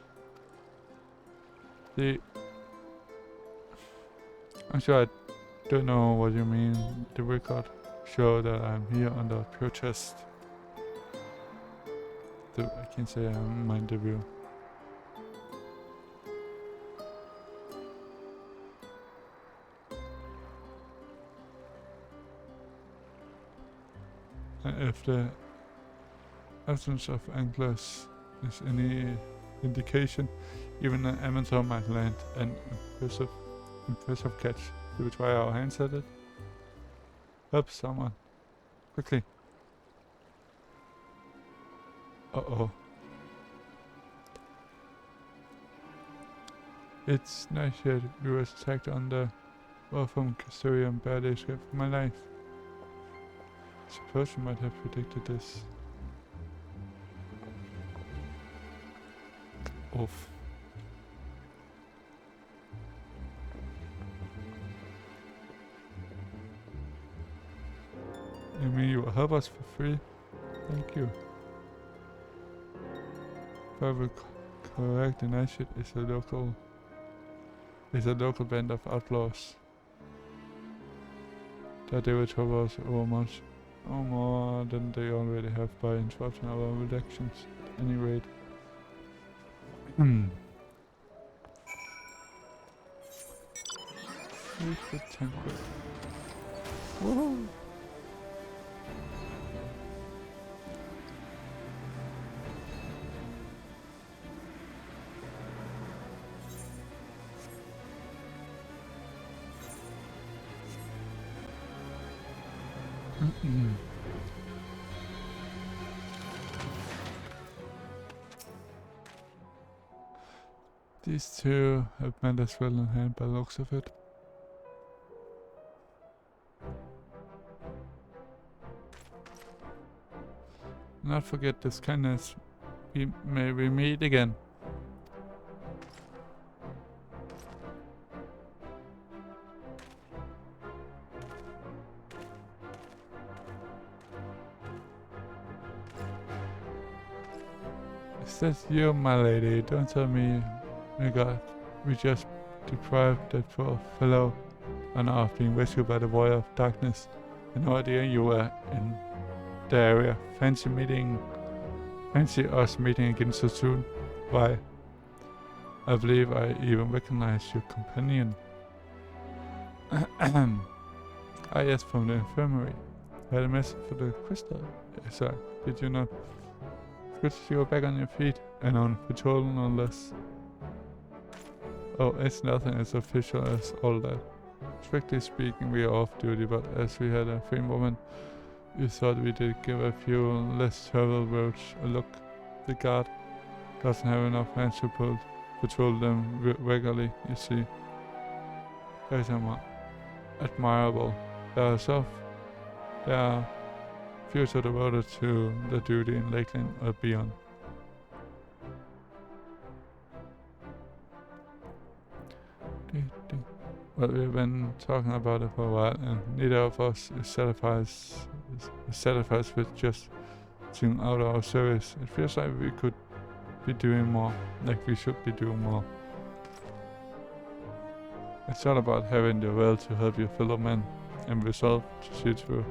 I'm sure I don't know what you mean. The record show that I'm here under protest. Though I can say I'm my debut. If the absence of anglers is any indication, even an amateur might land an impressive catch. Do we try our hands at it? Help someone. Quickly. Uh-oh. It's nice yet. We were attacked on the wall from Castoria, barely escaped my life. Suppose you might have predicted this. Oof. You mean you will help us for free? Thank you. If I will correct, the Nashid is a local band of outlaws. That they will trouble us over much or more than they already have by interrupting our elections at any rate. Secret temple. Woohoo! These two have meant as well in hand by the looks of it. Not forget this kindness. May we meet again. Is that you, my lady? Don't tell me, my God, we just deprived that poor fellow honor of being rescued by the warrior of darkness. No idea you were in the area. Fancy us meeting again so soon. Why, I believe I even recognize your companion. Ah yes, from the infirmary. I had a message for the crystal. Sorry, did you not? Good to see you back on your feet and on patrol no less. Oh, it's nothing as official as all that. Strictly speaking, we are off duty, but as we had a free moment, we thought we did give a few less traveled roads a look. The guard doesn't have enough hands to patrol them regularly, you see. That is admirable. There are few devoted to the duty in Lakeland or beyond. Well, we've been talking about it for a while, and neither of us is satisfied with just doing out our service. It feels like we could be doing more, like we should be doing more. It's all about having the will to help your fellow men and resolve to see it through.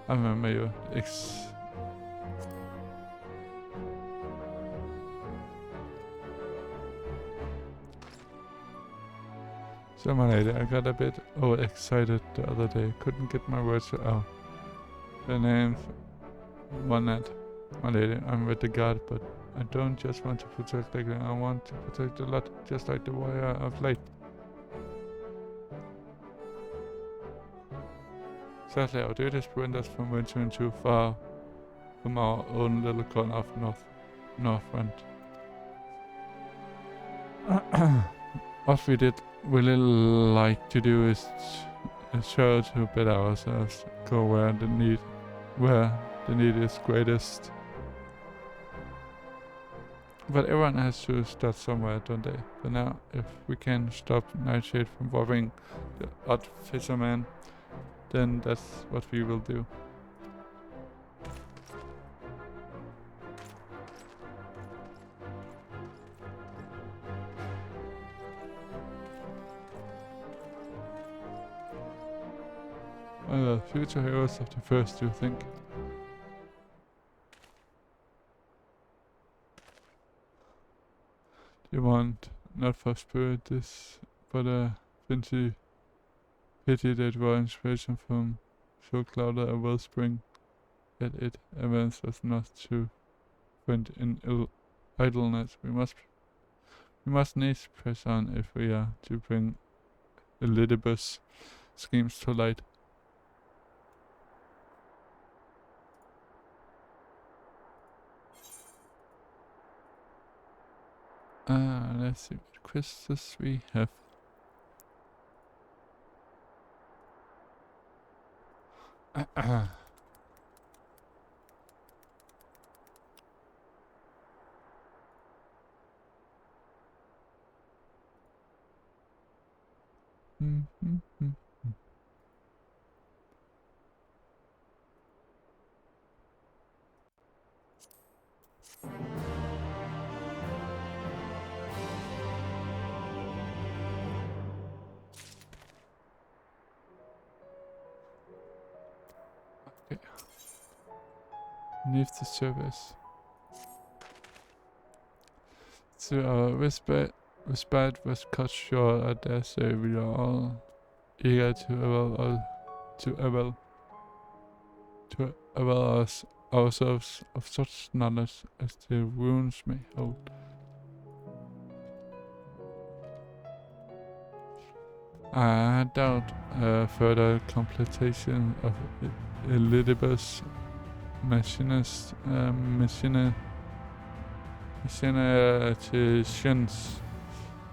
I remember you So my lady, I got a bit overexcited the other day. Couldn't get my words out. The name's Monet. My lady, I'm with the guard, but I don't just want to protect Lakeland. I want to protect a lot, just like the warrior of light. Sadly, our duties prevent us from venturing too far from our own little corner of Northrend. What we did really like to do is ensure to better ourselves, go where the need is greatest. But everyone has to start somewhere, don't they? For now, if we can stop Nightshade from robbing the odd fisherman, then that's what we will do. The future heroes of the first, you think? You want not for spirit this, but a fancy pity that were inspiration from so clouded a wellspring, yet it advanced us not to find in idleness. We must needs press on if we are to bring Elidibus schemes to light. Let's see what quests we have. Okay. Beneath the surface. So our respite was cut short. I dare say we are all eager to avail ourselves of such knowledge as the runes may hold. I doubt further completion of Elidibus machinations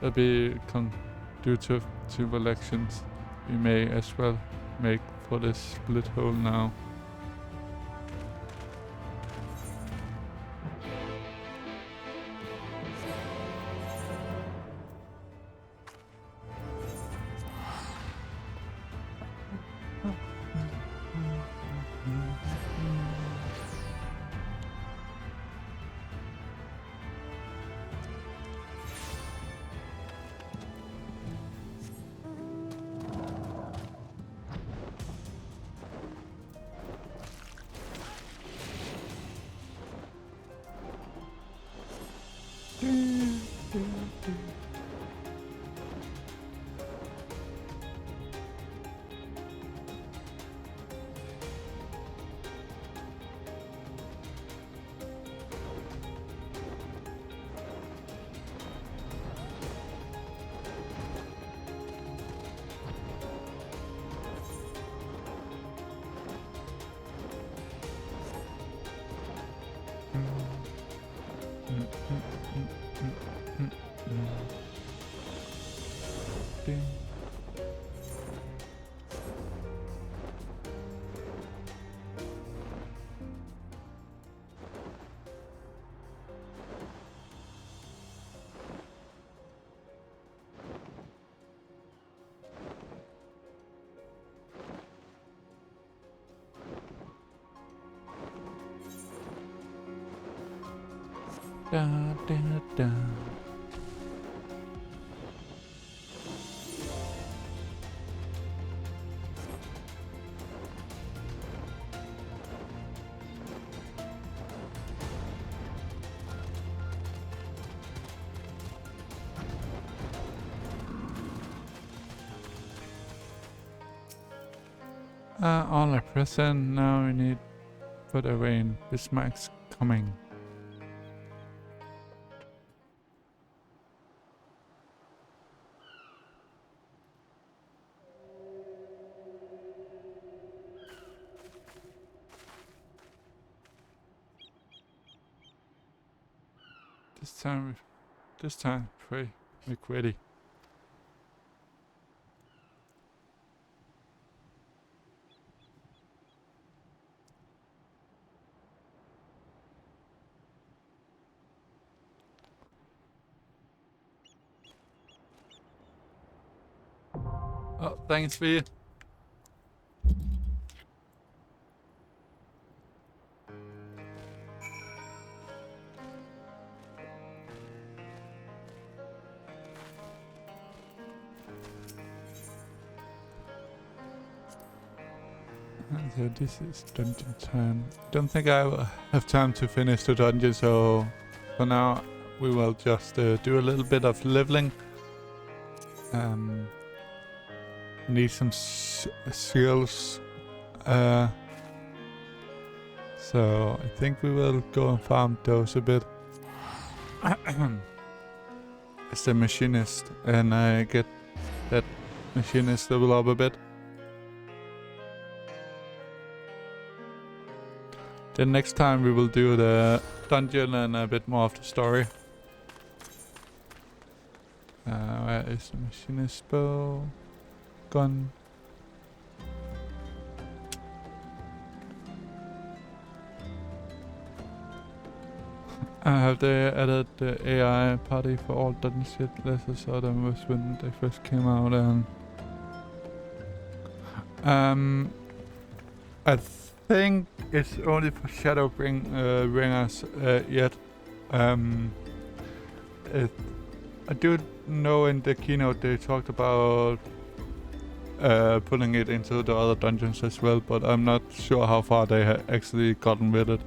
will be conducive to elections. We may as well make for this split hole now. Da, da, da. All are present. Now we need for the rain. Bismarck's coming. This time, pray, make ready. Oh, thanks, V. So this is dungeon time. Don't think I will have time to finish the dungeon, so for now we will just do a little bit of leveling. Need some skills. So I think we will go and farm those a bit. As the machinist, and I get that machinist level up a bit. Then next time we will do the dungeon and a bit more of the story. Where is the machinist bow? Gun. Have they added the AI party for all dungeons yet? I saw them was when they first came out, and I think it's only for Shadowbringers yet. I do know in the keynote they talked about putting it into the other dungeons as well, but I'm not sure how far they have actually gotten with it.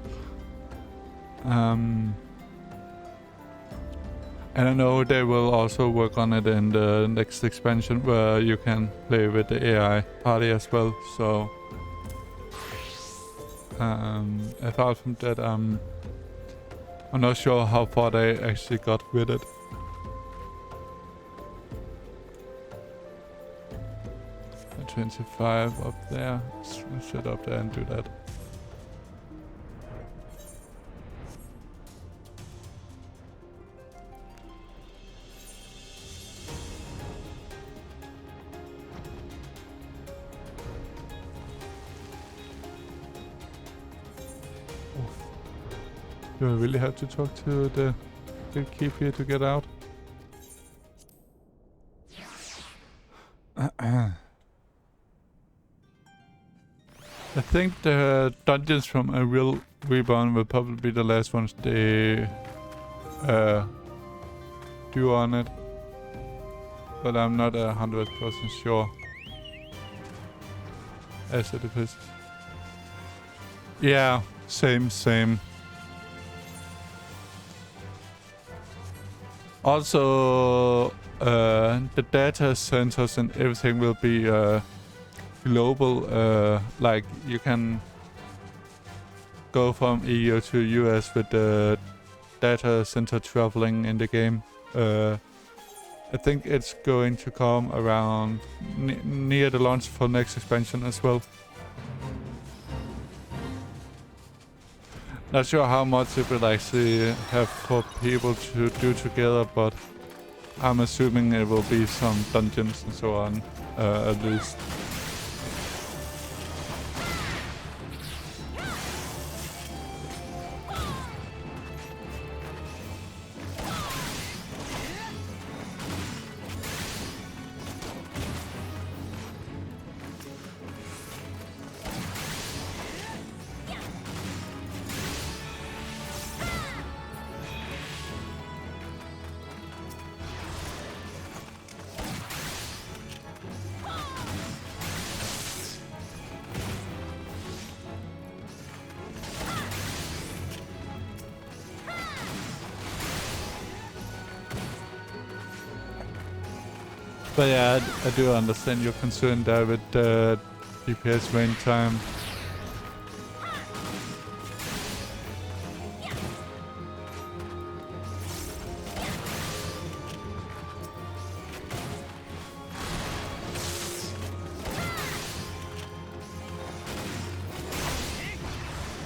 And I know they will also work on it in the next expansion where you can play with the AI party as well. So apart from that, I'm not sure how far they actually got with it. And 25 up there. Let's sit up there and do that. Do I really have to talk to the keep here to get out? I think the dungeons from A Real Reborn will probably be the last ones they do on it. But I'm not 100% sure. As it is. Yeah, same. Also, the data centers and everything will be global. Like you can go from EU to US with the data center traveling in the game. I think it's going to come around near the launch for next expansion as well. Not sure how much it will actually have for people to do together, but I'm assuming it will be some dungeons and so on, at least. But yeah, I do understand your concern there with the DPS range time.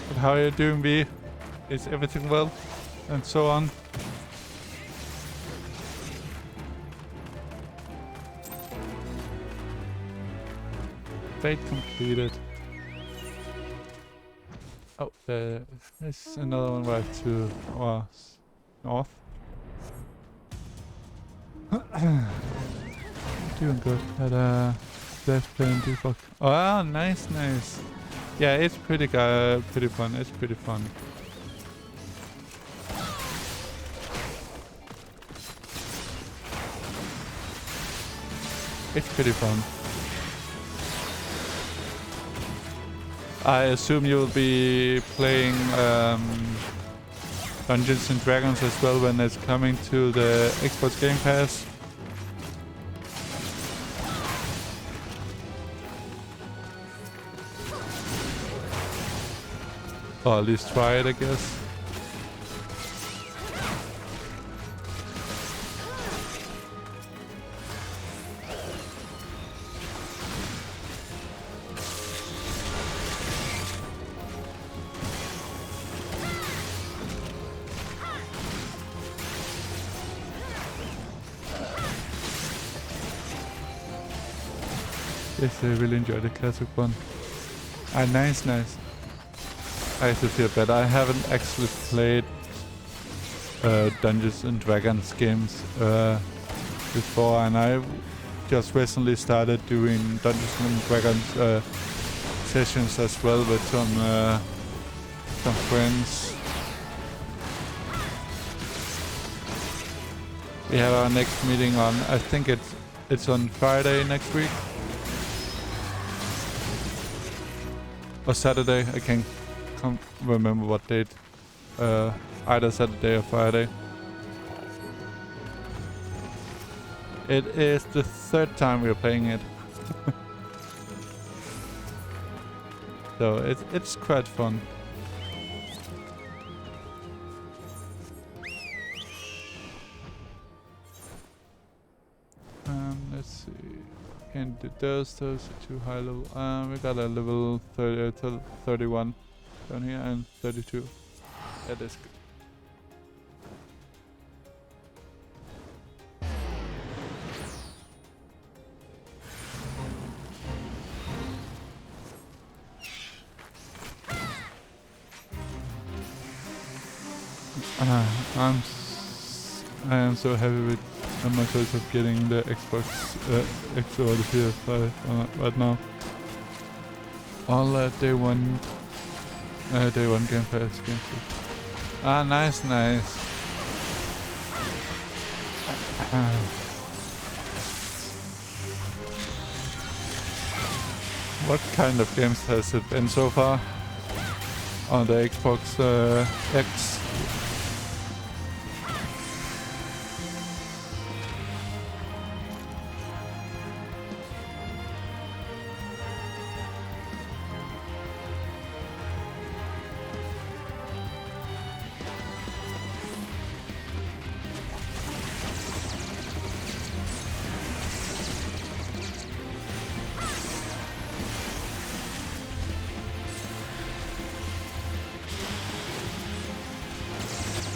But how are you doing, V? Is everything well? And so on. Fate completed. Oh, there's another one right to our north. Doing good at left playing debug. Oh, nice. Yeah, it's pretty fun. It's pretty fun. It's pretty fun. I assume you'll be playing Dungeons and Dragons as well when it's coming to the Xbox Game Pass. Or at least try it, I guess. Yes, I really enjoyed the classic one. Ah, nice. I actually feel bad. I haven't actually played Dungeons and Dragons games before, and I just recently started doing Dungeons and Dragons sessions as well with some friends. We have our next meeting on, I think it's on Friday next week. or Saturday. I can't remember what date. Either Saturday or Friday. It is the third time we're playing it. So it's quite fun. Let's see. And those are too high level. We got a level 31 down here and 32. That is good. I am so happy with my choice of getting the Xbox X or the PS5 right now. All day one Game Pass games. Nice. What kind of games has it been so far on the Xbox X?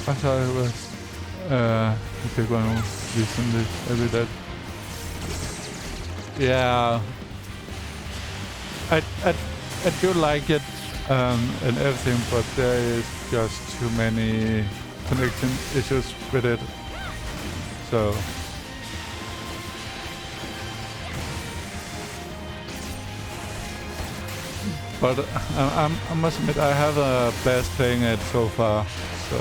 I thought it was the big one recently. Every day. Yeah, I do like it and everything, but there is just too many connection issues with it. So. But I must admit I have a blast playing it so far. So.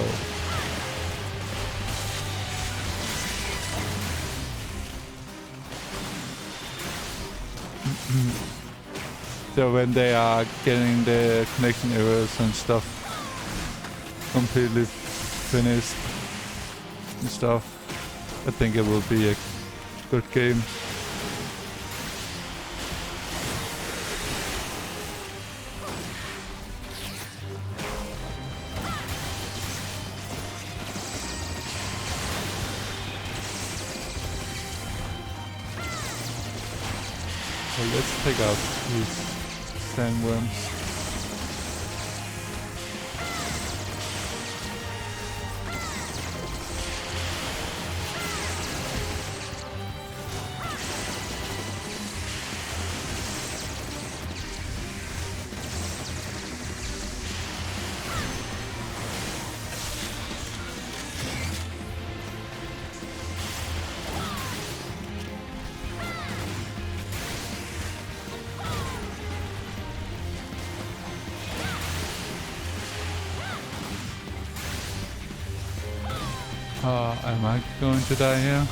So when they are getting the connection errors and stuff completely finished and stuff, I think it will be a good game. So let's take out these sandworms. Am I going to die here?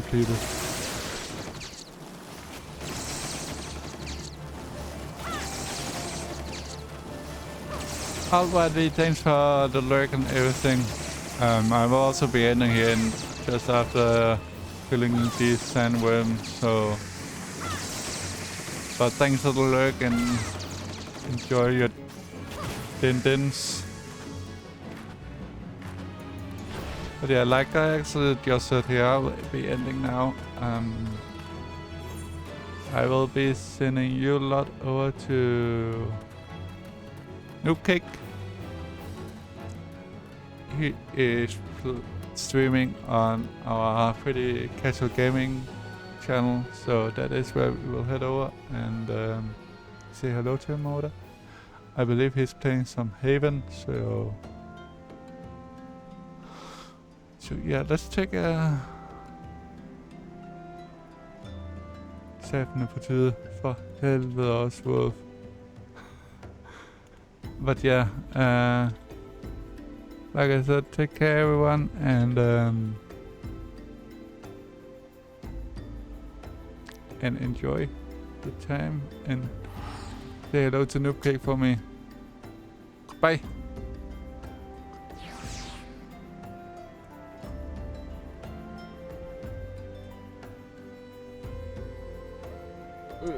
completed. Alrighty, thanks for the lurk and everything. I will also be ending here just after killing these sandworms, so... But thanks for the lurk and enjoy your din-dins. But yeah, like I actually just said here, I will be ending now. I will be sending you a lot over to Noob Cake. He is streaming on our Pretty Casual Gaming channel, so that is where we will head over and say hello to him over there. I believe he's playing some Haven, so yeah, let's take a... Sættende på tide, for helvede også, Wolf. But yeah, like I said, take care everyone, and enjoy the time, and say hello to Noob Cake for me. Bye! Ooh,